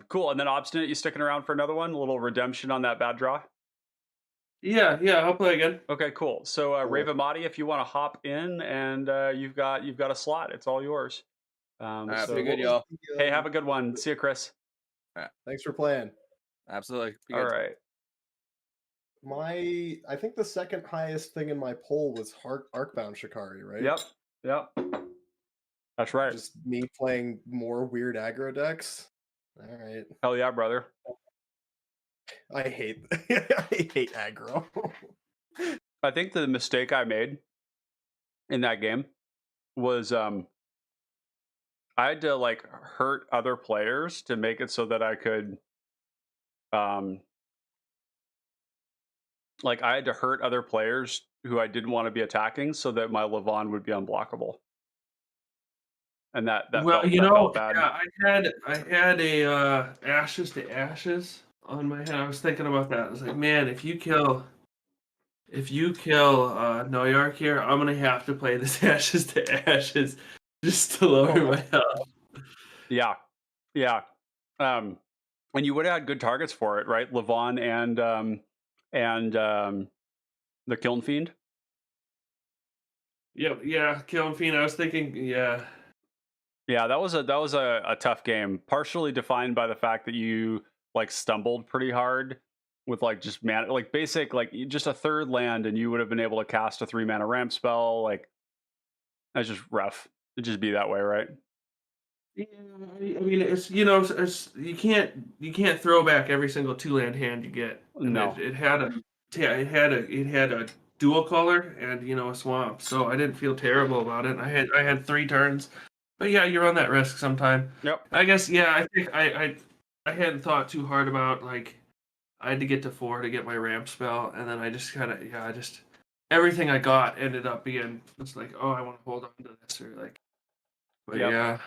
cool. And then Obstinate, you sticking around for another one? A little redemption on that bad draw? Yeah, I'll play again. Okay, cool. So Cool. Ravamati, if you want to hop in and you've got a slot, it's all yours. All right, so pretty good, y'all. hey, have a good one. See you, Chris. Thanks for playing. Absolutely. Be All good. right. I think the second highest thing in my poll was Arcbound Shikari, right? Yep. That's right. Just me playing more weird aggro decks. All right. Hell yeah, brother. I hate I hate aggro. I think the mistake I made in that game was I had to like hurt other players to make it so that I could like I had to hurt other players who I didn't want to be attacking so that my Levon would be unblockable. And that felt bad. Yeah, I had a Ashes to Ashes on my head. I was thinking about that. I was like, man, if you kill Noyark here, I'm gonna have to play this Ashes to Ashes just to lower my health. Yeah. And you would have had good targets for it, right? Levon and the Kiln Fiend. Yep, yeah, Kiln Fiend. I was thinking, yeah. Yeah, that was a tough game, partially defined by the fact that you like stumbled pretty hard with like just mana, like basic, like just a third land, and you would have been able to cast a 3-mana ramp spell. Like that's just rough. It'd just be that way, right? Yeah, I mean, it's you can't throw back every single 2-land hand you get. And No. it had a dual color and a swamp, so I didn't feel terrible about it. I had 3 turns, but yeah, you run that risk sometime. Yep. I guess I think I hadn't thought too hard about like I had to get to 4 to get my ramp spell, and then I just everything I got ended up being it's like, oh, I want to hold on to this or like, but Yep.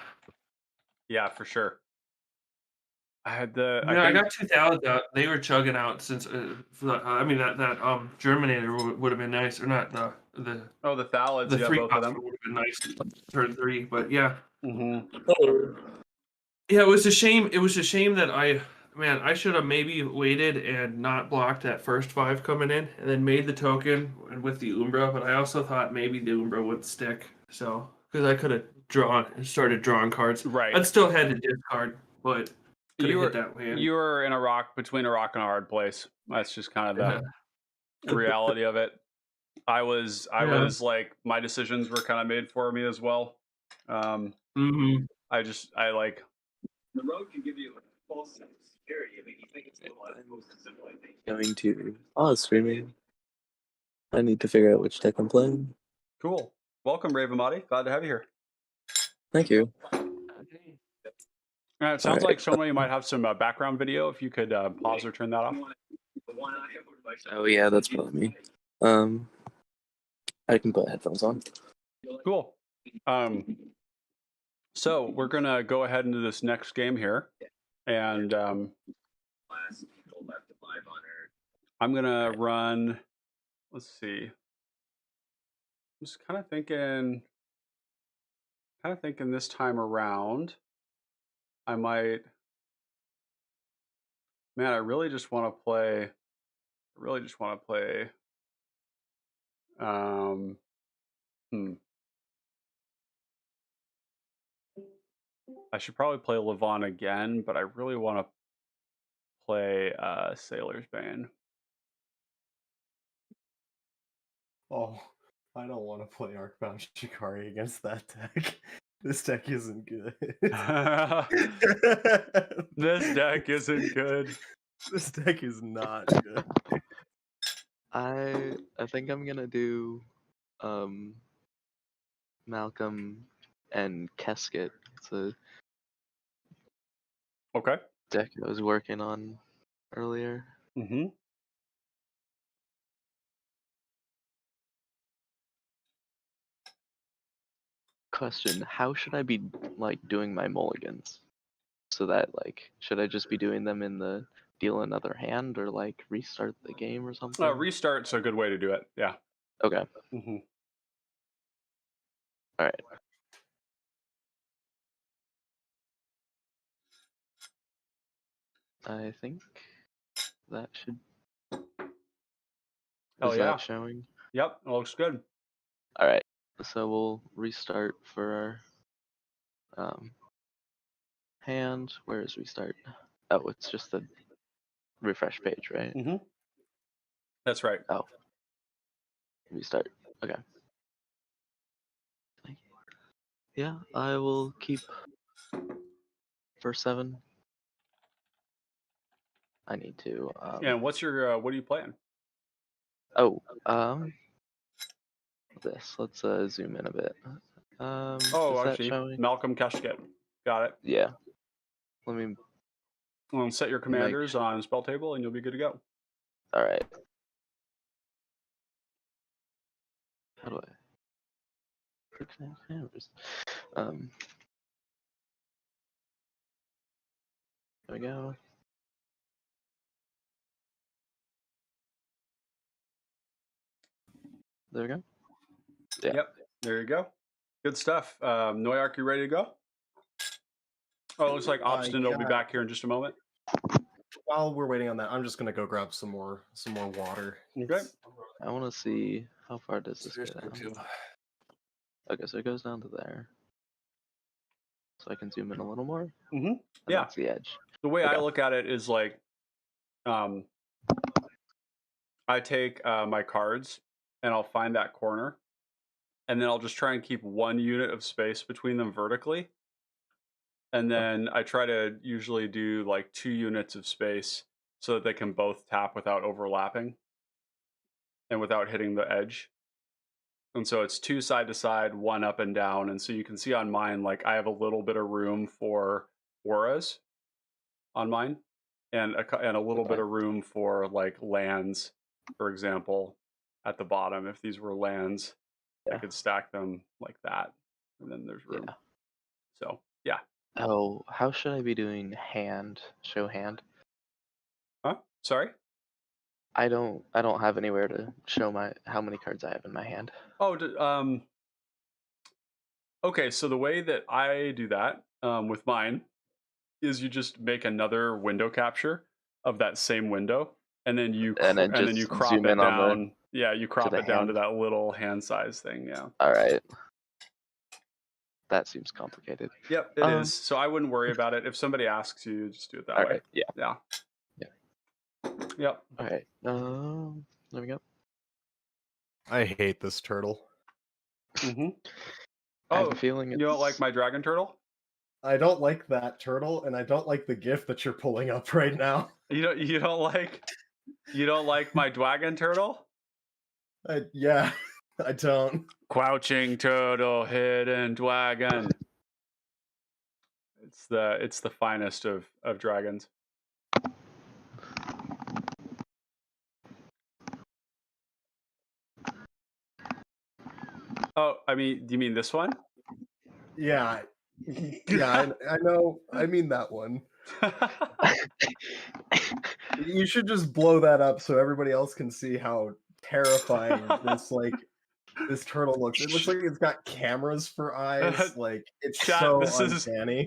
Yeah, for sure. I got 2,000 out. They were chugging out since I mean that Germinator would have been nice, or not the Thalids. the Yeah, 3 both of them. would have been nice turn 3, but yeah. Mm-hmm. Yeah, it was a shame. It was a shame that I should have maybe waited and not blocked that first 5 coming in, and then made the token with the Umbra. But I also thought maybe the Umbra would stick, so because I could have started drawing cards. Right. I'd still had to discard, but you hit that land. You were between a rock and a hard place. That's just kind of the reality of it. I was like, my decisions were kind of made for me as well. Mm-hmm. I like the road can give you a false sense of security. I mean, you think it's going to pause streaming. I need to figure out which deck I'm playing. Cool. Welcome, Ravamati. Glad to have you here. Thank you. It sounds like somebody might have some background video. If you could pause or turn that off. Oh yeah, that's probably me. I can put headphones on. Cool. So we're gonna go ahead into this next game here, and I'm gonna run. Let's see. I'm just kind of thinking this time around, I might. Man, I really just want to play. I should probably play Levon again, but I really want to play Sailor's Bane. Oh, I don't want to play Arcbound Shikari against that deck. This deck isn't good. This deck isn't good. This deck is not good. I think I'm gonna do Malcolm and Casket. It's a deck I was working on earlier. Mm-hmm. question: how should I be like doing my mulligans? So that like, should I just be doing them in the deal another hand or like restart the game or something? Restart's a good way to do it. Yeah. Okay. Mm-hmm. All right. I think that should. Hell Is yeah. that showing? Yep, it looks good. All right. So we'll restart for our hand. Where is restart? Oh, it's just the refresh page, right? Mm-hmm. That's right. Oh. Restart. Okay. Yeah, I will keep for 7. I need to. Yeah, and what's your what are you playing? Oh, this. Let's zoom in a bit. Oh, is that actually, showing? Malcolm Keshket. Got it. Yeah. Let me. Well, set your commanders on spell table, and you'll be good to go. All right. How do I? There we go. There we go. Yeah. Yep. There you go. Good stuff. Noyak, you ready to go? Oh, it looks like Obstin will be back here in just a moment. While we're waiting on that, I'm just gonna go grab some more water. Okay. I want to see how far does this go down. Okay, so it goes down to there. So I can zoom in a little more. Mm-hmm. Yeah. That's the edge. The way I look at it is like, I take my cards and I'll find that corner, and then I'll just try and keep 1 unit of space between them vertically. And then I try to usually do like 2 units of space so that they can both tap without overlapping and without hitting the edge. And so it's 2 side to side, 1 up and down. And so you can see on mine, like I have a little bit of room for auras on mine, and a little bit of room for like lands, for example, at the bottom. If these were lands, I could stack them like that, and then there's room. So yeah. Oh, how should I be doing hand? Show hand. Huh? Sorry. I don't have anywhere to show how many cards I have in my hand. Oh, okay. So the way that I do that with mine is you just make another window capture of that same window, and then you then you crop it down. Yeah, you crop it down to that little hand size thing. Yeah. All right. That seems complicated. Yep, it is. So I wouldn't worry about it. If somebody asks you, just do it that way. Right. Yeah. Yeah. Yep. All right. There we go. I hate this turtle. Mm-hmm. I have a feeling you don't like my dragon turtle? I don't like that turtle, and I don't like the GIF that you're pulling up right now. You don't like my dragon turtle? Yeah, I don't. Crouching turtle, hidden dragon. It's the finest of dragons. Oh, I mean, do you mean this one? Yeah. Yeah, I know. I mean that one. You should just blow that up so everybody else can see how terrifying this turtle looks. It looks like it's got cameras for eyes. Like it's so uncanny.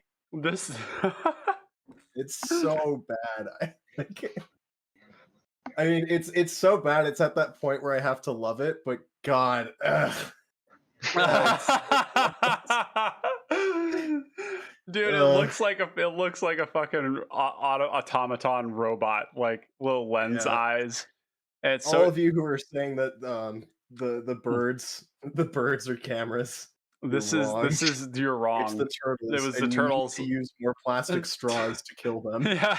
It's so bad. I mean, it's so bad. It's at that point where I have to love it. But God, dude, it looks like a fucking automaton robot, like little lens eyes. And all of you who are saying that the birds are cameras. This is you're wrong. It's the turtles. It was the turtles. To use more plastic straws to kill them. Yeah.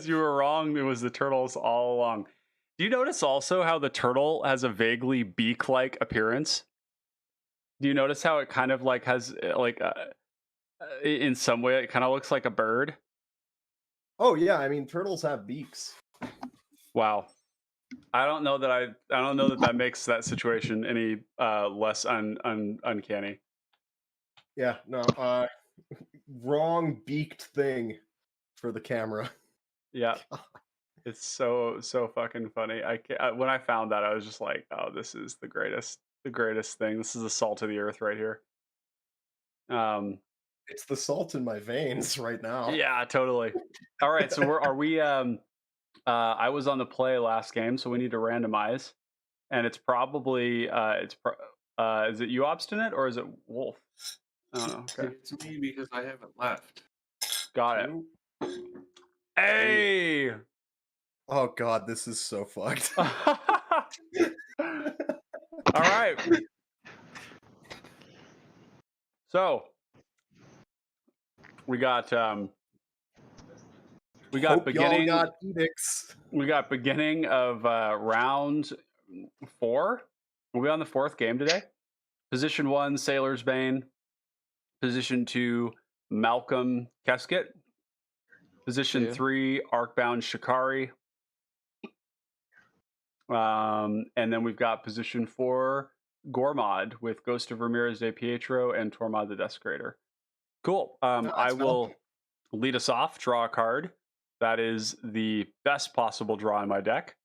You were wrong. It was the turtles all along. Do you notice also how the turtle has a vaguely beak-like appearance? Do you notice how it kind of like has like in some way it kind of looks like a bird? Oh yeah, I mean turtles have beaks. Wow. I don't know that that makes that situation any less uncanny. Yeah, no, wrong beaked thing for the camera. Yeah. It's so fucking funny. When I found that, I was just like, "Oh, this is the greatest thing. This is the salt of the earth right here." It's the salt in my veins right now. Yeah, totally. All right, so are we? I was on the play last game, so we need to randomize, and it's probably is it you, Obstinate, or is it Wolf? I don't know. Okay, It's me because I haven't left. got it. Hey! Oh god, this is so fucked. All right. So we got Hope beginning. Y'all got edicts. We got beginning of round 4. We're on the 4th game today. Position 1, Sailor's Bane. Position 2, Malcolm Keskett. Position 3, Arcbound Shikari. And then we've got position 4, Gormod with Ghost of Ramirez de Pietro and Tormod the Desecrator. Cool. I will lead us off, draw a card. That is the best possible draw in my deck.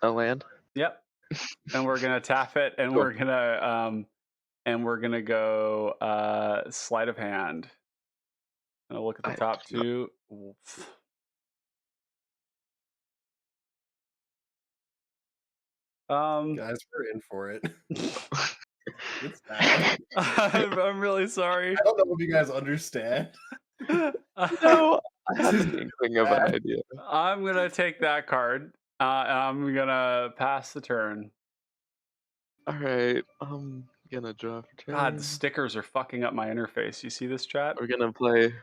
A land? Yep. And we're gonna tap it, and Cool. we're gonna go sleight of hand. And I'll look at the top 2. Guys, we're in for it. It's bad. I'm really sorry. I don't know if you guys understand. No, I had an inkling of an idea. I'm gonna take that card. I'm gonna pass the turn. All right, I'm gonna draw for turn. God, the stickers are fucking up my interface. You see this, chat? We're gonna play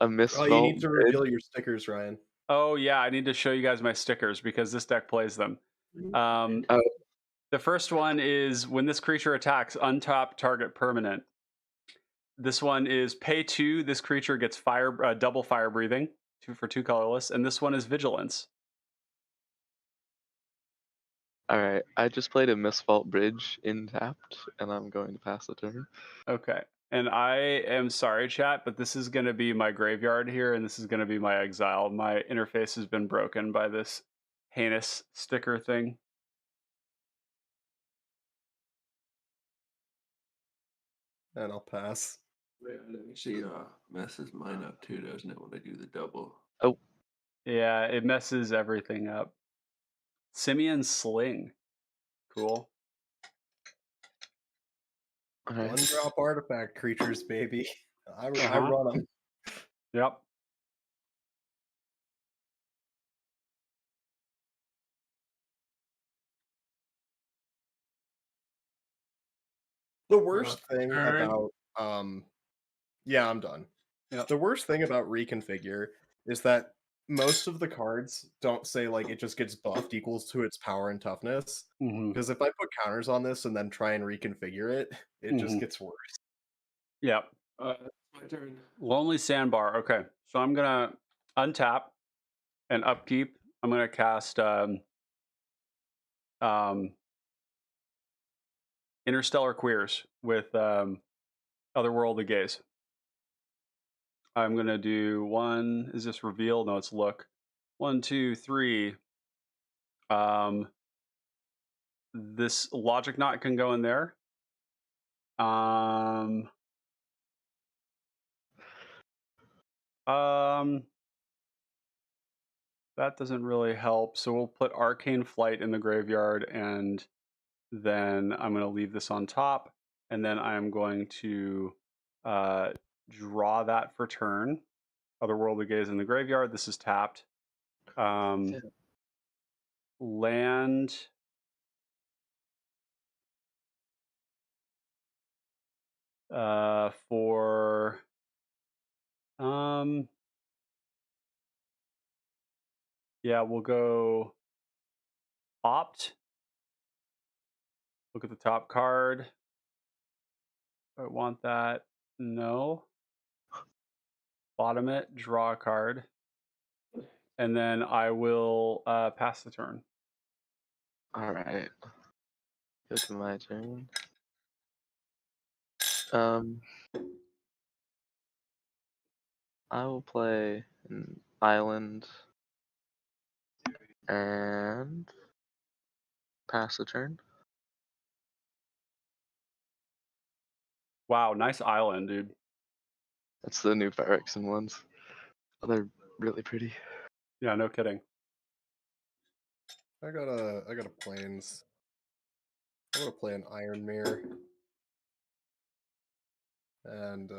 a Mist Oh, you Vault need to Bridge. reveal your stickers, Ryan. Oh yeah, I need to show you guys my stickers because this deck plays them. The first one is when this creature attacks, untap target permanent. This one is pay 2. This creature gets double fire breathing, 2 for 2 colorless, and this one is vigilance. All right, I just played a Mist Vault Bridge in tapped, and I'm going to pass the turn. Okay. And I am sorry, chat, but this is going to be my graveyard here, and this is going to be my exile. My interface has been broken by this heinous sticker thing. And I'll pass. Wait, it actually messes mine up too, doesn't it, when I do the double? Oh. Yeah, it messes everything up. Simeon Sling. Cool. Right. 1-drop artifact creatures, baby. I run them. Yep. The worst thing turn. about yeah, I'm done. Yep. The worst thing about reconfigure is that most of the cards don't say like it just gets buffed equals to its power and toughness. Because if I put counters on this and then try and reconfigure it, it just gets worse. Yep. That's my turn. Lonely Sandbar. Okay. So I'm going to untap and upkeep. I'm going to cast Interstellar Queers with Otherworldly Gaze. I'm going to do 1. Is this reveal? No, it's look. 1, 2, 3. This Logic Knot can go in there. That doesn't really help. So we'll put Arcane Flight in the graveyard, and then I'm going to leave this on top, and then I'm going to draw that for turn. Otherworldly Gaze in the graveyard. This is tapped. Land. For yeah, we'll go opt. Look at the top card. I want that. No. Bottom it, draw a card. And then I will pass the turn. All right. Go to my turn. I will play an island and pass the turn. Wow, nice island, dude. That's the new Podracing ones. Oh, they're really pretty. Yeah, no kidding. I got a plains. I'm gonna play an Iron Mirror. And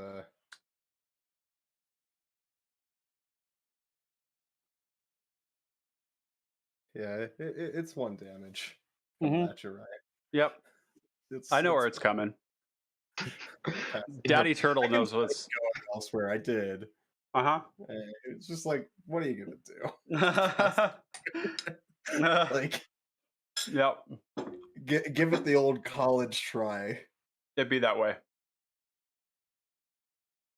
yeah, it's 1 damage. Coming at you, right? Yep. I know where it's coming. Daddy Turtle knows what's going elsewhere. I did. Uh-huh. And it's just like, what are you gonna do? Like, yep. Give it the old college try. It'd be that way.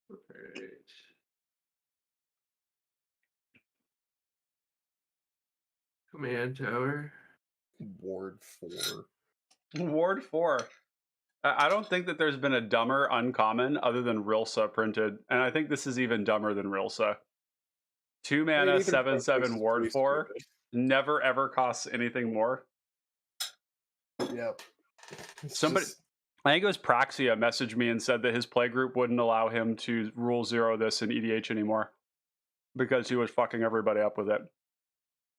Alright. Command tower. Ward 4. Ward 4. I don't think that there's been a dumber uncommon other than Rilsa printed, and I think this is even dumber than Rilsa. 2 mana, 7/7 Ward 4. Never ever costs anything more. Yep. Somebody, I think it was Praxia, messaged me and said that his playgroup wouldn't allow him to rule 0 this in EDH anymore because he was fucking everybody up with it.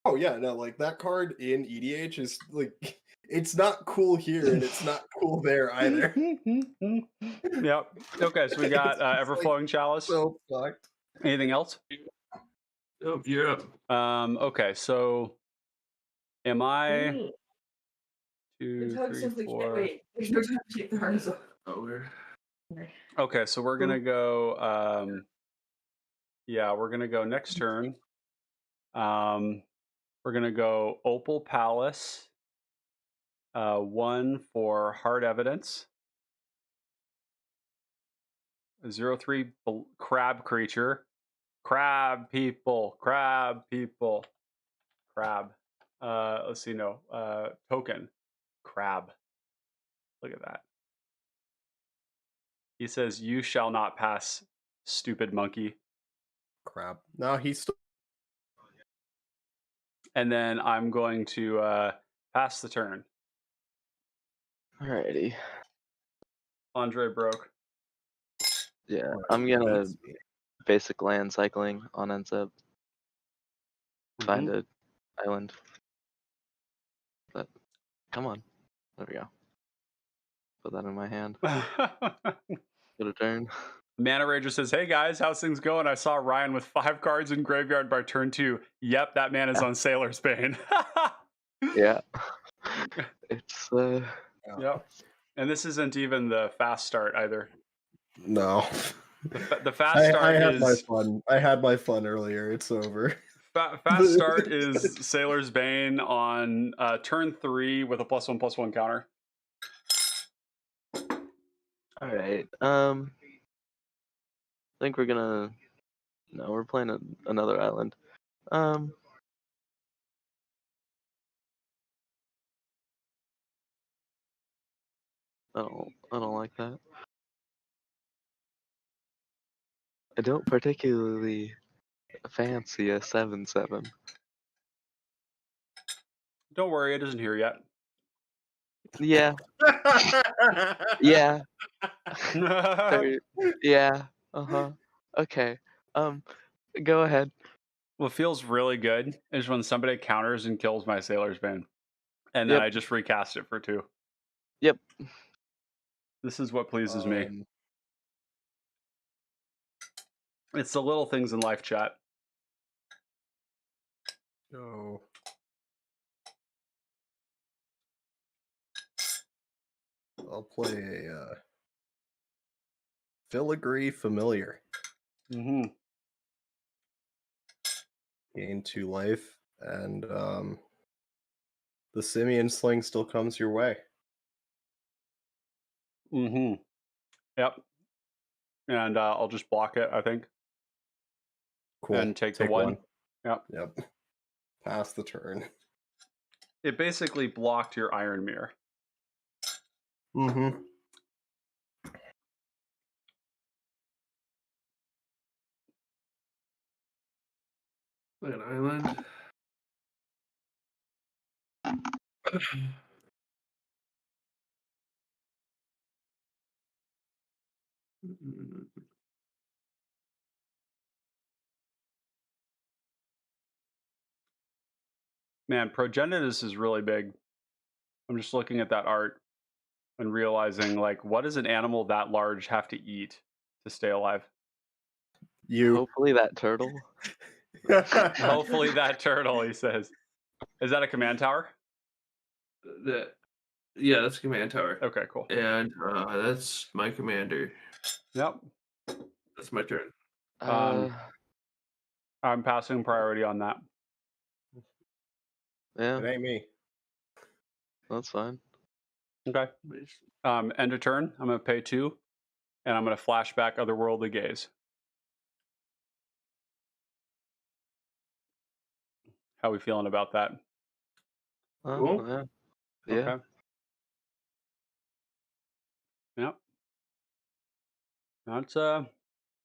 Oh yeah, no, like that card in EDH is like, it's not cool here and it's not cool there either. Yep. Okay, so we got Everflowing like, Chalice. So fucked. Anything else? Oh, you're up. Okay, so am I 2, 3, 4? Wait, there's no time to take the harness off. Oh, we're Okay, so we're gonna go. Yeah, we're gonna go next turn. We're gonna go Opal Palace. 1 for Hard Evidence. 0/3 crab creature. Crab people. Crab people. Crab. Let's see. No. Token. Crab. Look at that. He says, "You shall not pass, stupid monkey." Crap. No, he's still. And then I'm going to pass the turn. Alrighty. Andre broke. Yeah, I'm gonna basic land cycling on NSEP. Find an island. But come on. There we go. Put that in my hand. Get a turn. Mana Rager says, "Hey guys, how's things going? I saw Ryan with 5 cards in graveyard by turn 2. Yep, that man is on Sailor's Bane." Yeah. It's Yep. And this isn't even the fast start either. No. The fast start I had is my fun. I had my fun earlier. It's over. Fast start is Sailor's Bane on turn 3 with a +1/+1 counter. all right. I think we're gonna. No, we're playing another island. I don't like that. I don't particularly fancy a 7/7. Don't worry, it isn't here yet. Yeah. Yeah. Yeah. Okay. Go ahead. What feels really good is when somebody counters and kills my Sailor's Bane. And then I just recast it for 2. Yep. This is what pleases me. It's the little things in life, chat. Oh. I'll play a Filigree Familiar. Gain 2 life, and the Simian Sling still comes your way. Yep. And I'll just block it, I think. Cool. And take the 1. Yep. Yep. Pass the turn. It basically blocked your Iron Mirror. Play an island. Man, Progenitus is really big. I'm just looking at that art and realizing, like, what does an animal that large have to eat to stay alive? You. Hopefully that turtle. Hopefully that turtle, he says. Is that a command tower? Yeah, that's command tower. Okay, cool. And that's my commander. Yep. That's my turn. I'm passing priority on that. Yeah, It ain't me. that's fine. Okay. End of turn. I'm going to pay 2, and I'm going to flash back Otherworldly Gaze. How are we feeling about that? Oh, Cool. yeah. Yeah. Okay. Yep.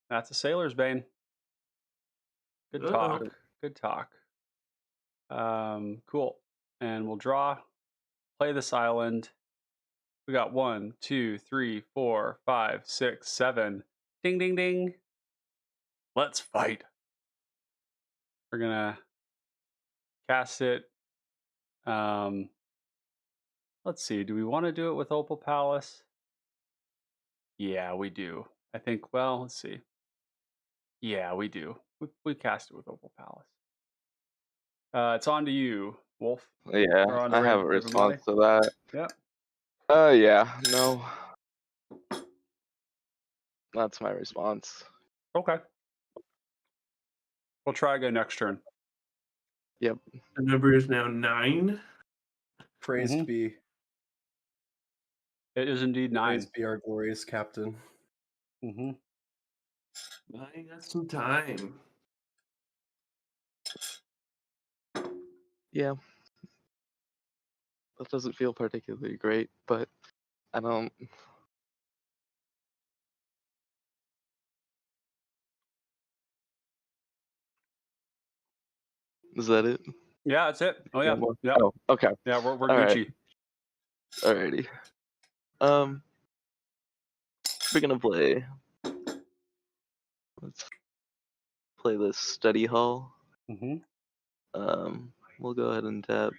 That's a Sailor's Bane. Good talk. Good talk. Cool. And we'll draw. Play this island. We got 1, 2, 3, 4, 5, 6, 7. Ding, ding, ding. Let's fight. We're gonna cast it. Let's see. Do we want to do it with Opal Palace? Yeah, we do. I think. Well, let's see. Yeah, we do. We cast it with Opal Palace. It's on to you, Wolf. Yeah, Or on to I have a Raven response Body. to that. Yep. Yeah, no. That's my response. Okay. We'll try again next turn. Yep. The number is now 9. Praised be. It is indeed 9. Praised be our glorious captain. I got some time. Yeah. That doesn't feel particularly great, but I don't. Is that it? Yeah, that's it. Oh yeah. Yeah. Oh, okay. Yeah, we're All Gucci. Alrighty. We're gonna play. Let's play this study hall. We'll go ahead and tap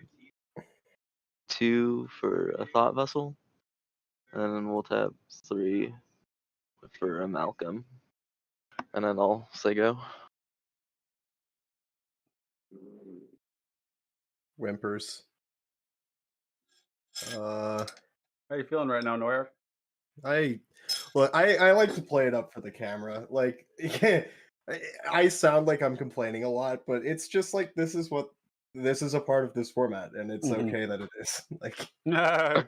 2 for a thought vessel, and then we'll tap 3 for a Malcolm, and then I'll say go. Whimpers. How you feeling right now, Neuer? I like to play it up for the camera. Like, I sound like I'm complaining a lot, but it's just like this is a part of this format, and it's okay that it is. Like, no.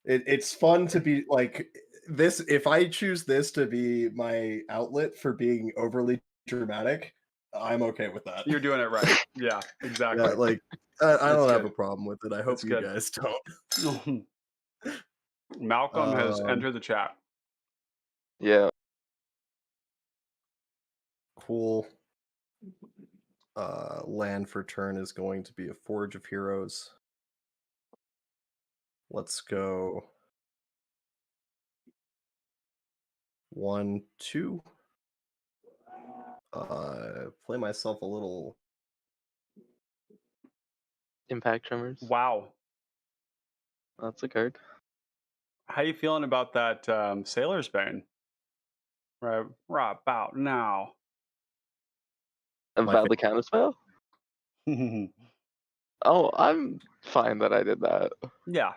It's fun to be like this. If I choose this to be my outlet for being overly dramatic, I'm okay with that. You're doing it right. Yeah, exactly. Yeah, like I don't have a problem with it. I hope you guys don't. Malcolm has entered the chat. Yeah. Cool. Land for turn is going to be a Forge of Heroes. Let's go 1, 2. Play myself a little Impact Tremors. Wow. That's a card. How you feeling about that Sailor's Bane? Right about now. About the counterspell? Oh, I'm fine that I did that. Yeah.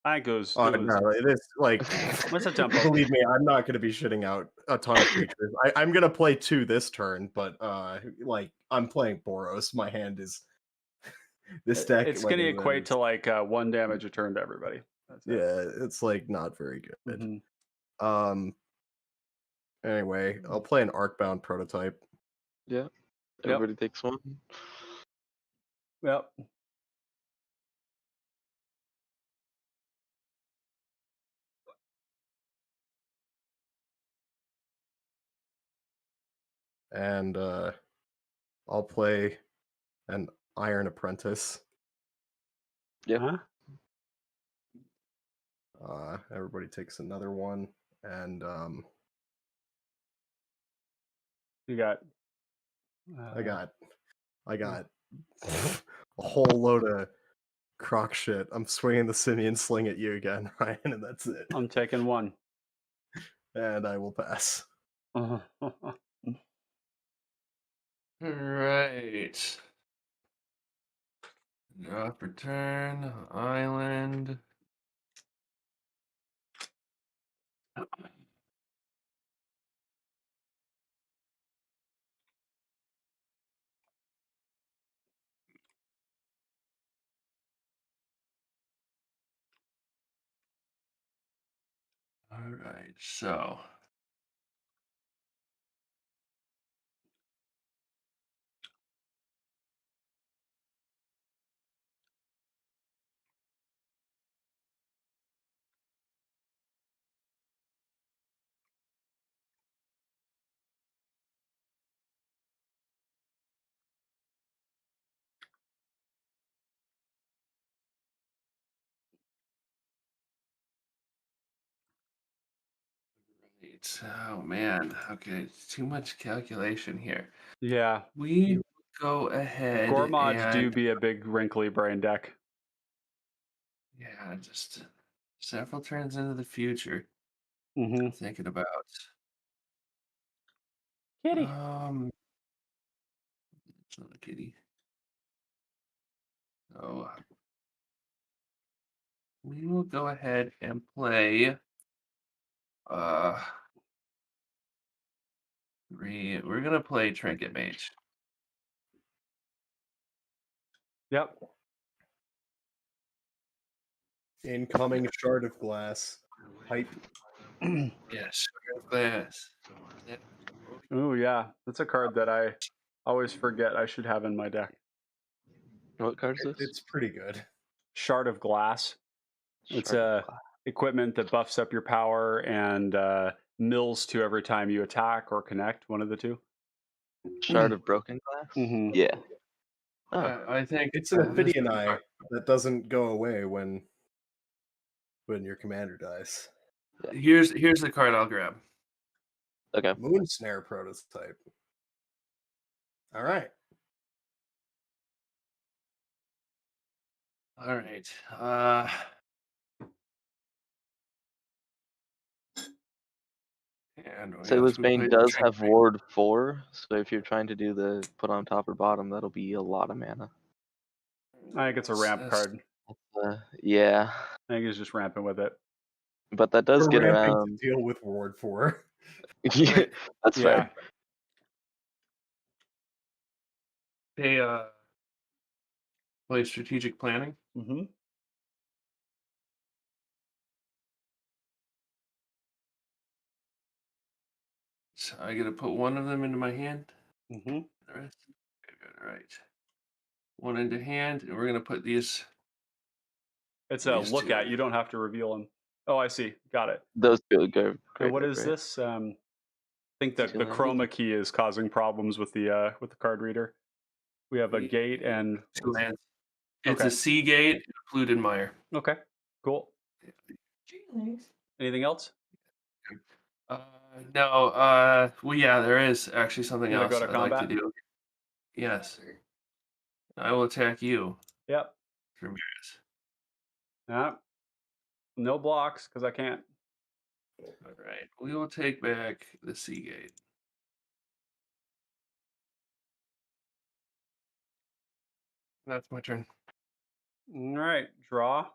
I think it was. No, it is like. What's the tempo? Believe me, I'm not going to be shitting out a ton of creatures. I'm going to play 2 this turn, but like I'm playing Boros. My hand is this deck. It's going to equate to like 1 damage a turn to everybody. That's it. Yeah, it's like not very good. Anyway, I'll play an Arcbound prototype. Yeah. Everybody takes 1. Yep. And I'll play an Iron Apprentice. Yep. Huh? Everybody takes another one, and You got. I got a whole load of croc shit. I'm swinging the Simian Sling at you again, Ryan, and that's it. I'm taking one. And I will pass. All right. Draw for turn. Island. All right, so oh man, okay, too much calculation here. Yeah. We go ahead Gormods do and be a big wrinkly brain deck. yeah, just several turns into the future. Mm-hmm. Thinking about Kitty. it's not a kitty. So we will go ahead and play we're gonna play Trinket Mage. Yep. Incoming Shard of Glass. Hype. Yes, glass. Oh yeah, that's a card that I always forget I should have in my deck. What card is this? It's pretty good. Shard of Glass. It's Shard of a Glass. equipment that buffs up your power and mills 2 every time you attack or connect, one of the two. Shard of Broken Glass? Mm-hmm. Yeah. I think It's an Ophidian Eye that doesn't go away when your commander dies. Here's the card I'll grab. Okay. Moon Snare prototype. All right. All right. And Sailor's we Bane play does Trinket have Mage. Ward 4, so if you're trying to do the put on top or bottom, that'll be a lot of mana. I think it's a ramp card. Yeah. I think it's just ramping with it. But that does We're get ramping around. to deal with Ward 4. Yeah, that's Yeah. fair. Play strategic planning. Mm-hmm. So I gotta put one of them into my hand. Mm-hmm. The rest. All right. One into hand, and we're gonna put these. It's a These look two. at. You don't have to reveal them. Oh, I see. Got it. Those two go And great. what is this? I think that the Two-landed. chroma key is causing problems with the card reader. We have a gate and 2 lands. It's Okay. a Sea Gate and a Fluted Mire. Okay, cool. Anything else? No. Well, yeah, there is actually something You wanna else go to I'd like to combat? do. Yes. I will attack you. Yep. Ramirez. No blocks because I can't. All right. We will take back the Sea Gate. That's my turn. All right, draw.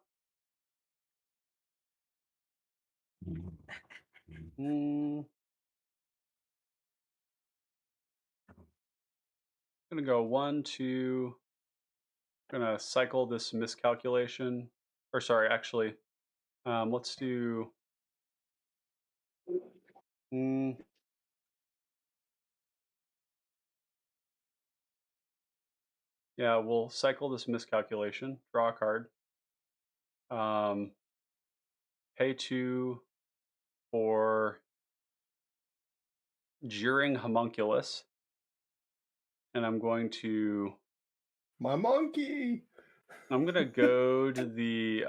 Gonna go 1, 2. Gonna cycle this miscalculation. Or sorry, actually, let's do. Yeah, we'll cycle this miscalculation. Draw a card. Pay 2 for Jeering Homunculus. and I'm going to My monkey. I'm gonna go to the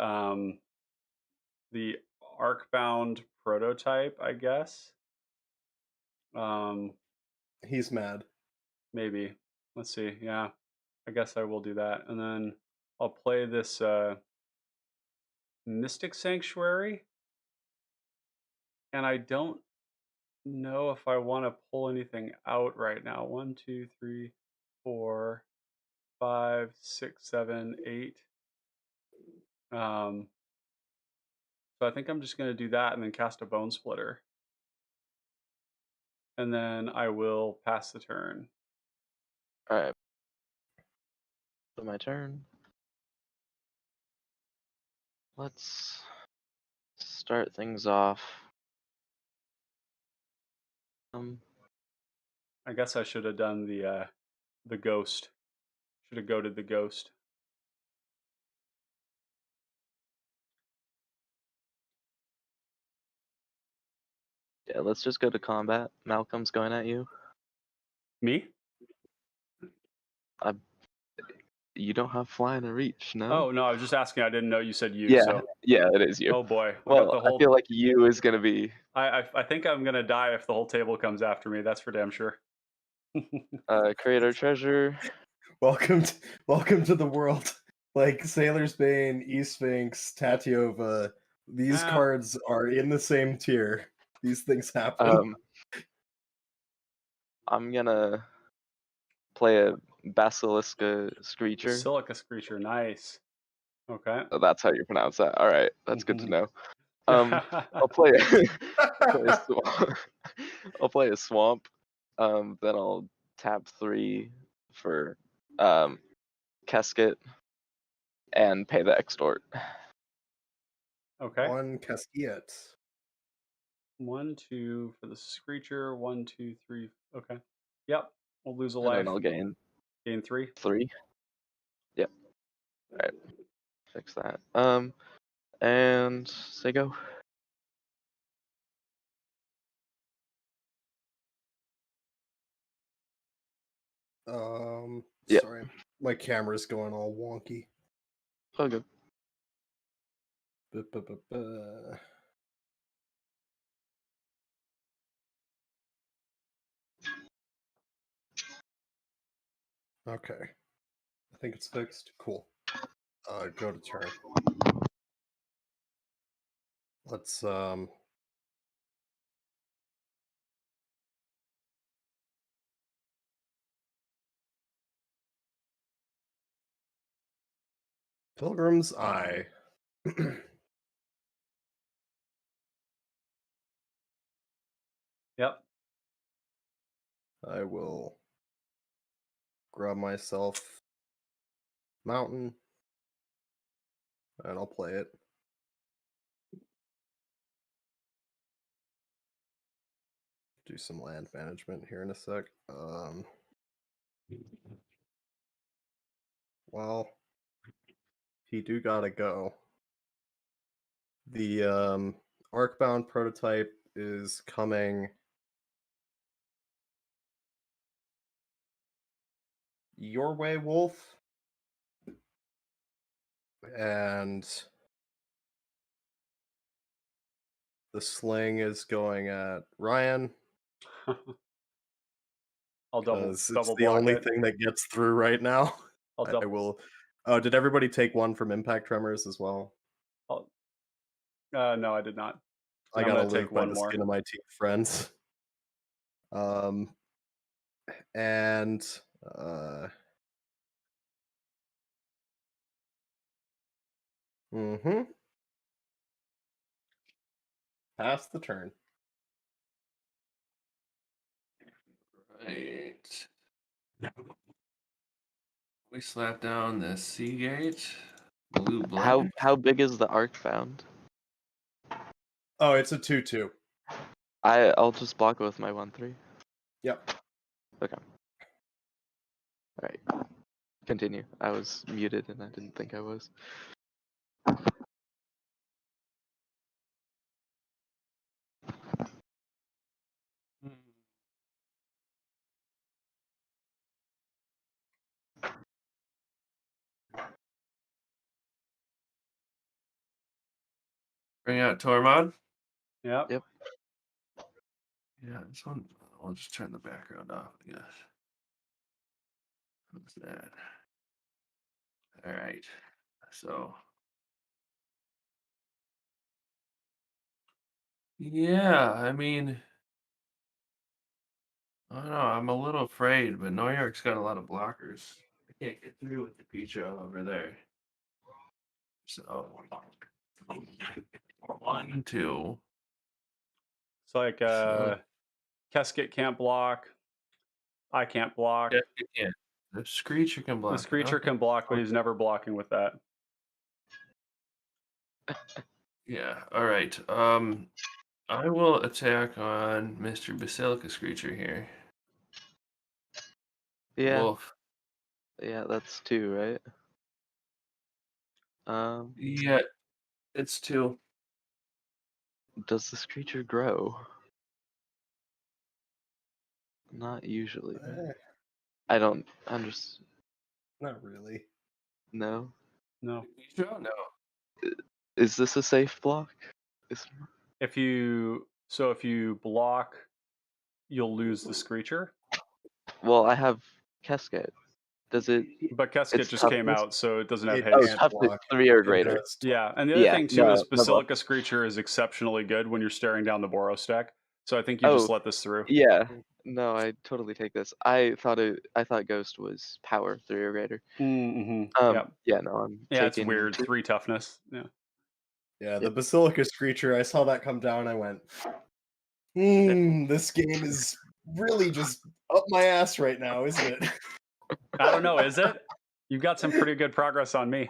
Arcbound prototype, I guess. He's mad. Maybe. Let's see. Yeah, I guess I will do that, and then I'll play this Mystic Sanctuary, and I don't know if I want to pull anything out right now. 1, 2, 3, 4, 5, 6, 7, 8. So I think I'm just going to do that and then cast a Bone Splitter. And then I will pass the turn. Alright. So my turn. Let's start things off. I guess I should have done the ghost. Should have goated the ghost. Yeah, let's just go to combat. Malcolm's going at you. Me? You don't have flying or reach, no? Oh no, I was just asking. I didn't know you said you. Yeah, So. yeah, it is you. Oh boy. Well, I feel like you is gonna be. I think I'm gonna die if the whole table comes after me. That's for damn sure. Creator treasure. Welcome to the world. Like Sailor's Bane, Sphinx, Tatiova. These cards are in the same tier. These things happen. I'm gonna play a Basilica Screecher. Basilica Screecher, nice. Okay. Oh, that's how you pronounce that. All right, that's good to know. I'll play I'll play a swamp. Then I'll tap 3 for Casket and pay the extort. Okay. 1 Casket. 1, 2 for the Screecher. 1, 2, 3. Okay. Yep. We'll lose a And life. then I'll gain 3. 3. Yep. All right. Fix that. And say go. Yep. Sorry, my camera's going all wonky. Oh, good. Okay, I think it's fixed. Cool. Go to turn. Let's Pilgrim's Eye. Yep. I will grab myself Mountain, and I'll play it. Do some land management here in a sec. Well, he do gotta go. The Arcbound prototype is coming your way, Wolf. And the sling is going at Ryan. I'll double it's block the only it. thing that gets through right now. I will. Oh, did everybody take 1 from Impact Tremors as well? No, I did not. I gotta take one more. Skin of my teeth, friends. And pass the turn. Right. We slap down the Seagate. Blue black. How big is the Arcbound? Oh, it's a 2/2. I'll just block it with my 1/3. Yep. Okay. All right. Continue. I was muted and I didn't think I was. Bring out Tormod. Yep. Yep. Yeah, this one. I'll just turn the background off, I guess. What's that? All right. So. Yeah, I mean, I don't know. I'm a little afraid, but New York's got a lot of blockers. I can't get through with the Picho over there. So 1, 2. It's like Keskit can't block. I can't block. Yeah, you can. The Screecher can block. The Screecher can block, but he's never blocking with that. Yeah. All right. I will attack on Mr. Basilica Screecher here. Yeah. Wolf. Yeah, that's 2, right? Yeah, it's 2. Does this creature grow? Not usually. I don't understand. Not really. No. No. You don't know. Is this a safe block? If you block, you'll lose the Screecher. Well, I have Cascade. Does it? But Keskit It's just came toughness? out, so it doesn't have It haste. can't Toughness block. 3 or It greater. has Yeah, and the other Yeah, thing too no, is no Basilica Screecher is exceptionally good when you're staring down the Boros stack. So I think you just Oh, let this through. Yeah. No, I totally take this. I thought Ghost was power 3 or greater. Mm-hmm. Yep. Yeah, no, I'm Yeah, it's taking weird. 2. 3 toughness. Yeah. Yeah, the Basilica Screecher, I saw that come down, I went, this game is really just up my ass right now, isn't it? I don't know, is it? You've got some pretty good progress on me.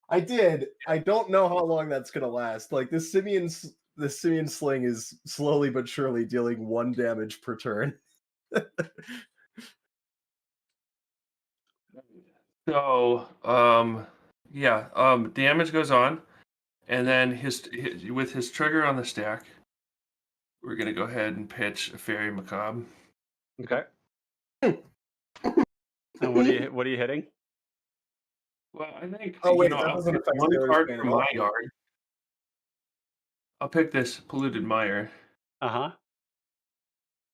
I did. I don't know how long that's gonna last. Like the Simian Sling is slowly but surely dealing 1 damage per turn. So, damage goes on, and then with his trigger on the stack, we're gonna go ahead and pitch a Fairy Macabre. Okay. And what are you hitting? Well, I think Oh wait, that I'll doesn't pick affect one Sailor's card Bane from at all. my yard. I'll pick this Polluted Mire. Uh-huh.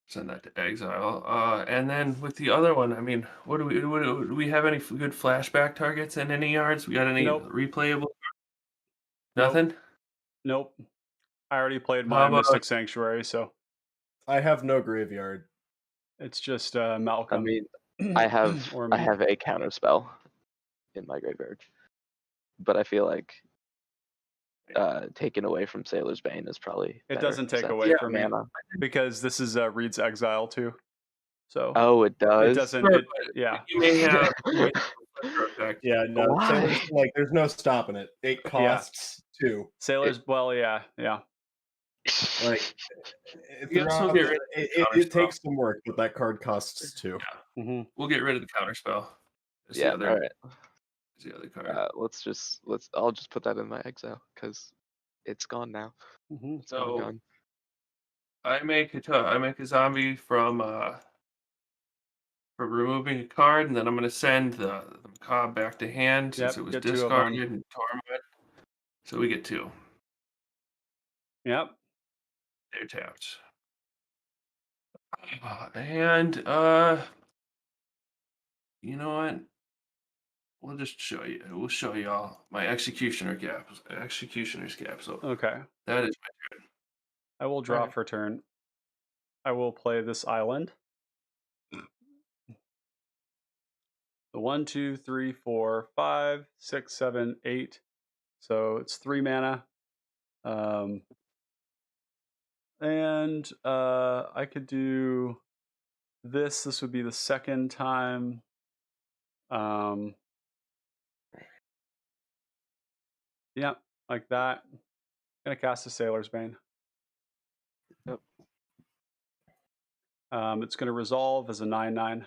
Send that to exile. And then with the other one, I mean, do we have any good flashback targets in any yards? We got any replayable? Nothing? Nope. I already played How my about- Mystic Sanctuary, so I have no graveyard. it's just Malcolm. I mean, I have or I me. have a counter spell in my graveyard, but I feel like taken away from Sailor's Bane is probably It better, doesn't take since away from me mana. because this is Reed's Exile too. So Oh, it does. it doesn't. Sure, It, yeah. You may have effect. Yeah, no, Why? Sailor's, like there's no stopping it. It costs 2. Sailors. Well, yeah. Like You guys will get rid of it takes some work, but that card costs 2. Mm-hmm. We'll get rid of the counterspell. It's Yeah, the other, all right. it's the other card. I'll just put that in my exile because it's gone now. Mm-hmm. It's gone. I make a zombie from for removing a card, and then I'm gonna send the Macabre back to hand since it was get 2 of 'em. discarded and Torment. So we get 2. Yep. They're tapped. And you know what? We'll just show you. We'll show you all my Executioner's Capsule. Okay. That is my turn. I will draw Alright. for turn. I will play this island. The 1, 2, 3, 4, 5, 6, 7, 8. So it's 3 mana. And I could do this. This would be the second time. Yeah, like that. Gonna cast a Sailor's Bane. Yep. It's gonna resolve as a 9/9.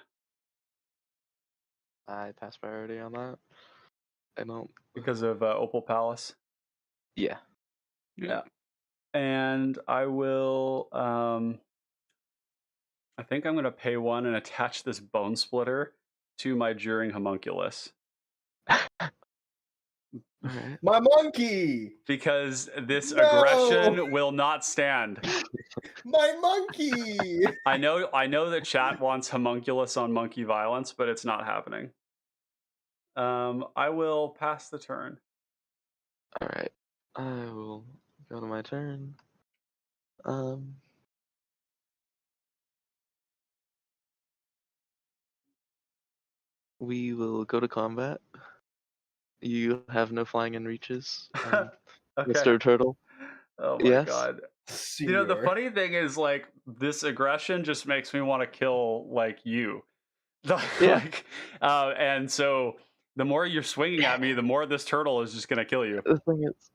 I pass priority on that. I don't. Because of Opal Palace. Yeah. Yeah. And I will. I think I'm gonna pay 1 and attach this Bone Splitter to my Jeering Homunculus. Alright. My monkey! Because this No! aggression will not stand. My monkey! I know that chat wants homunculus on monkey violence, but it's not happening. I will pass the turn. Alright. I will go to my turn. We will go to combat. You have no flying in reaches, Okay. Mr. Turtle. Oh my Yes. god. You know, the Senior. funny thing is, like, this aggression just makes me want to kill, like, you. Like, and so the more you're swinging at me, the more this turtle is just gonna kill you. The thing is,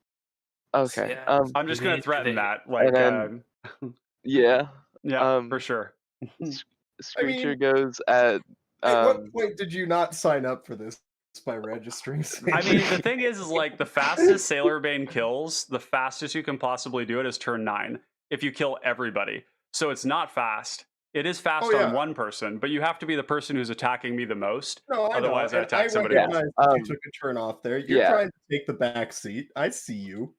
okay. Yeah. I'm just gonna threaten that. And Like, then, yeah. yeah, for sure. Screecher goes at. At what point did you not sign up for this by registering? I mean, the thing is like the fastest Sailorbane kills, the fastest you can possibly do it is turn 9 if you kill everybody. So it's not fast. It is fast on one person, but you have to be the person who's attacking me the most. No, I Otherwise, know. I attack somebody else. You took a turn off there. You're trying to take the back seat. I see you.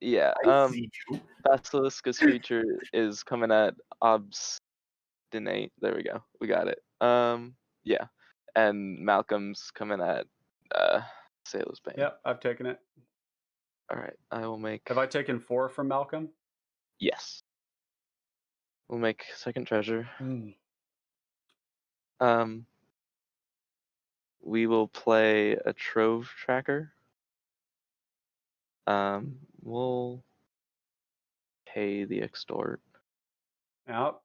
Yeah. I see you. Basiliska Screecher is coming at Obstinate. There we go. We got it. Yeah. And Malcolm's coming at Sailor's Bane. Yep, I've taken it. Alright, I will make. Have I taken 4 from Malcolm? Yes. We'll make second treasure. We will play a Trove Tracker. We'll pay the extort. Yep.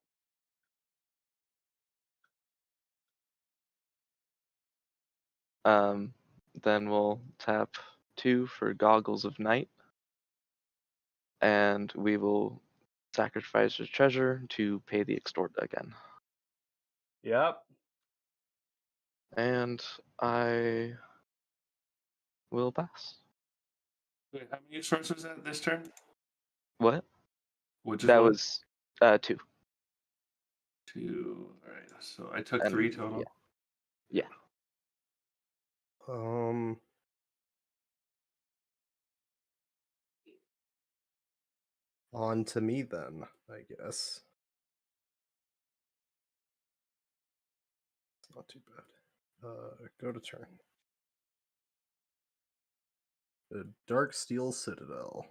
Then we'll tap 2 for Goggles of Night. And we will sacrifice a treasure to pay the extort again. Yep. And I will pass. Wait, how many extorts was that this turn? What? Which is that what? was 2. 2. All right. So I took 3 total. Yeah. On to me then, I guess. It's not too bad. Go to turn. The Dark Steel Citadel.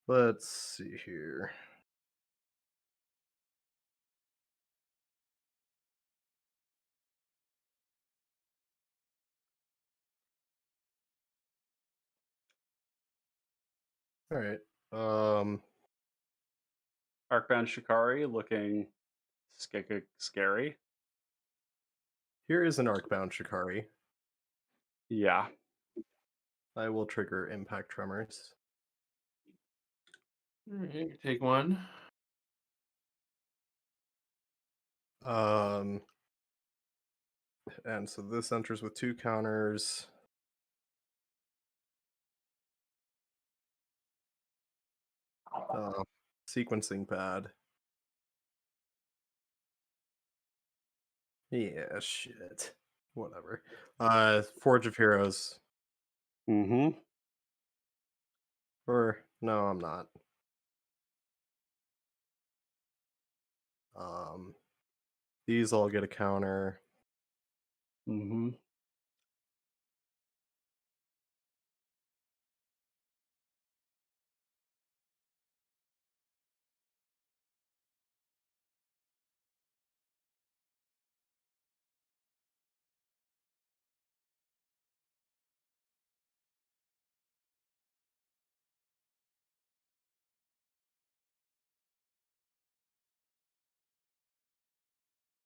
Let's see here. All right. Arcbound Shikari looking scary. Here is an Arcbound Shikari. Yeah. I will trigger Impact Tremors. Alright, take 1. And so this enters with 2 counters. Sequencing pad. Yeah, shit. Whatever. Forge of Heroes. Or no, I'm not. These all get a counter.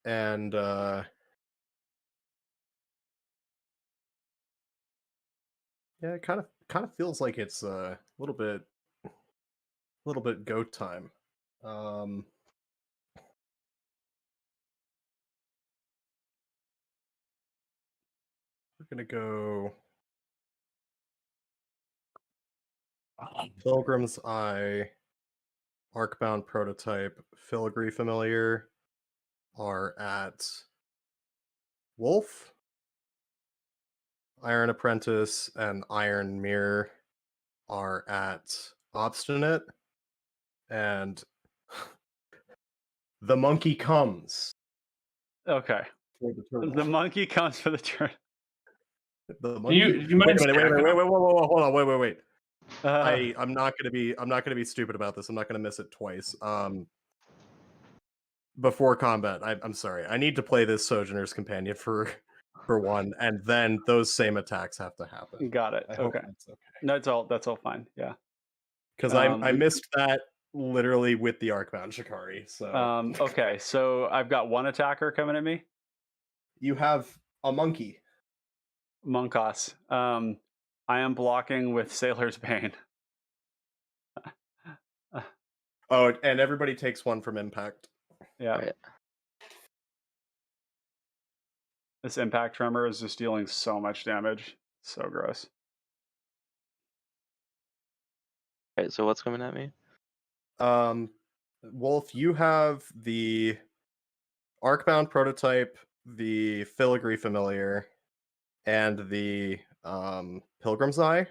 And yeah, it kind of feels like it's a little bit goat time. We're gonna go Pilgrim's Eye, Arcbound Prototype, Filigree Familiar are at Wolf, Iron Apprentice, and Iron Mirror are at Obstinate, and the monkey comes. Okay. For the turtle. The monkey comes for the turn. The Do monkey. you mind Wait, stacking them? hold on, wait. Uh, I'm not gonna be stupid about this. I'm not gonna miss it twice. Before combat, I'm sorry. I need to play this Sojourner's Companion for one, and then those same attacks have to happen. got it. I hope Okay. that's okay. That's all fine. Yeah. Because I missed that literally with the Arcbound Shikari. So okay, so I've got one attacker coming at me. you have a monkey. Monkos. I am blocking with Sailor's Bane. Oh, and everybody takes one from impact. Yeah. Right. This impact tremor is just dealing so much damage. So gross. Alright, so what's coming at me? Wolf, you have the Arcbound Prototype, the Filigree Familiar, and the Pilgrim's Eye.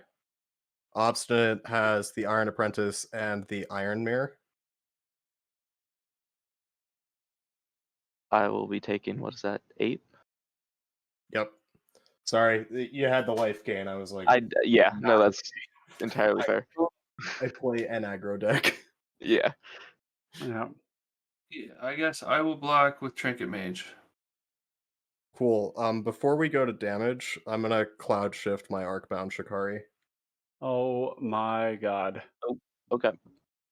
Obstinate has the Iron Apprentice and the Iron Mirror. I will be taking, what is that, 8? Yep. Sorry, you had the life gain. I was like, Yeah, no, that's entirely fair. I play an aggro deck. Yeah. Yeah. Yeah, I guess I will block with Trinket Mage. Cool. Before we go to damage, I'm gonna Cloud Shift my Arcbound Shikari. Oh my god. Okay.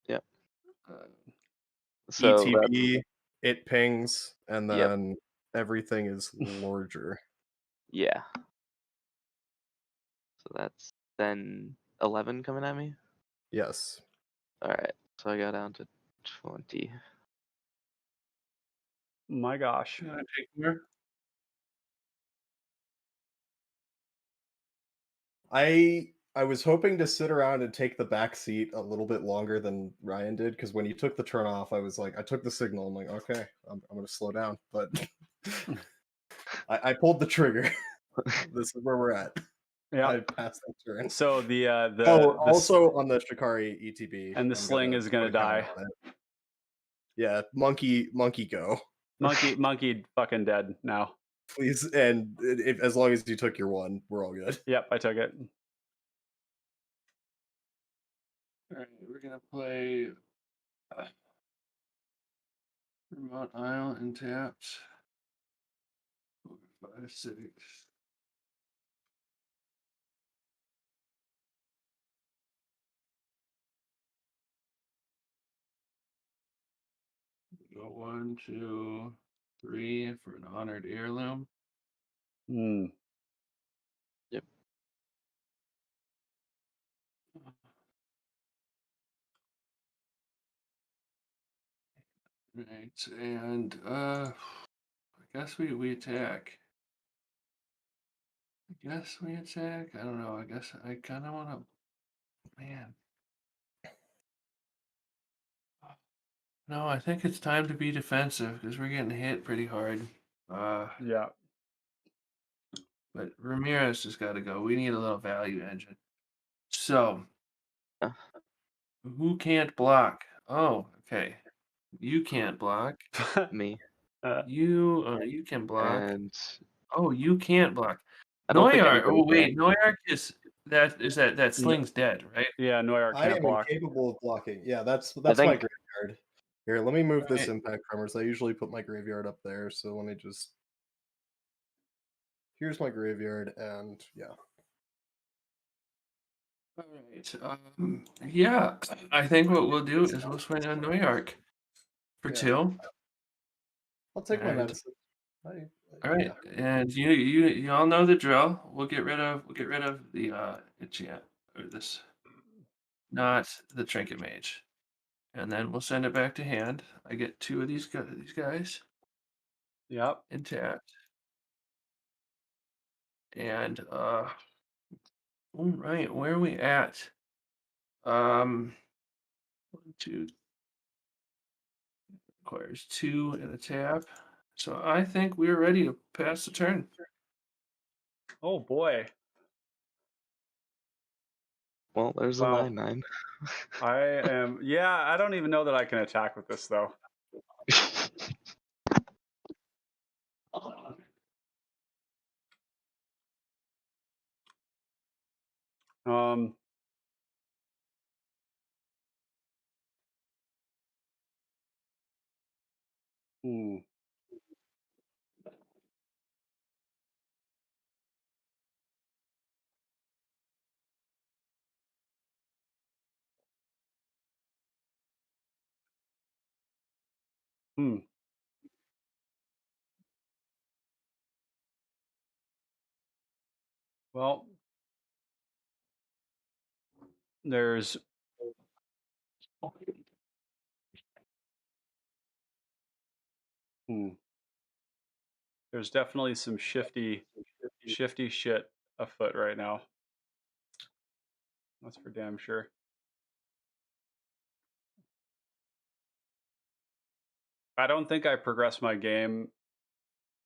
Yeah. Uh, So ETB, it pings, and Yep. then everything is larger. yeah. So that's then 11 coming at me. Yes. All right. So I got down to 20. My gosh. can I take more? I was hoping to sit around and take the back seat a little bit longer than Ryan did, because when you took the turn off, I was like, I took the signal. I'm like, okay, I'm going to slow down, but I pulled the trigger. This is where we're at. Yeah. I passed that turn. So the also on the Shikari ETB, and the sling is gonna put a counter die. on it. Yeah, monkey go. Monkey fucking dead now. Please, and if as long as you took your one, we're all good. Yep, I took it. All right, we're gonna play Remote Isle and tapped. 4, 5, 6. Go 1, 2, 3 for an honored heirloom. Hmm. Yep. Right, and I guess we attack. I guess we attack. I don't know. I guess I kind of want to. Man. No, I think it's time to be defensive because we're getting hit pretty hard. Yeah. But Ramirez just got to go. We need a little value engine. So, who can't block? Oh, okay. You can't block. Me. You can block. And Oh, you can't block. I don't think Noyark. anybody Oh wait, can. Noyark that sling's dead, right? Yeah, Noyark I can't am block. incapable of blocking. Yeah, that's my think- graveyard. Here, let me move this Right. impact tremors. I usually put my graveyard up there, so let me just. Here's my graveyard, and yeah. All right. Yeah, I think what we'll do is we'll swing on Noyark for Yeah. 2. I'll take my And- medicine. All right, and you all know the drill. We'll get rid of the enchant or this, not the trinket mage, and then we'll send it back to hand. I get 2 of these guys Yep. intact, And all right, where are we at? 1, 2 requires 2 and a tap. So I think we're ready to pass the turn. Oh boy. Well, there's a Wow. 9/9. I am. Yeah, I don't even know that I can attack with this though. Um. Hmm. Hmm. Well, there's there's definitely some shifty shit afoot right now. That's for damn sure. I don't think I progress my game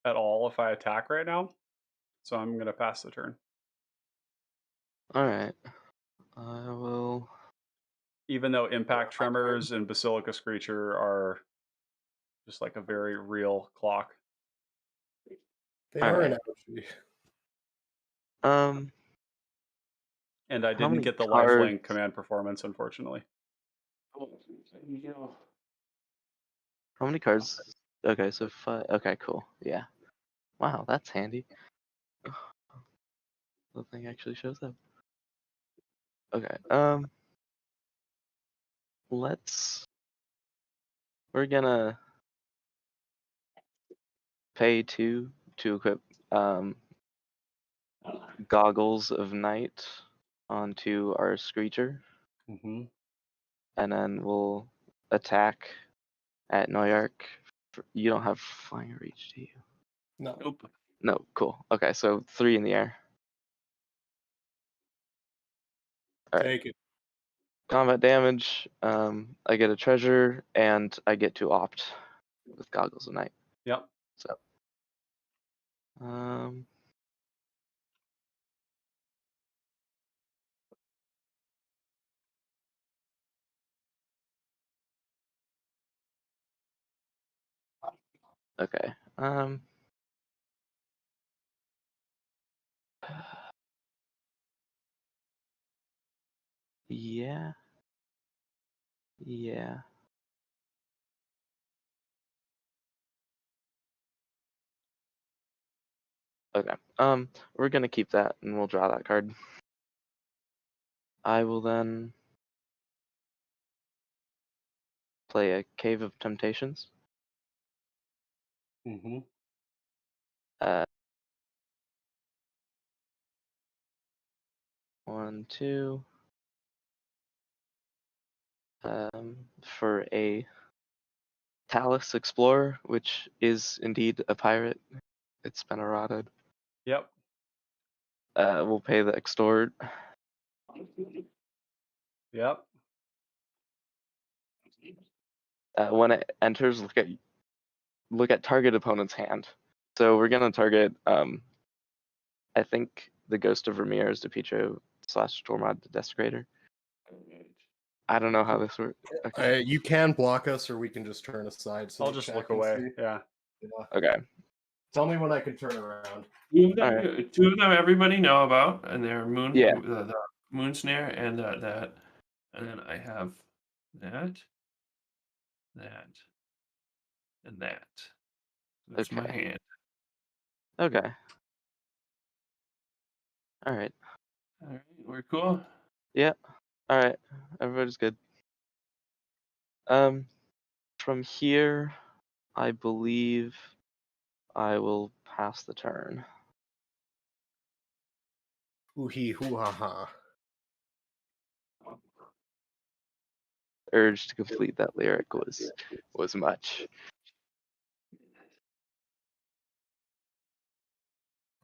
at all if I attack right now, so I'm gonna pass the turn. All right. I will. Even though Impact Tremors and Basilica Screecher are just like a very real clock. They All are right. an ouchie. And I How didn't many get the cards? lifelink command performance, unfortunately. How many cards? Okay, so 5. Okay, cool. Yeah. Wow, that's handy. The thing actually shows up. Okay. We're gonna pay 2 to equip Goggles of Night onto our Screecher, Mm-hmm. and then we'll attack at Noyark. You don't have flying reach, do you? No. Nope. No, cool. Okay, so 3 in the air. All right. Take it. Combat damage. I get a treasure, and I get to opt with Goggles of Night. Yep. So, okay. Yeah. Yeah. Okay. We're gonna keep that, and we'll draw that card. I will then play a Cave of Temptations. Mm-hmm. 1, 2. For a Talus Explorer, which is indeed a pirate. It's been errated. Yep. We'll pay the extort. Yep. When it enters, look at target opponent's hand. So we're gonna target I think the Ghost of Ramirez de Pietro / Tormod the Desecrator. I don't know how this works. Okay. You can block us, or we can just turn aside. So I'll just look away. Yeah. Okay. Tell me when I can turn around. 2 of them, 2 of them everybody know about, and they're moon. Yeah. The moon snare and that, and then I have that, and that. That's my Okay. hand. Okay. All right. All right, we're cool. Yeah. All right. Everybody's good. From here, I believe I will pass the turn. Hoo-hee, hoo-ha-ha. Urge to complete that lyric was much.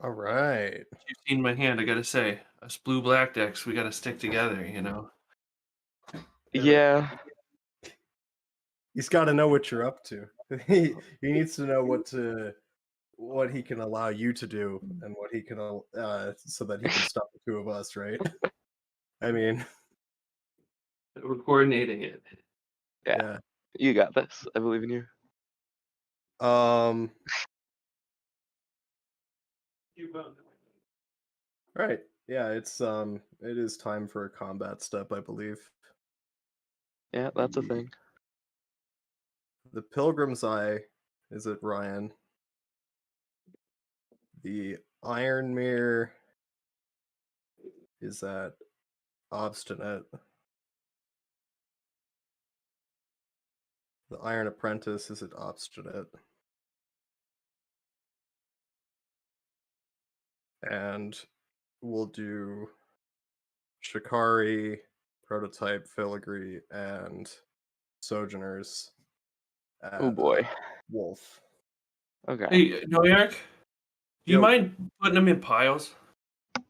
All right. You've seen my hand, I gotta say. Us blue-black decks, we gotta stick together, Yeah. He's got to know what you're up to. he needs to know what he can allow you to do and what he can so that he can stop the two of us, right? I mean, We're coordinating it. Yeah. You got this. I believe in you. Right. Yeah, it is time for a combat step, I believe. Yeah, that's a thing. The Pilgrim's Eye is at Ryan. The Iron Mirror is at Obstinate. The Iron Apprentice is at Obstinate. And we'll do Shikari, Prototype, Filigree, and Sojourners at Oh boy. Wolf. Okay. Hey, New York, do you Yo. mind putting them in piles?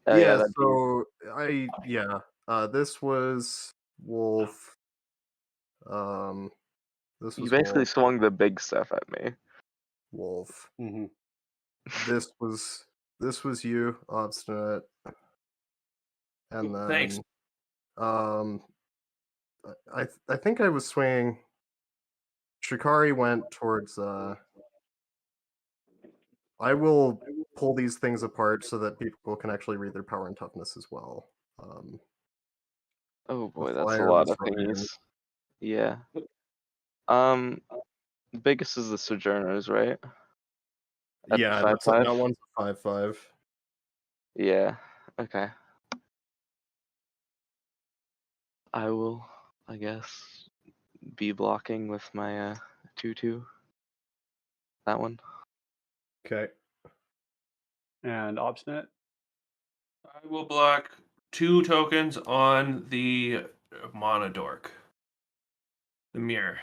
Oh, yeah, that'd be- so this was Wolf. This You was basically Wolf. swung the big stuff at me. Wolf. Mm-hmm. This was you, Obstinate. And then Thanks. I think I was swinging. Shikari went towards I will pull these things apart so that people can actually read their power and toughness as well. Oh boy, The that's a flyer lot was of Ryan. thingies. Yeah. The biggest is the Sojourners, right? At Yeah, 5/5? that one's a 5/5. Yeah. Okay. I will, I guess, be blocking with my 2/2. That one. Okay. And Obstinate? I will block 2 tokens on the Monodork. The mirror.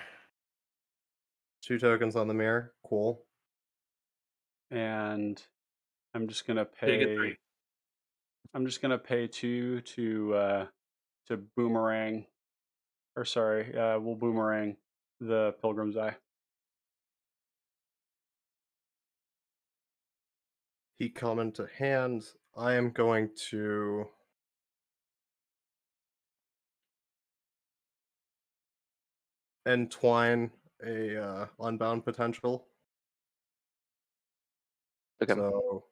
2 tokens on the mirror. Cool. And I'm just gonna Take it pay 3. I'm just gonna pay 2 to boomerang, or sorry, we'll boomerang the Pilgrim's Eye. He come into hand. I am going to entwine a unbound potential. Okay. So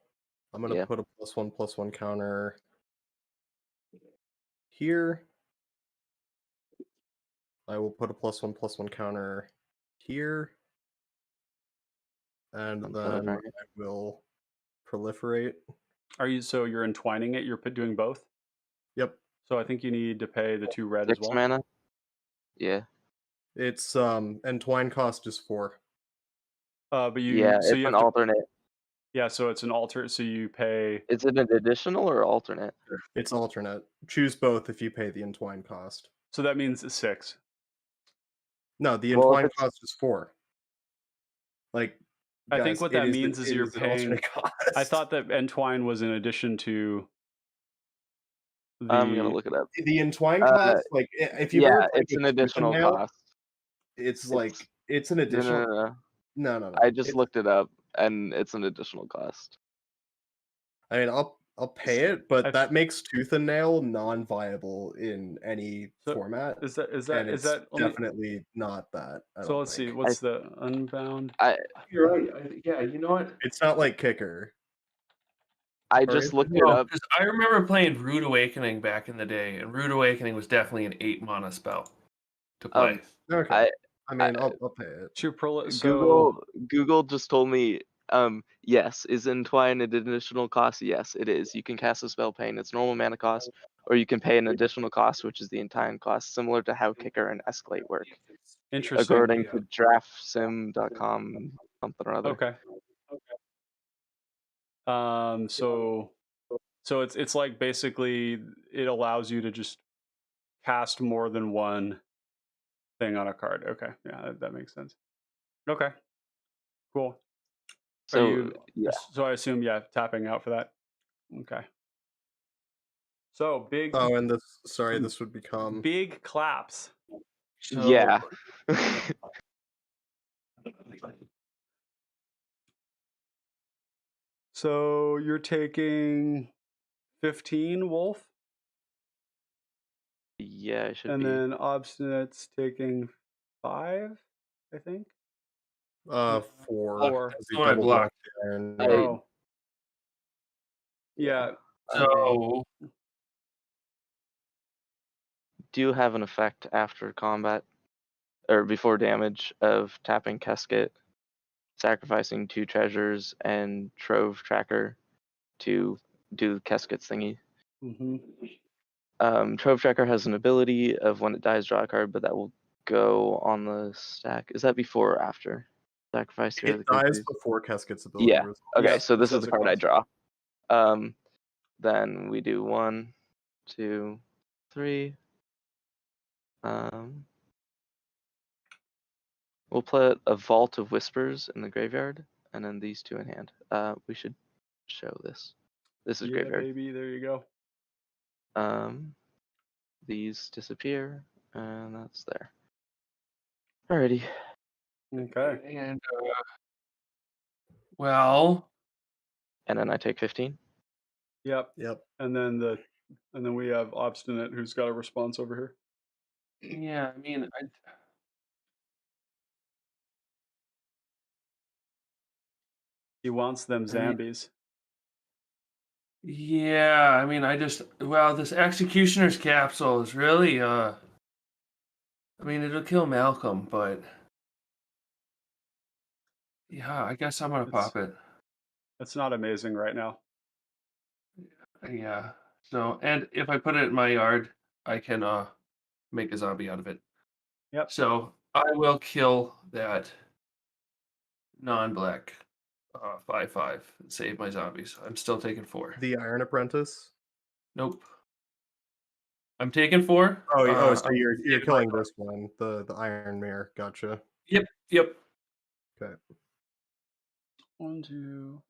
I'm gonna Yeah. put a +1/+1 counter here. I will put a +1/+1 counter here. And I'm then proliferating. I will proliferate. So you're entwining it, you're doing both? Yep. So I think you need to pay the 2 red as 6 well. mana. Yeah. It's entwine cost is 4. But you Yeah, so it's you an have to, alternate. yeah, so it's an alter, so you pay. Is it an additional or alternate? It's alternate. Choose both if you pay the entwine cost. So that means 6. No, the Well, if entwine it's- cost is 4. Like, I think guys, what it that is the- means is it you're an paying. alternate cost. I thought that entwine was in addition to the. I'm gonna look it up. the entwine cost, like if you've Yeah, ever played it's an with Tooth and additional Nail, cost. it's like it's an No, additional. no. No. I just It's- looked it up, and it's an additional cost. I mean, I'll pay it, but I- that makes Tooth and Nail non-viable in any So, format. Is that And it's let me- definitely not that. I So don't let's see. think. What's the unbound? You're right. Yeah, you know what? It's not like Kicker. I Or just is it? looked it No, up. 'cause I remember playing Rude Awakening back in the day, and Rude Awakening was definitely an 8 mana spell to play. Okay. I mean, I'll pay it. Google just told me, yes, is entwine an additional cost? Yes, it is. You can cast a spell paying its normal mana cost, or you can pay an additional cost, which is the entwine cost, similar to how Kicker and Escalate work. Interesting. According to draftsim.com, something or other. Okay. So it's like basically it allows you to just cast more than one thing on a card. Okay, yeah, that makes sense. Okay, cool. So yeah, So I assume, yeah, tapping out for that. Okay. So big. Oh, and this would become big claps. So yeah. So you're taking 15, Wolf, Yeah, it should and be. then Obstinate's taking 5, I think. 4. Four. As he So I double blocked. blocked the iron. Oh. Yeah. So Do you have an effect after combat or before damage of tapping Casket, sacrificing 2 treasures and Trove Tracker to do Casket's thingy? Mm-hmm. Trove Tracker has an ability of when it dies, draw a card, but that will go on the stack. Is that before or after? Sacrifice your It other dies creatures? before Casket's ability. Yeah. Okay, Yep, so this is says the it card I costs. draw. Then we do 1, 2, 3. We'll put a Vault of Whispers in the graveyard, and then these 2 in hand. We should show this. This is Yeah, graveyard. baby, there you go. These disappear, and that's there. Alrighty. Okay. and well, And then I take 15. Yep. Yep. And then we have Obstinate, who's got a response over here. yeah, I mean, He wants them zombies. yeah, I mean, this Executioner's Capsule is really, I mean, it'll kill Malcolm, but yeah, I guess I'm gonna pop it. It's not amazing right now. Yeah. So, and if I put it in my yard, I can make a zombie out of it. Yep. So I will kill that non-black 5/5 and save my zombies. I'm still taking 4. The Iron Apprentice. Nope. I'm taking 4. So I'm you're saving killing my- this one, the Iron Mirror. Gotcha. Yep. Okay. 1, 2,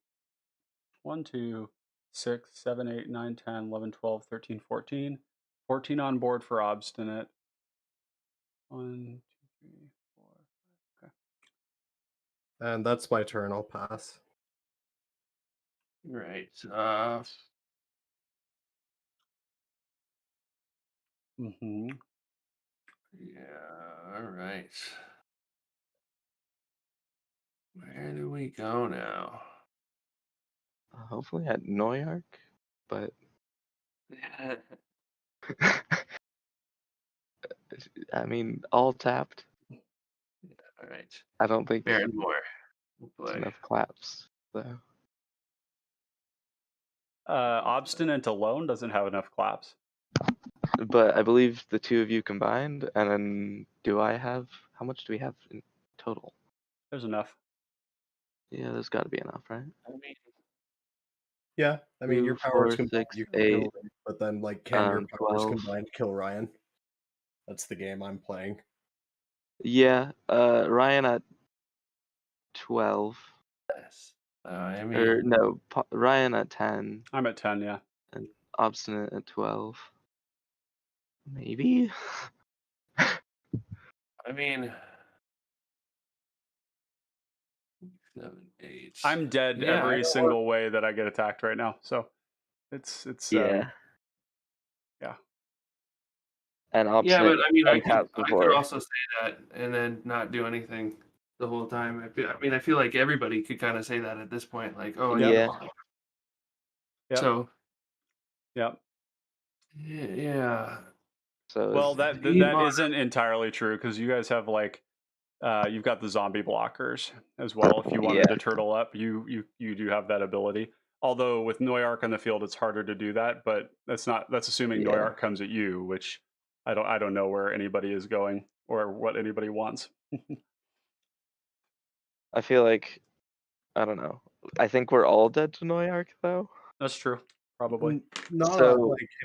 6, 7, 8, 9, 10, 11, 12, 13, 14. 14 on board for Obstinate. 1, 2, 3, 4. Okay. And that's my turn. I'll pass. Right. Mm-hmm. Yeah. All right. Where do we go now? Hopefully at Neuark, but I mean, all tapped. All right. I don't think Baron Moore. We'll there's play. enough claps, though. Obstinate alone doesn't have enough claps. But I believe the 2 of you combined, and then how much do we have in total? There's enough. Yeah, there's got to be enough, right? I mean, Yeah, I mean 2, your powers 4, combined, 6, you can 8, kill him, but then can your powers 12. combined kill Ryan? That's the game I'm playing. Yeah, Ryan at 12. yes. I mean, Or no, Ryan at 10. I'm at 10, yeah. And Obstinate at 12. Maybe? I mean, 7, 8. I'm dead Yeah, I every know single way that I get attacked right now. So it's Yeah. Yeah. And Yeah, Obstinate but I mean, I tapped could before. also say that and then not do anything the whole time. I feel like everybody could kind of say that at this point, like, oh, Yeah. Yep. So, Yep. yeah. So Well, that Steve- isn't entirely true because you guys have you've got the zombie blockers as well. If you wanted to turtle up, you do have that ability. Although with Neuark on the field, it's harder to do that. But that's assuming Neuark comes at you, which I don't know where anybody is going or what anybody wants. I feel like, I don't know. I think we're all dead to Neuark, though. That's true. Probably. Not So-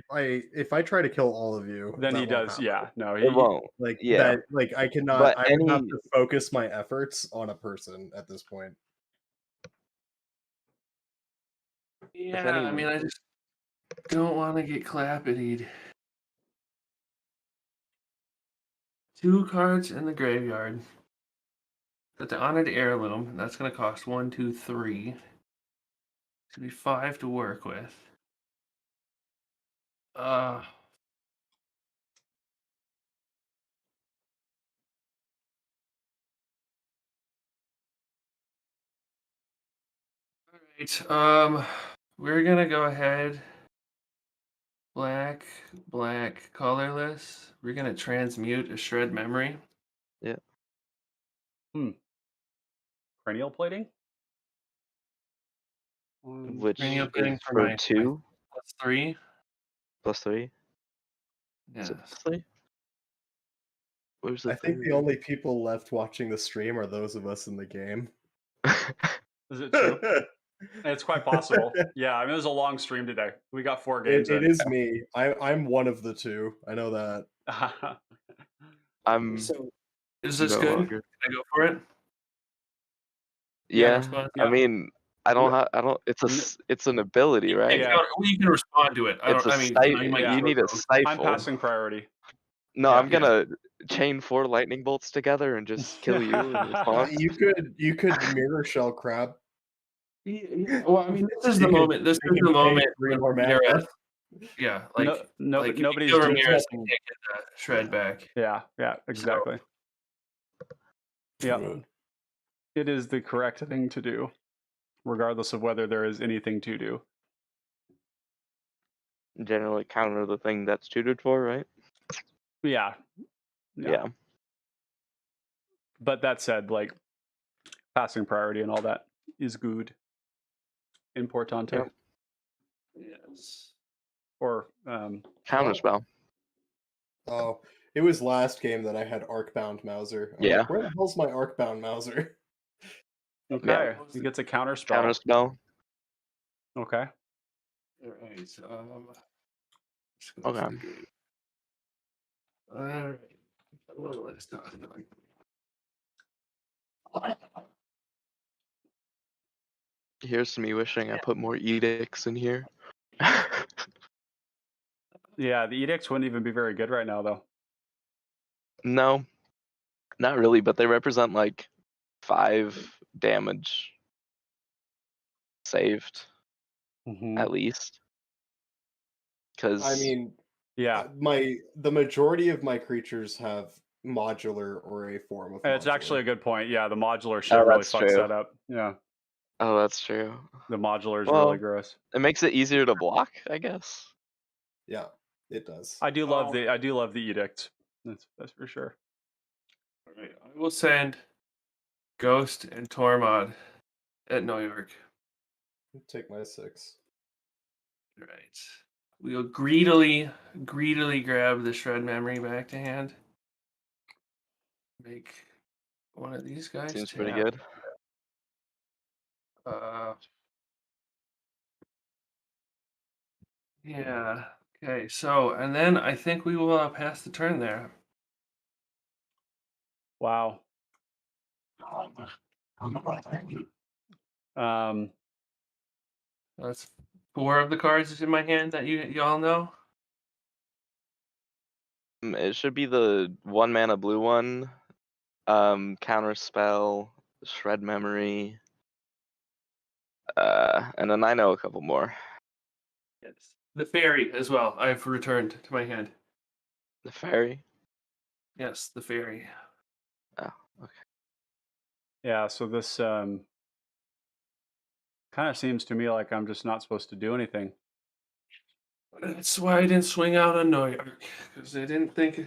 like if I try to kill all of you, Then that he won't does. happen. Yeah. No. It won't. Like Yeah. that. Like I cannot. But I would have to focus my efforts on a person at this point. Yeah, any- I mean, I just don't want to get clappitied. 2 cards in the graveyard. Got the Honored Heirloom. That's going to cost 1, 2, 3. It's going to be 5 to work with. Alright, we're going to go ahead. Black, colorless. We're going to transmute a Shred Memory. Yeah. Cranial plating? Which Cranial plating is for for my 2 +3. +3. Yes. Is it +3? Where's the I think the only people left watching the stream are those of us in the game. Is it true? It's quite possible. Yeah, I mean, it was a long stream today. We got 4 games It in. is me. I'm one of the 2. I know that. I'm So, is this no good? longer. Can I go for it? Yeah, respond? I Yeah. mean, I don't. It's an ability, right? Yeah. You can respond to it. It's a you you need a stifle. I'm passing priority. No, Yeah. I'm gonna chain 4 lightning bolts together and just kill you in response. You could mirror shell crab. Well, I mean, this is the moment. This is the moment. when Ramirez- Yeah, like nobody's kill doing Ramirez and can't get the shred back. Yeah, exactly. Yeah, it is the correct thing to do, regardless of whether there is anything to do. Generally counter the thing that's tutored for, right? Yeah. But that said, like, passing priority and all that is good. Importante. Yep. Yes. Or Counterspell. Oh, it was last game that I had Arcbound Mauser. I'm Yeah. like, where the hell's my Arcbound Mauser? Okay, Yeah. he gets a counter spell. Counterspell. Okay. Alright, Okay. Alright. Let's talk about it. Here's me wishing I put more edicts in here. Yeah, the edicts wouldn't even be very good right now, though. No, not really, but they represent like 5 damage saved at least. Because I mean, yeah, the majority of my creatures have modular or a form of. It's modular. actually a good point. Yeah, the modular shit really that's fucks true. that up. Yeah. Oh, that's true. The modular is Well, really gross. It makes it easier to block, I guess. Yeah, it does. I do love the edict. That's for sure. All right, I will send Ghost and Tormod at New York. Take my 6. All right. We'll greedily grab the shred memory back to hand. Make one of these guys. Seems pretty tap. good. Yeah. Okay. So, and then I think we will pass the turn there. Wow. That's 4 of the cards in my hand that you all know. It should be the 1 mana blue one. Counter spell, shred memory. And then I know a couple more. Yes. The fairy as well. I've returned to my hand. The fairy? Yes, the fairy. Oh, okay. Yeah, so this kind of seems to me like I'm just not supposed to do anything. That's why I didn't swing out on New York, because I didn't think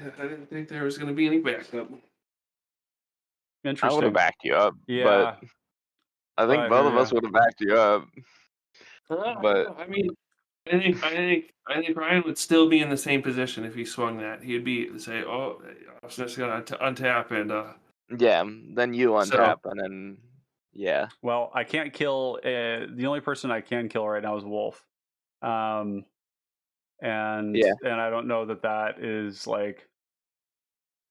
there was going to be any backup. Interesting. I would have backed you up, Yeah, but I think both of us would have backed you up. But I mean, I think Ryan would still be in the same position if he swung that. He'd be say, "Oh, I was just gonna untap and." Yeah, then you untap and then yeah. Well, I can't kill. The only person I can kill right now is Wolf, and I don't know that is like.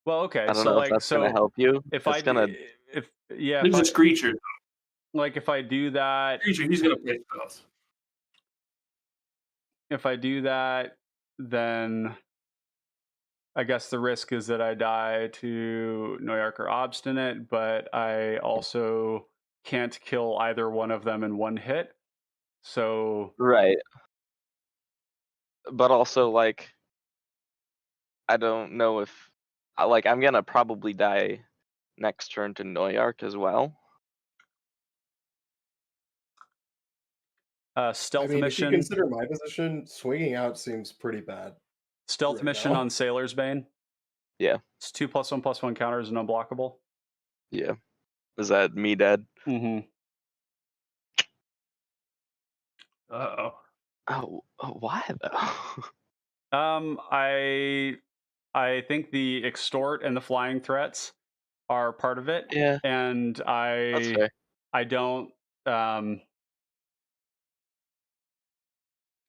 Well, okay, I don't know if that's gonna help you. If He's a creature. Like if I do that, Creature, he's gonna play spells. if I do that, then I guess the risk is that I die to Noyark or Obstinate, but I also can't kill either one of them in one hit. So Right. But also, like, I don't know if, like, I'm gonna probably die next turn to Noyark as well. Stealth I mean, if you mission. consider my position, swinging out seems pretty bad. Stealth right mission now. on Sailor's Bane. Yeah. It's 2+1/+1 counters and unblockable. Yeah. Is that me dead? Mm-hmm. Uh-oh. Oh, why though? I think the extort and the flying threats are part of it. Yeah. And That's I fair. don't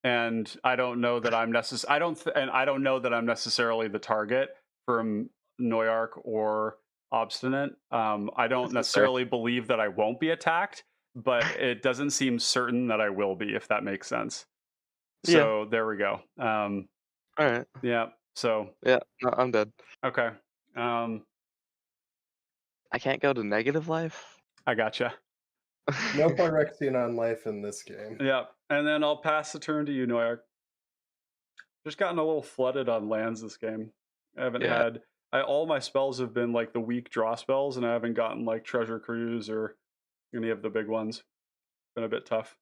and I don't know that I'm I don't know that I'm necessarily the target from Noyark or Obstinate. I don't This is fair. necessarily believe that I won't be attacked, but it doesn't seem certain that I will be, if that makes sense. Yeah. So there we go. All right. Yeah. So Yeah. No, I'm dead. okay. I can't go to negative life. I gotcha. No Podracing on life in this game. Yeah, and then I'll pass the turn to you, Noyark. Just gotten a little flooded on lands this game. I haven't Yeah. had all my spells have been like the weak draw spells, and I haven't gotten like Treasure Cruise or any of the big ones. Been a bit tough.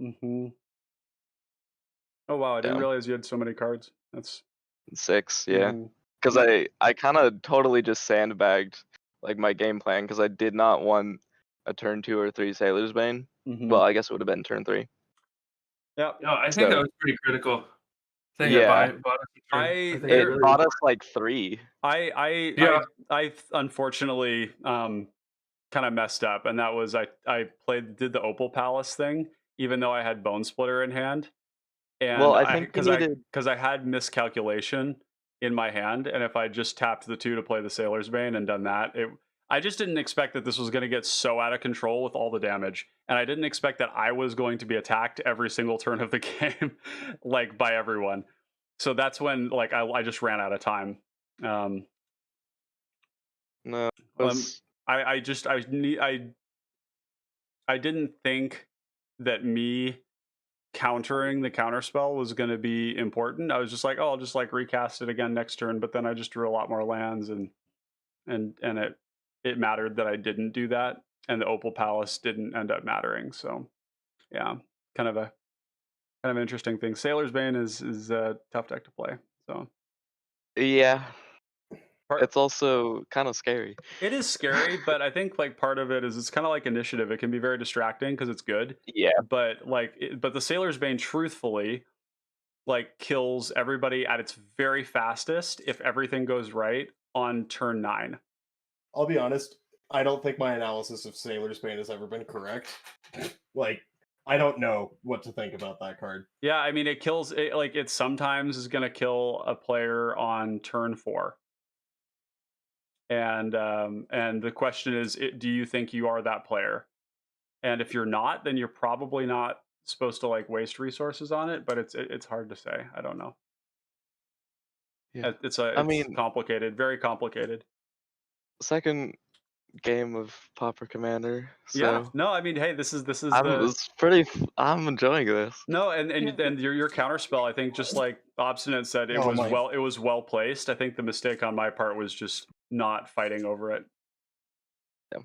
Mm-hmm. Oh wow, I didn't Yeah. realize you had so many cards. That's 6, yeah. Mhm. Because I kind of totally just sandbagged like my game plan because I did not want a turn 2 or 3 Sailor's Bane. Mhm. Well, I guess it would have been turn 3. Yeah. No, I think that So- was pretty critical. I think Yeah. I bought us a turn. I- think there- It bought us like 3. Yeah. I unfortunately kind of messed up, and that was I did the Opal Palace thing, even though I had Bone Splitter in hand. And Well, I think you needed. because I had miscalculation in my hand, and if I just tapped the 2 to play the Sailor's Bane and done that, I just didn't expect that this was going to get so out of control with all the damage, and I didn't expect that I was going to be attacked every single turn of the game, like by everyone. So that's when like I just ran out of time. No. It was, I didn't think that me countering the counterspell was going to be important. I was just like, oh, I'll just like recast it again next turn, but then I just drew a lot more lands, and it mattered that I didn't do that, and the Opal Palace didn't end up mattering. So yeah, kind of an interesting thing. Sailor's Bane is a tough deck to play. So yeah. It's also kind of scary. it is scary, but I think like part of it is it's kind of like initiative. It can be very distracting because it's good. Yeah. But but the Sailor's Bane, truthfully, like kills everybody at its very fastest if everything goes right on turn 9. I'll be honest, I don't think my analysis of Sailor's Bane has ever been correct. Like, I don't know what to think about that card. Yeah, I mean it kills it, like it sometimes is going to kill a player on turn 4. And the question is, do you think you are that player? And if you're not, then you're probably not supposed to like waste resources on it, but it's hard to say. I don't know. Yeah. It's complicated, very complicated. Second game of Pauper Commander. So Yeah. No, I mean, hey, this is I'm enjoying this. No, and your counterspell, I think, just like Obstinate said, it was well placed. I think the mistake on my part was just not fighting over it. Yeah.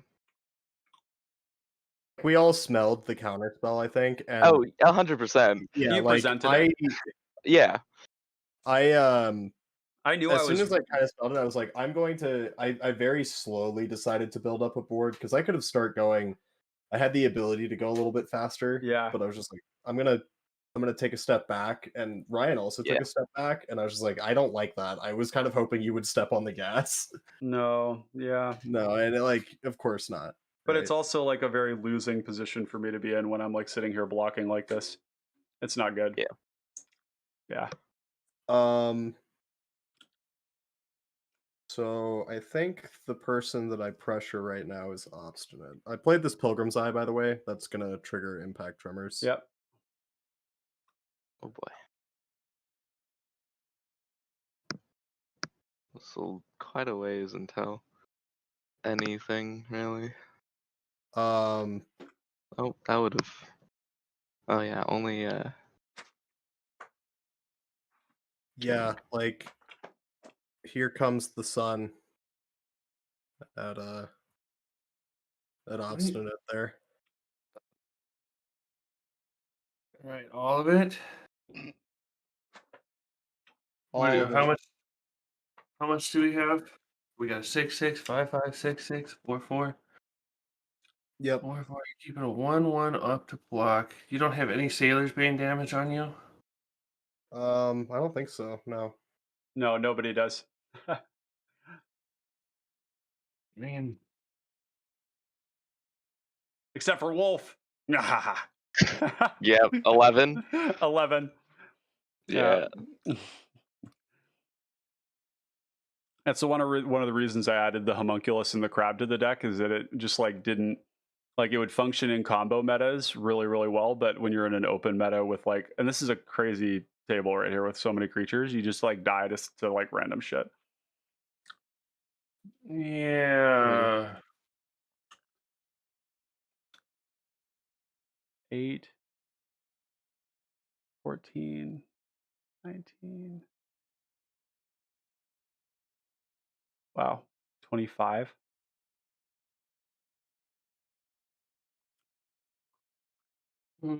We all smelled the counterspell, I think. And 100%. Yeah, you like presented it. Yeah. I knew as soon as I kind of spelled it, I was like, I very slowly decided to build up a board because I could have I had the ability to go a little bit faster. Yeah. But I was just like, I'm gonna take a step back, and Ryan also took a step back, and I was just like, I don't like that. I was kind of hoping you would step on the gas. No, yeah. No, and of course not. But it's also like a very losing position for me to be in when I'm like sitting here blocking like this. It's not good. Yeah. Yeah. So I think the person that I pressure right now is obstinate. I played this Pilgrim's Eye, by the way. That's gonna trigger impact tremors. Yep. Oh boy. So quite a ways until anything really. Um. Oh, that would have. Oh yeah, only Yeah, like here comes the sun at obstinate there. All right, all of it. All of How it. much? How much do we have? We got a 6/6, 5/5, 6/6, 4/4. Yep. 4/4. You're keeping a 1/1 up to block. You don't have any Sailor's Bane damage on you. I don't think so. No. No, nobody does. Man, Except for Wolf. yeah, 11. 11. Yeah. That's one of the reasons I added the homunculus and the crab to the deck, is that it just like didn't, like, it would function in combo metas really, really well, but when you're in an open meta with like, and this is a crazy table right here with so many creatures, you just like die to like random shit. yeah. 8, 14, 19. Wow. 25. All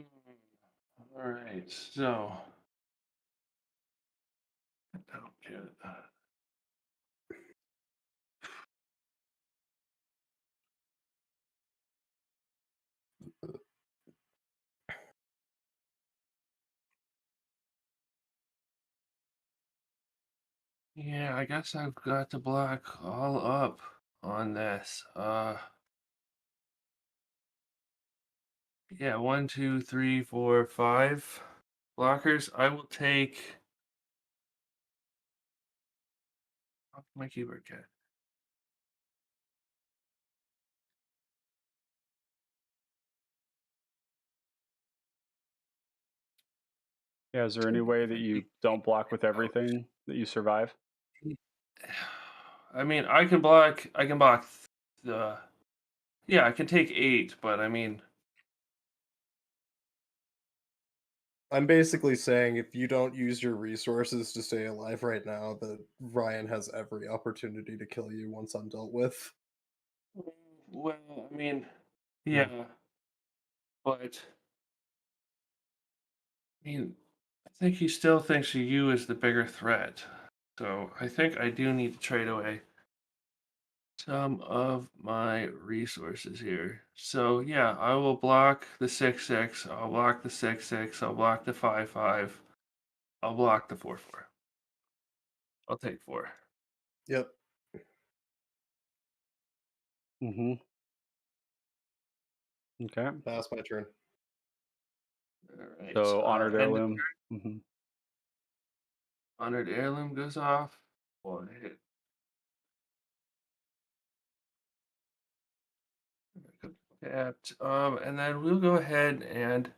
right, so. I don't get that. Yeah, I guess I've got to block all up on this. Yeah, 1, 2, 3, 4, 5 blockers. I will take. Off my keyboard cat. Yeah, is there any way that you don't block with everything, that you survive? I mean, I can block the. Yeah, I can take 8, but I mean. I'm basically saying if you don't use your resources to stay alive right now, that Ryan has every opportunity to kill you once I'm dealt with. Well, I mean, yeah, but I mean, I think he still thinks of you as the bigger threat. So I think I do need to trade away some of my resources here. So yeah, I will block the 6/6. I'll block the 6/6. I'll block the 5/5. I'll block the 4/4. I'll take 4. Yep. Mm-hmm. Okay. Pass my turn. All right. So honored end of heirloom. Mm-hmm. Honored heirloom goes off. 1 hit. Tapped. And then we'll go ahead and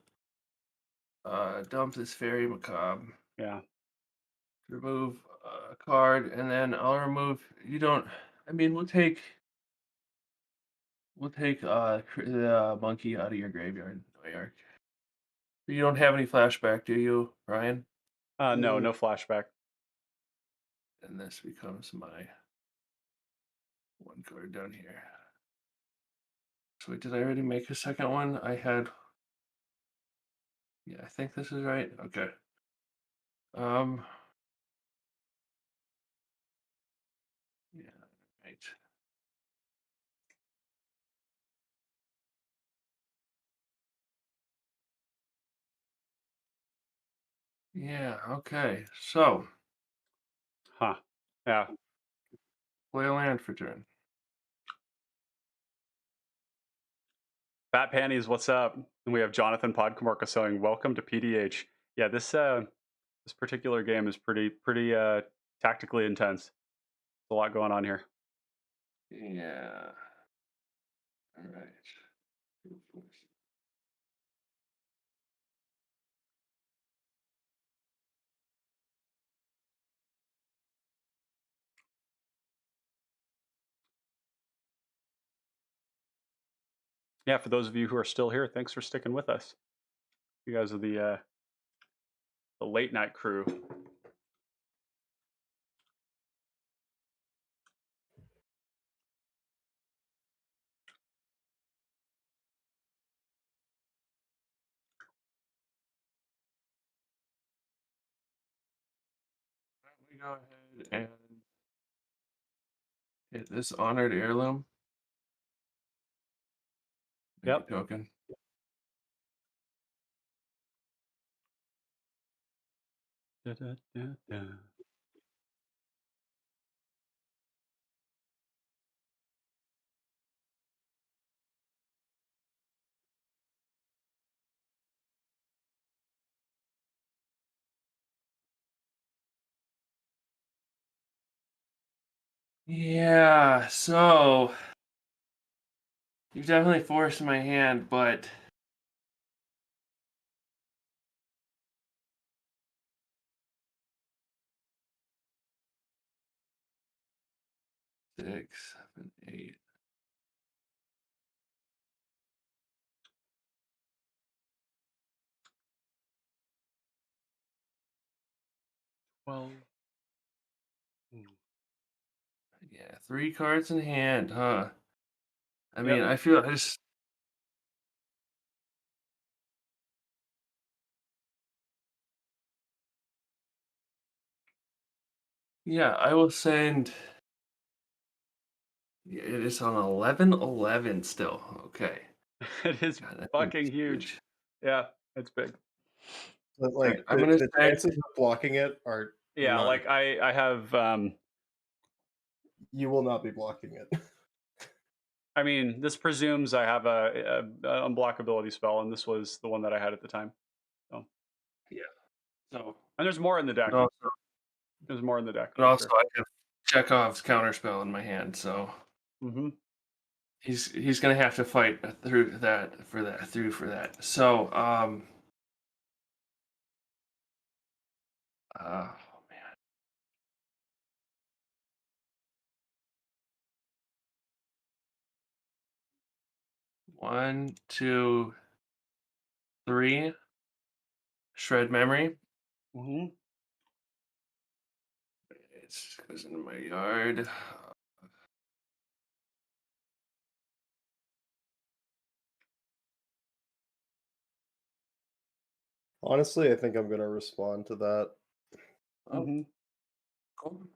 dump this fairy macabre. Yeah. Remove a card, and then I'll remove. You don't. I mean, we'll take the monkey out of your graveyard, New York. You don't have any flashback, do you, Ryan? No flashback. And this becomes my 1 card down here. So wait, did I already make a second one? I had. Yeah, I think this is right. Okay. Yeah, right. Yeah, okay. So, Huh. Yeah. play a land for turn. Fat Panties, what's up? And we have Jonathan Podcamarca saying, "Welcome to PDH." Yeah, this particular game is pretty tactically intense. a lot going on here. Yeah. All right. Yeah, for those of you who are still here, thanks for sticking with us. You guys are the late night crew. We go ahead and hit this honored heirloom. Make Yep. a token. Da, da, da, da. Yeah, so you've definitely forced my hand, but six, 7, 8. Well, Yeah, 3 cards in hand, huh? I mean, Yep. I feel I just yeah, I will send. Yeah, it is on 11/11 still. Okay. it is God, that thing fucking is huge. Yeah, it's big. But All right, like I'm gonna the say chances of blocking it are Yeah, none. like I have You will not be blocking it. I mean, this presumes I have a unblockability spell, and this was the one that I had at the time. So, yeah. So, and there's more in the deck. but also, There's more in the deck. but also I have Chekhov's counterspell in my hand, so Mm-hmm. he's gonna have to fight through for that. So, oh man. 1, 2, 3. Shred memory. Mm-hmm. It goes into my yard. Honestly, I think I'm gonna respond to that. Oh, Mm-hmm. cool.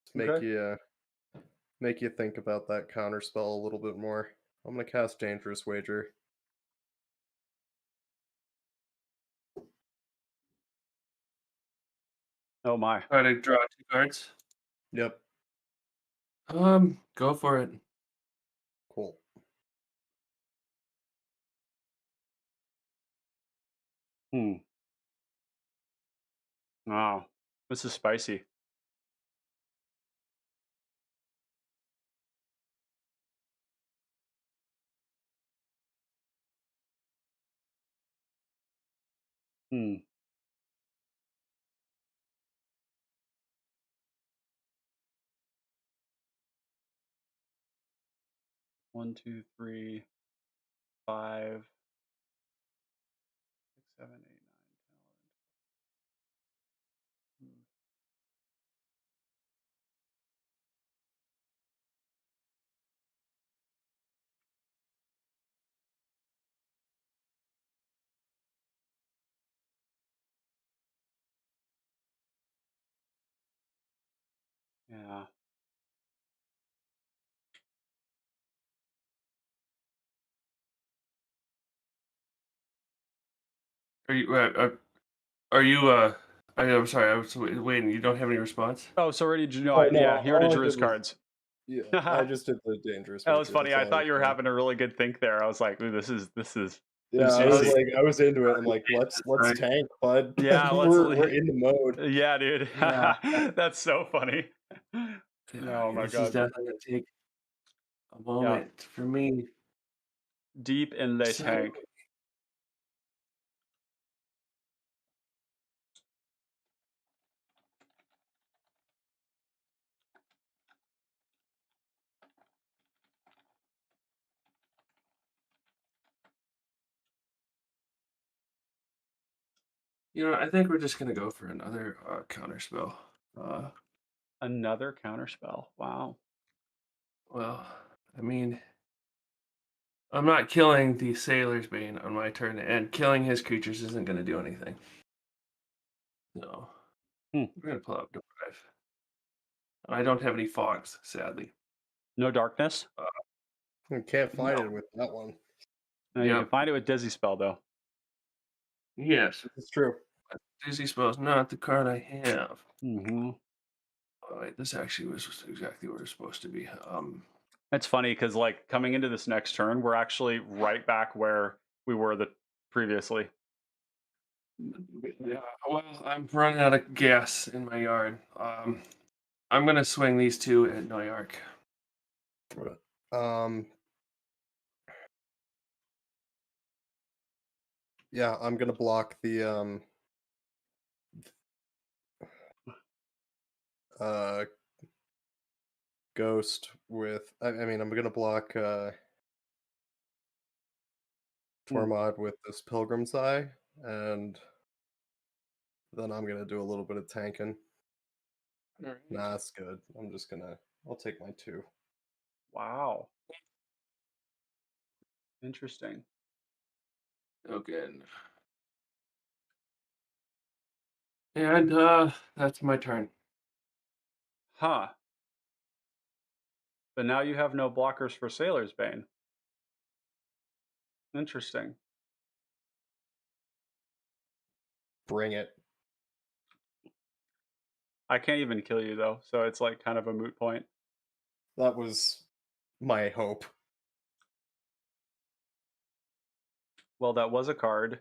To make Okay. you think about that counter spell a little bit more. I'm gonna cast Dangerous Wager. Oh my. Try to draw 2 cards. Yep. Go for it. Cool. Wow. This is spicy. Hmm. One, 2, 3, 5, 6, 7, 8, 9, 10, 11. Yeah. Are you are you I'm sorry, I was waiting. You don't have any response? Oh, so already no, Oh, no, yeah, he already all I drew his did was- cards. Yeah, I That just did the Dangerous was Wager. funny. That's I all thought was you were doing. having a really good think there. I was like, ooh, this is Yeah, was I was juicy. like, I was into it. I'm like, let's Right. tank, bud. Yeah, we're in the mode. Yeah, dude. Yeah. That's so funny. Oh my This is god. definitely gonna take a moment for me. Deep in the So- tank. You know, I think we're just gonna go for another counter spell. Another counterspell. Wow. Well, I mean, I'm not killing the Sailor's Bane on my turn, and killing his creatures isn't gonna do anything. No. We're gonna pull out Deprive. I don't have any fogs, sadly. No darkness? You can't find No. it with that one. No, you Yep. can find it with Dizzy Spell, though. Yes. It's true. Dizzy Spell's not the card I have. Mm-hmm. Oh, wait, this actually was exactly where it's supposed to be. It's funny because, like, coming into this next turn, we're actually right back where we were previously. Yeah, well, I'm running out of gas in my yard. I'm gonna swing these two at Noyark. Yeah, I'm gonna block the ghost with. I mean, I'm gonna block Tormod with this Pilgrim's Eye, and then I'm gonna do a little bit of tanking. Alright. Nah, that's good. I'll take my 2. Wow. Interesting. Okay. And that's my turn. Huh. But now you have no blockers for Sailor's Bane. Interesting. Bring it. I can't even kill you, though, so it's like kind of a moot point. That was my hope. Well, that was a card.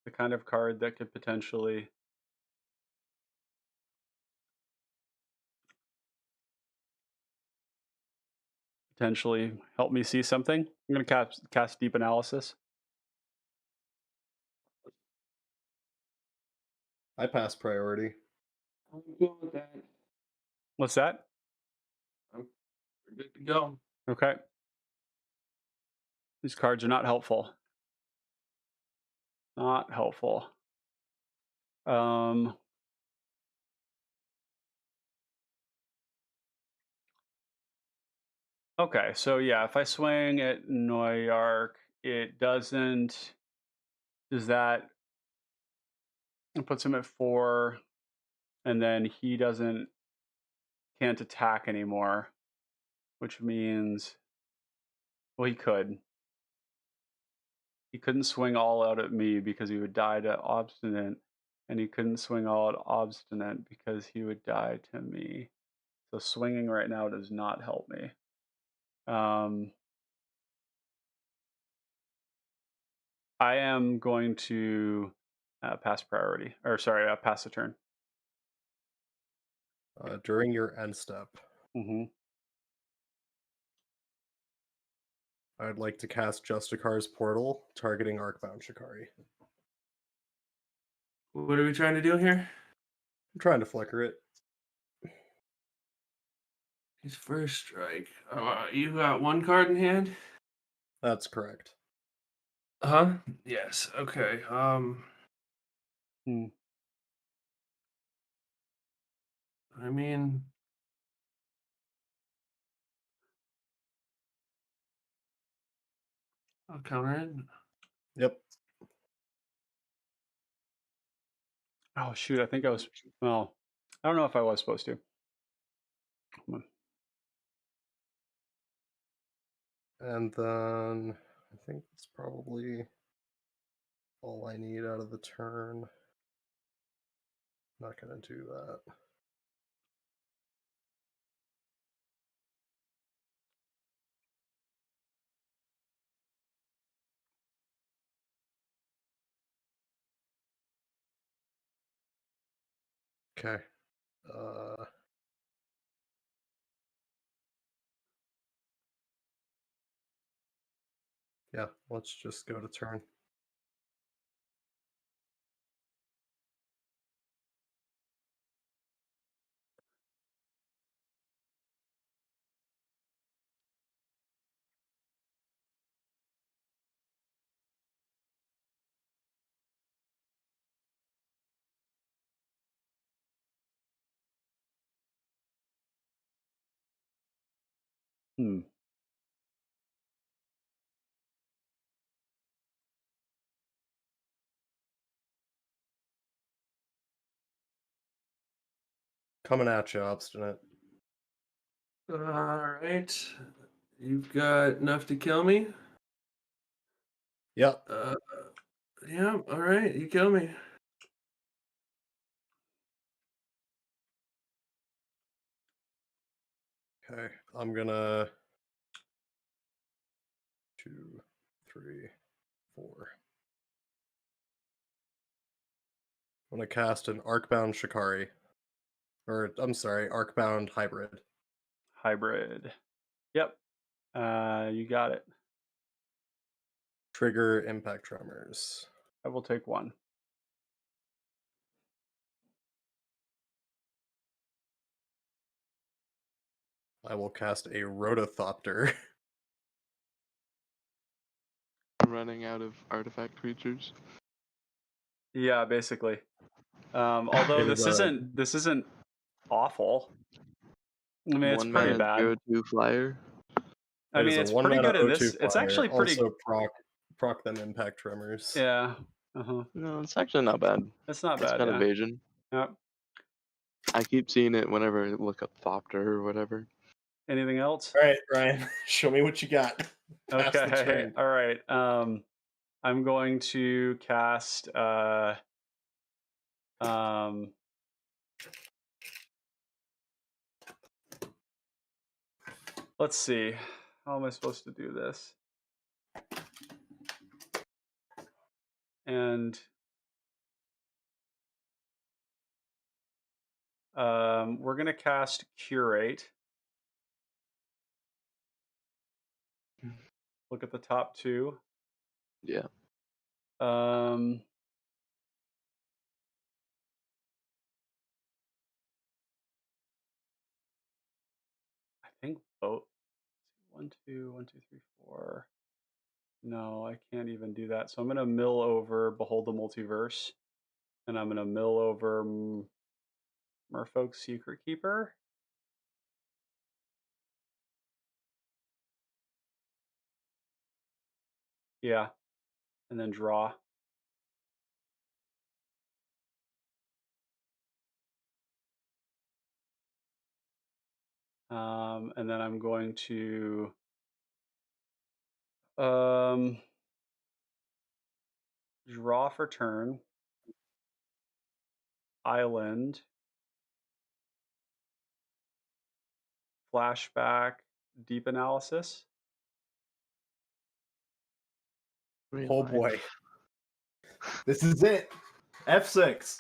The kind of card that could potentially help me see something. I'm going to cast Deep Analysis. I pass priority. I'm good with that. What's that? We're good to go. Okay. These cards are not helpful. Not helpful. Okay, so yeah, if I swing at Noyark, it doesn't. Does that? It puts him at 4, and then he can't attack anymore, which means, well, he could. He couldn't swing all out at me because he would die to Obstinate, and he couldn't swing all at Obstinate because he would die to me. So swinging right now does not help me. I am going to pass priority, or sorry, pass the turn. During your end step, I'd like to cast Justicar's Portal, targeting Arcbound Shikari. What are we trying to do here? I'm trying to flicker it. His first strike. You got one card in hand? That's correct. Huh? Yes. Okay. I mean, I'll counter it. Yep. Oh shoot! I think I was. Well, I don't know if I was supposed to. Come on. And then I think that's probably all I need out of the turn. Not gonna do that. Okay. Yeah, let's just go to turn. Hmm. Coming at you, obstinate. All right. You've got enough to kill me? Yep. Yeah, all right. You kill me. Okay, I'm gonna 2, 3, 4. I'm gonna cast an Arcbound Shikari. Or, I'm sorry, Arcbound Hybrid. Hybrid. Yep. You got it. Trigger Impact Tremors. I will take 1. I will cast a Rotothopter. Running out of artifact creatures. Yeah, basically. Although It is this isn't awful. I mean, it's 1 pretty mana bad. 0/2 flyer. I mean, it's pretty good in this. It's actually pretty. Also proc them Impact Tremors. Yeah. Uh-huh. No, it's actually not bad. It's not It's bad. got Yeah. evasion. Yep. I keep seeing it whenever I look up Thopter or whatever. Anything else? All right, Ryan, show me what you got. Pass the Okay. turn. All right. I'm going to cast let's see. How am I supposed to do this? And we're gonna cast Curate. Look at the top 2. Yeah. I think both. 1, 2, 1, 2, 3, 4. No, I can't even do that. So I'm gonna mill over Behold the Multiverse, and I'm gonna mill over Merfolk's Secret Keeper. Yeah, and then draw. And then I'm going to draw for turn, island, flashback, deep analysis. Oh boy. This is it. F6.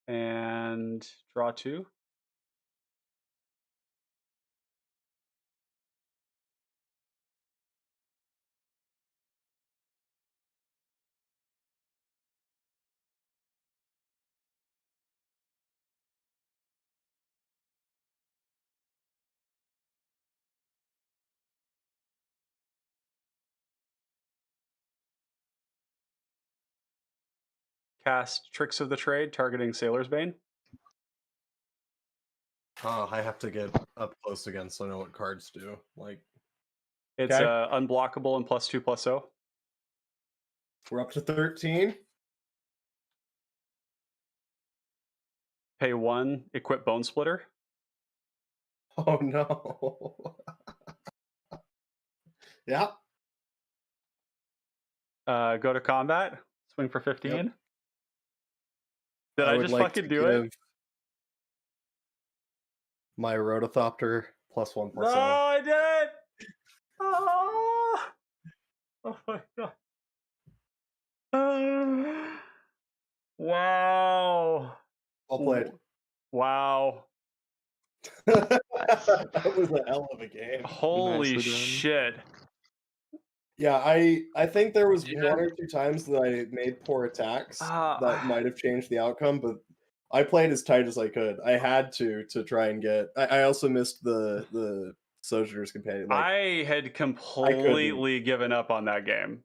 And draw 2. Cast Tricks of the Trade, targeting Sailor's Bane. Oh, I have to get up close again so I know what cards do. Like, it's unblockable and +2/+0. We're up to 13. Pay 1, equip Bone Splitter. Oh no. Yeah. Go to combat. Swing for 15. Yep. Did I just fucking do it? My Rotothopter +1/+0. No, I did it! Oh, oh my god. Wow. Well played. Wow. That was a hell of a game. Holy Nicely done. shit. Yeah, I think there was Yeah. 1 or 2 times that I made poor attacks Ah. that might have changed the outcome, but I played as tight as I could. I had to try and get. I also missed the Sojourner's Companion. Like, I had completely given up on that game.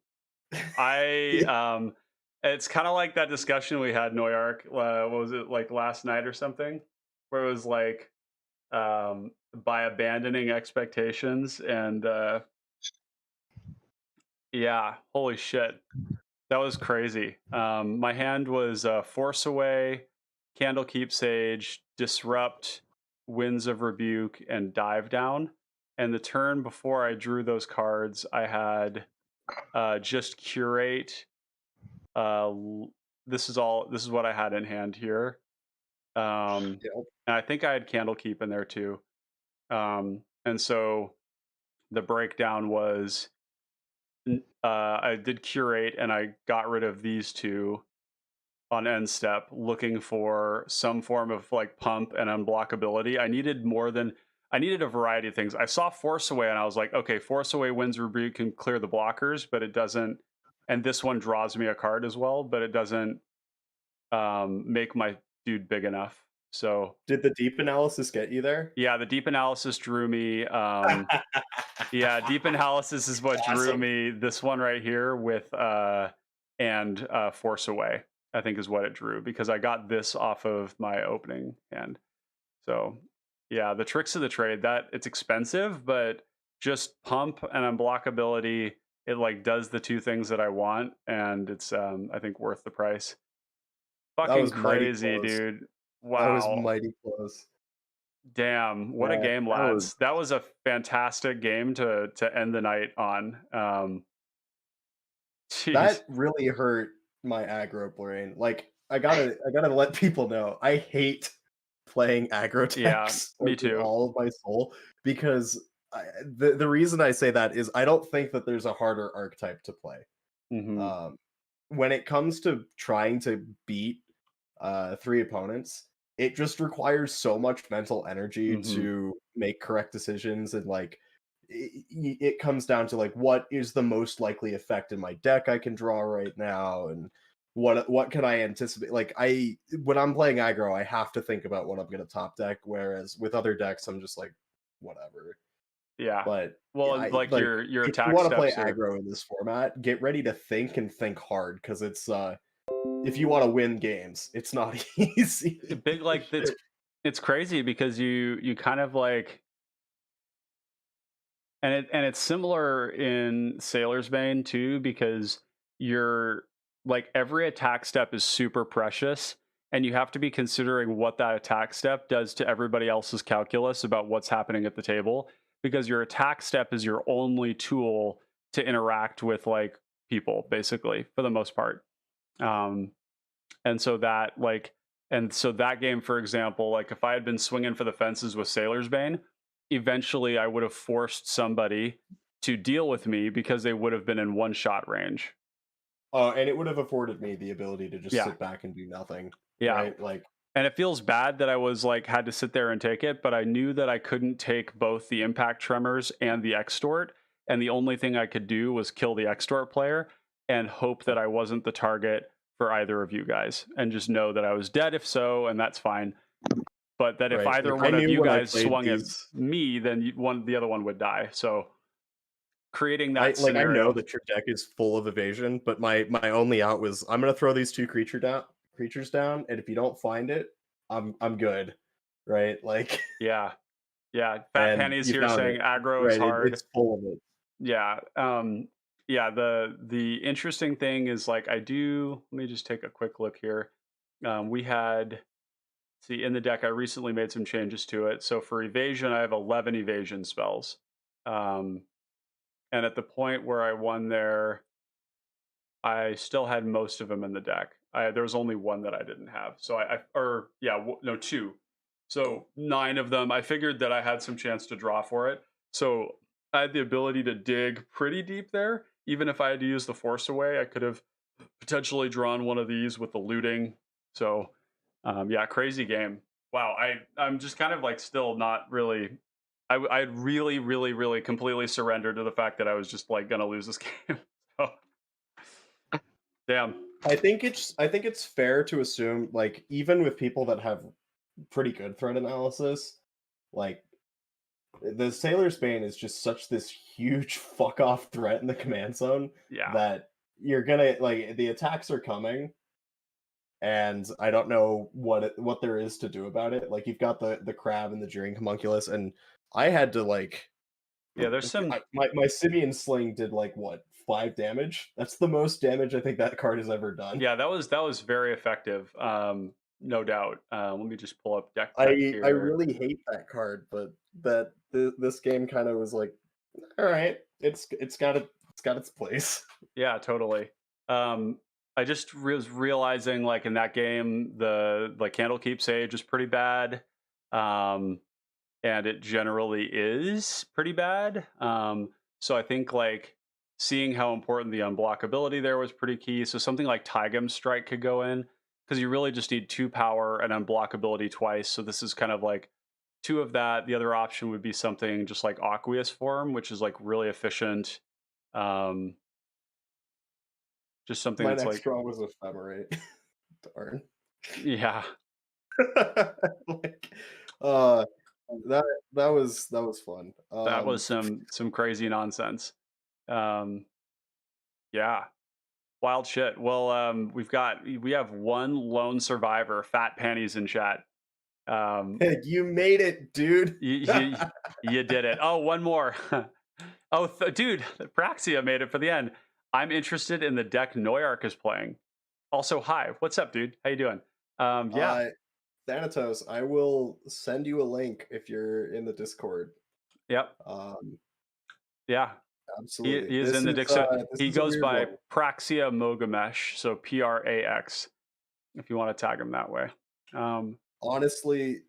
It's kind of like that discussion we had, Noyark. What was it, like last night or something, where it was like, by abandoning expectations and yeah, holy shit, that was crazy. My hand was Force Away, Candlekeep Sage, Disrupt, Winds of Rebuke, and Dive Down. And the turn before I drew those cards, I had just Curate. This is what I had in hand here. And I think I had Candlekeep in there too. And so the breakdown was I did Curate and I got rid of these two on end step, looking for some form of like pump and unblockability. I needed a variety of things. I saw Force Away and I was like, okay, Force Away Winds Rebuke can clear the blockers, but it doesn't. And this one draws me a card as well, but it doesn't make my dude big enough. So did the deep analysis get you there? Yeah, the deep analysis drew me. Yeah, deep analysis is what drew me. This one right here with and Force Away, I think is what it drew, because I got this off of my opening hand. So yeah, the tricks of the trade, that it's expensive, but just pump and unblockability, it like does the two things that I want, and it's I think worth the price. Fucking crazy, dude. Wow. That was mighty close. Damn, what a game, lads. That was a fantastic game to end the night on. That really hurt my aggro brain. Like, I gotta let people know, I hate playing aggro decks me too. with all of my soul, because the reason I say that is I don't think that there's a harder archetype to play. When it comes to trying to beat 3 opponents, it just requires so much mental energy to make correct decisions, and like it comes down to like, what is the most likely effect in my deck I can draw right now, and what can I anticipate. Like, when I'm playing aggro, I have to think about what I'm going to top deck, whereas with other decks I'm just like, whatever. Yeah, but well, like your if attack you want to play steps are... aggro in this format, get ready to think and think hard, because it's if you want to win games, it's not easy. Big, like, it's crazy because you kind of like, and it's similar in Sailor's Bane too, because you're like, every attack step is super precious, and you have to be considering what that attack step does to everybody else's calculus about what's happening at the table, because your attack step is your only tool to interact with like people, basically, for the most part. And so that game, for example, like if I had been swinging for the fences with Sailor's Bane, eventually I would have forced somebody to deal with me because they would have been in one-shot range. And it would have afforded me the ability to just sit back and do nothing. Yeah. Right? Like, and it feels bad that I was like, had to sit there and take it, but I knew that I couldn't take both the Impact Tremors and the Extort, and the only thing I could do was kill the Extort player and hope that I wasn't the target for either of you guys, and just know that I was dead if so, and that's fine. But that if either one of you guys swung at me, then the other one would die. So creating that scenario... I know that your deck is full of evasion, but my only out was, I'm gonna throw these 2 creatures down, and if you don't find it, I'm good, right? Like, yeah. Fat Penny's here saying aggro is hard. It's full of it. Yeah. Yeah, the interesting thing is, like, let me just take a quick look here. We had, see, in the deck, I recently made some changes to it. So for evasion, I have 11 evasion spells. And at the point where I won there, I still had most of them in the deck. There was only one that I didn't have. So no, 2. So 9 of them. I figured that I had some chance to draw for it. So I had the ability to dig pretty deep there. Even if I had to use the Force Away, I could have potentially drawn one of these with the looting. So yeah, crazy game. Wow, I'm just kind of like still not really. I'd really completely surrendered to the fact that I was just like gonna lose this game. So, damn. I think it's fair to assume, like, even with people that have pretty good threat analysis, like the Sailor's Bane is just such this huge fuck off threat in the command zone Yeah. that you're gonna like the attacks are coming, and I don't know what there is to do about it. Like you've got the crab and the jeering homunculus, and I had to like Yeah, there's some. my Simeon sling did like what 5 damage. That's the most damage I think that card has ever done. Yeah, that was very effective. No doubt. Let me just pull up deck I here. really hate that card, but this game kind of was like, all right, it's got its place. Yeah, totally. I just was realizing, like in that game, the Candlekeep Sage is pretty bad, and it generally is pretty bad. So I think like seeing how important the unblockability there was pretty key. So something like Tigem Strike could go in because you really just need 2 power and unblockability twice. So this is kind of like 2 of that. The other option would be something just like Aqueous Form, which is like really efficient. Just something My that's next like draw was Ephemerate. Darn. yeah. Like, that was fun. That was some crazy nonsense. Yeah. Wild shit. Well, we have one lone survivor, Fat Panties in chat. You made it, dude. You did it. Oh, one more. Oh, dude, Praxia made it for the end. I'm interested in the deck Noyark is playing. Also, hi. What's up, dude? How you doing? Yeah. Thanatos, I will send you a link if you're in the Discord. Yep. Yeah. Absolutely. He is in the Discord. He goes by one. Praxia Mogamesh, so Prax, if you want to tag him that way. Honestly,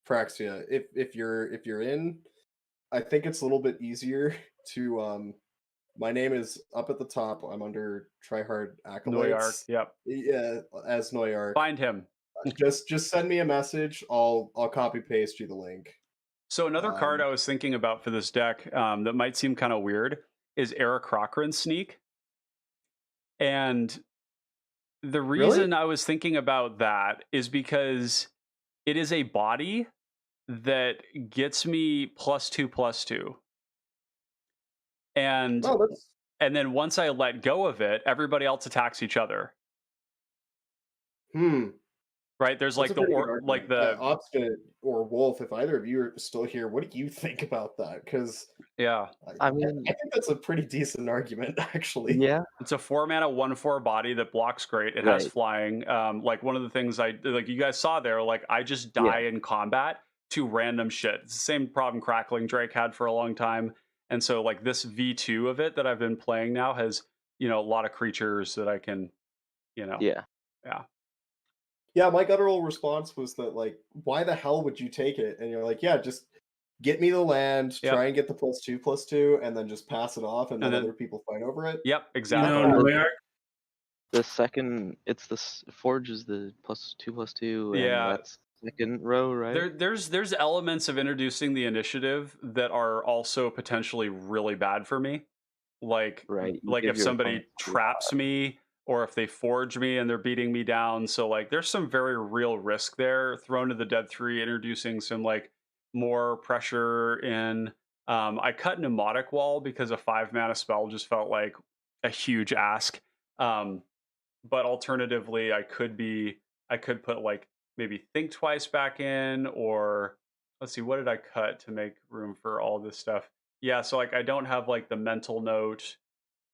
Praxia, if you're in, I think it's a little bit easier to my name is up at the top. I'm under TryHard Acolytes. Noyark, yep. Yeah, as Noyark. Find him. Just send me a message. I'll copy paste you the link. So another card I was thinking about for this deck that might seem kind of weird is Eric Cochran Sneak. And the reason I was thinking about that is because it is a body that gets me +2/+2. And then once I let go of it, everybody else attacks each other. Right? There's like the Obstinate or Wolf. If either of you are still here, what do you think about that? Because yeah, I think that's a pretty decent argument, actually. Yeah, it's a 4-mana 1/4 body that blocks great. It has flying. Like one of the things you guys saw there, like I just die in combat to random shit. It's the same problem Crackling Drake had for a long time. And so like this V2 of it that I've been playing now has, a lot of creatures that I can, Yeah. Yeah, my guttural response was that, like, why the hell would you take it? And you're like, yeah, just get me the land, try and get the +2/+2, and then just pass it off, and then other people fight over it. Yep, exactly. The second, it's the Forge is the +2/+2, and that's second row, right? There's elements of introducing the initiative that are also potentially really bad for me. Like if somebody traps me, or if they forge me and they're beating me down. So like there's some very real risk there. Thrown to the Dead 3, introducing some like more pressure in. I cut Pneumatic Wall because a 5-mana spell just felt like a huge ask. But alternatively, I could put like maybe Think Twice back in, or let's see, what did I cut to make room for all this stuff? Yeah, so like I don't have like the Mental Note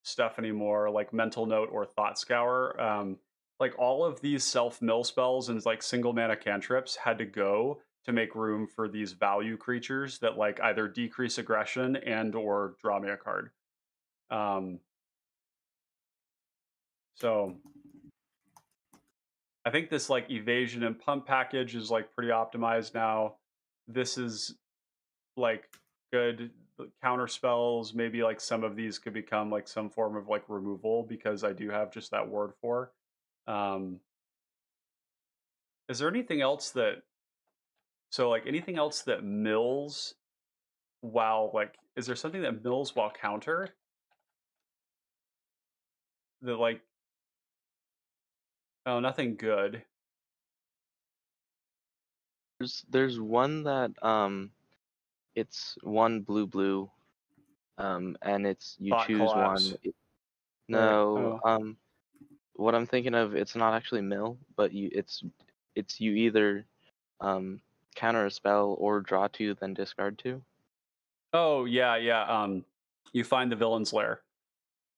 stuff anymore, like Mental Note or Thought Scour. Like all of these self-mill spells and like single mana cantrips had to go to make room for these value creatures that like either decrease aggression and or draw me a card. So I think this like evasion and pump package is like pretty optimized now. This is like good counter spells. Maybe like some of these could become like some form of like removal because I do have just that ward for. Is there anything else that So like anything else that mills while like, is there something that mills while counter? That like, oh, nothing good. There's one that it's one blue, and it's you Thought choose collapse. one. Right. No, Oh. what I'm thinking of, it's not actually mill, but it's you either counter a spell or draw 2, then discard 2. Oh yeah. You find the villain's lair.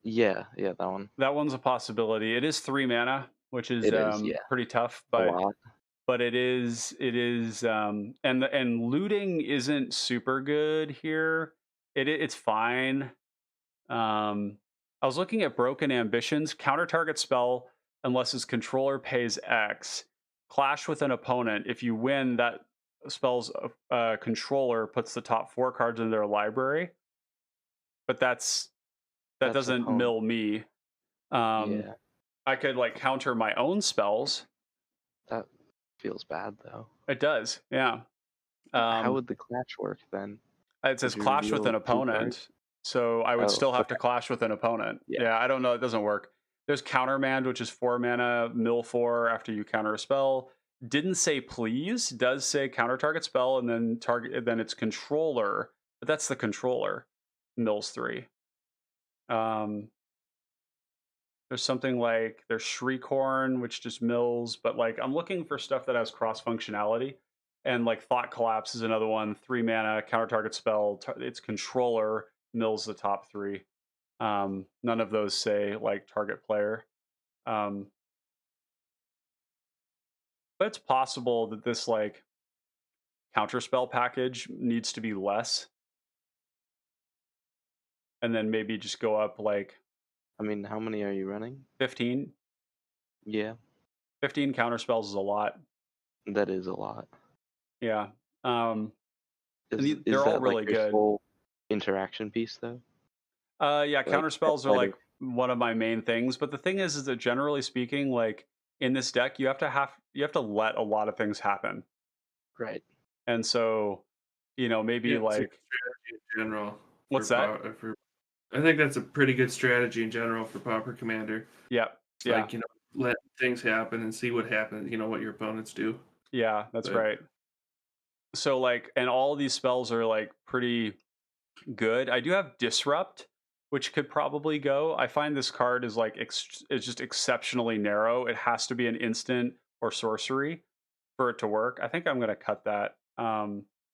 Yeah, that one. That one's a possibility. It is 3 mana, which is It is, yeah. pretty tough, A but lot. it is and looting isn't super good here. It's fine. I was looking at Broken Ambitions. Counter target spell unless its controller pays X. Clash with an opponent. If you win, that spell's controller puts the top 4 cards in their library. But that doesn't opponent. mill me. Yeah. I could like counter my own spells. That feels bad though. It does, yeah. How would the clash work then? It says clash with an opponent. So I would still have to clash with an opponent. Yeah, I don't know. It doesn't work. There's countermand, which is 4 mana, mill 4 after you counter a spell. Didn't say please. Does say counter target spell and then its controller. But that's the controller. Mills 3. There's something like there's Shriekhorn, which just mills, but like I'm looking for stuff that has cross functionality. And like Thought Collapse is another one, 3 mana, counter target spell, its controller mills the top 3. None of those say like target player. But it's possible that this like counterspell package needs to be less. And then maybe just go up like, I mean, how many are you running? 15. Yeah. 15 counterspells is a lot. That is a lot. Yeah. Is they're all that really like your good. full interaction piece though? Yeah, counterspells are like one of my main things. But the thing is that generally speaking, like in this deck, you have to let a lot of things happen. Right. And so, maybe like strategy in general. What's that? I think that's a pretty good strategy in general for Pauper Commander. Yeah. Like, let things happen and see what happens, what your opponents do. Yeah, that's right. So like, and all of these spells are like pretty good. I do have Disrupt, which could probably go. I find this card is like it's just exceptionally narrow. It has to be an instant or sorcery for it to work. I think I'm going to cut that.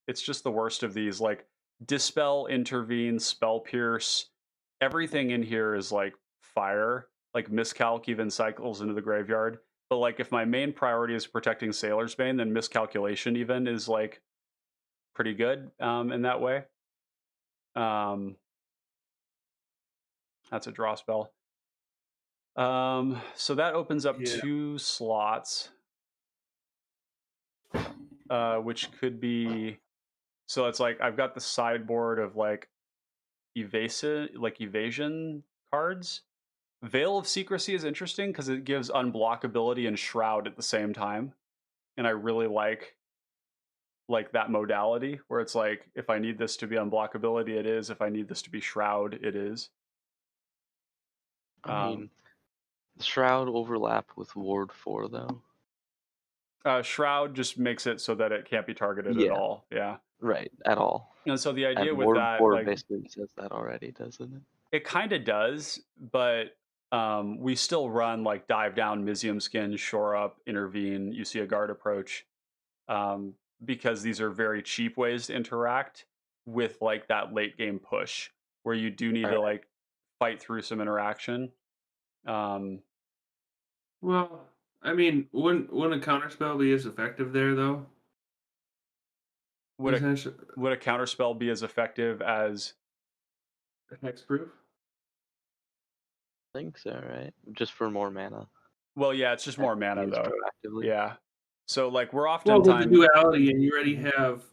It's just the worst of these. Like Dispel, Intervene, Spell Pierce. Everything in here is like fire. Like Miscalc even cycles into the graveyard. But like if my main priority is protecting Sailor's Bane, then Miscalculation even is like pretty good in that way. That's a draw spell. So that opens up 2 slots, which could be. So it's like I've got the sideboard of like evasion cards. Veil of Secrecy is interesting because it gives unblockability and shroud at the same time, and I really like that modality where it's like if I need this to be unblockability, it is. If I need this to be shroud, it is. I mean, Shroud overlap with Ward 4 though. Shroud just makes it so that it can't be targeted at all. Yeah. Right, at all. And so the idea and with Ward that 4 like, basically says that already, doesn't it? It kind of does, but we still run like Dive Down, Mizium Skin, Shore Up, Intervene, you see a guard approach, because these are very cheap ways to interact with like that late game push where you do need to like fight through some interaction. Well, I mean, wouldn't a counterspell be as effective there though? Would a counterspell be as effective as hexproof? I think so, right? Just for more mana. Well, yeah, it's just more mana though. Proactively. Yeah. So like we're oftentimes with the duality, and you already have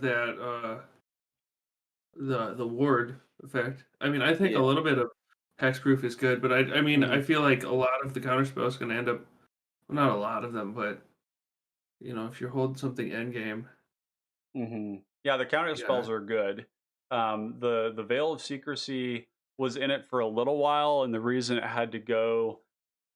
that the ward effect. I mean, I think a little bit of hexproof is good, but I mean, I feel like a lot of the counterspell is going to end up, well, not a lot of them, but if you're holding something end game. Yeah, the counter spells are good. The Veil of Secrecy was in it for a little while, and the reason it had to go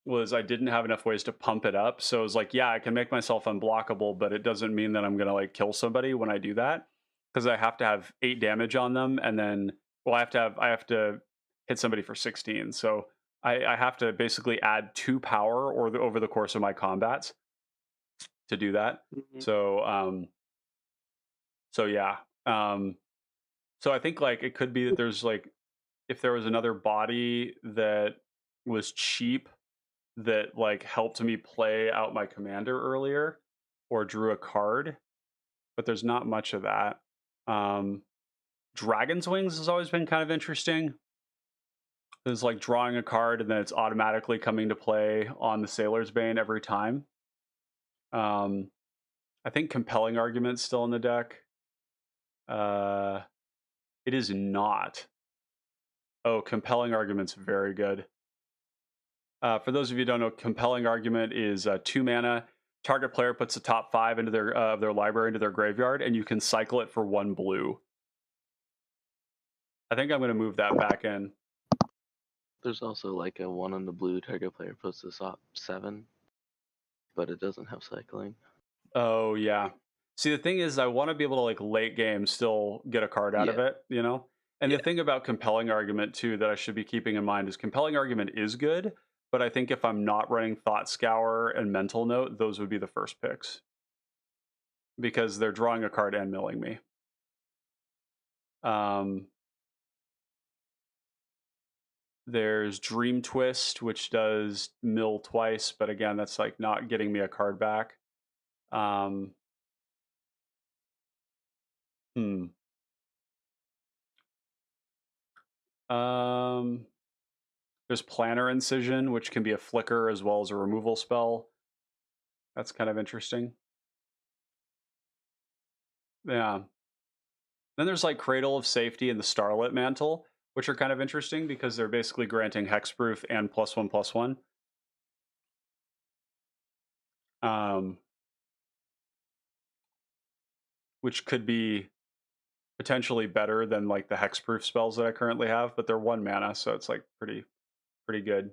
was I didn't have enough ways to pump it up. So it was like, yeah, I can make myself unblockable, but it doesn't mean that I'm gonna like kill somebody when I do that, because I have to have 8 damage on them, and then I have to hit somebody for 16. So I have to basically add 2 power over the course of my combats to do that. So so yeah. So I think like it could be that there's like, if there was another body that was cheap that like helped me play out my commander earlier or drew a card, but there's not much of that. Dragon's Wings has always been kind of interesting. There's like drawing a card and then it's automatically coming to play on the Sailor's Bane every time. I think Compelling Argument's still in the deck. It is not. Oh, Compelling Argument's very good. For those of you who don't know, Compelling Argument is 2 mana. Target player puts the top 5 into their library into their graveyard, and you can cycle it for 1 blue. I think I'm going to move that back in. There's also like a 1 on the blue, target player puts the top 7, but it doesn't have cycling. Oh yeah. See, the thing is, I want to be able to like late game still get a card out of it, you know. And the thing about Compelling Argument too that I should be keeping in mind is Compelling Argument is good, but I think if I'm not running Thought Scour and Mental Note, those would be the first picks, because they're drawing a card and milling me. There's Dream Twist, which does mill twice, but again, that's like not getting me a card back. There's Planner Incision, which can be a flicker as well as a removal spell. That's kind of interesting. Yeah. Then there's like Cradle of Safety and the Starlit Mantle, which are kind of interesting because they're basically granting hexproof and +1/+1. Which could be potentially better than like the hexproof spells that I currently have, but they're 1 mana, so it's like pretty good.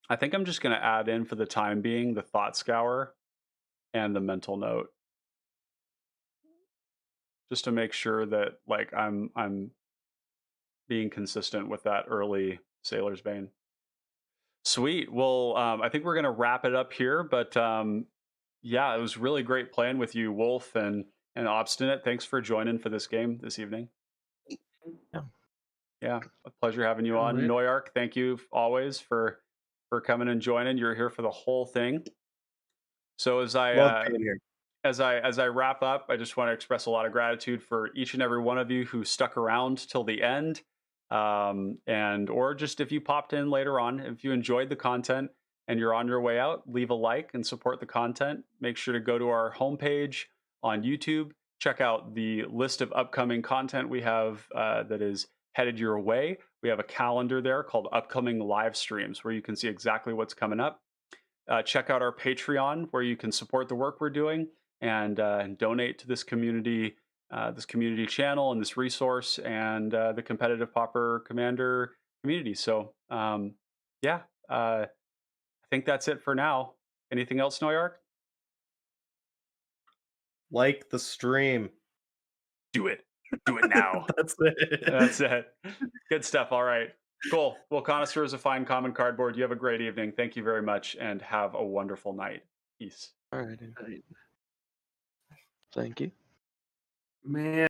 I think I'm just going to add in for the time being the Thought Scour and the Mental Note, just to make sure that like I'm being consistent with that early Sailor's Bane. Sweet. Well, I think we're going to wrap it up here, but yeah, it was really great playing with you, Wolf and Obstinate. Thanks for joining for this game this evening. Yeah, a pleasure having you on. Noyark, thank you always for coming and joining. You're here for the whole thing. So as I as I wrap up, I just want to express a lot of gratitude for each and every one of you who stuck around till the end, and or just if you popped in later on. If you enjoyed the content and you're on your way out, leave a like and support the content. Make sure to go to our homepage on YouTube. Check out the list of upcoming content we have that is headed your way. We have a calendar there called Upcoming Live Streams where you can see exactly what's coming up. Check out our Patreon where you can support the work we're doing and donate to this community channel and this resource and the competitive Pauper Commander community. So yeah, I think that's it for now. Anything else, Noyark? Like the stream. Do it. Do it now. That's it. That's it. Good stuff. All right. Cool. Well, Connoisseurs of Fine Common Cardboard, you have a great evening. Thank you very much and have a wonderful night. Peace. All right. Thank you. Man.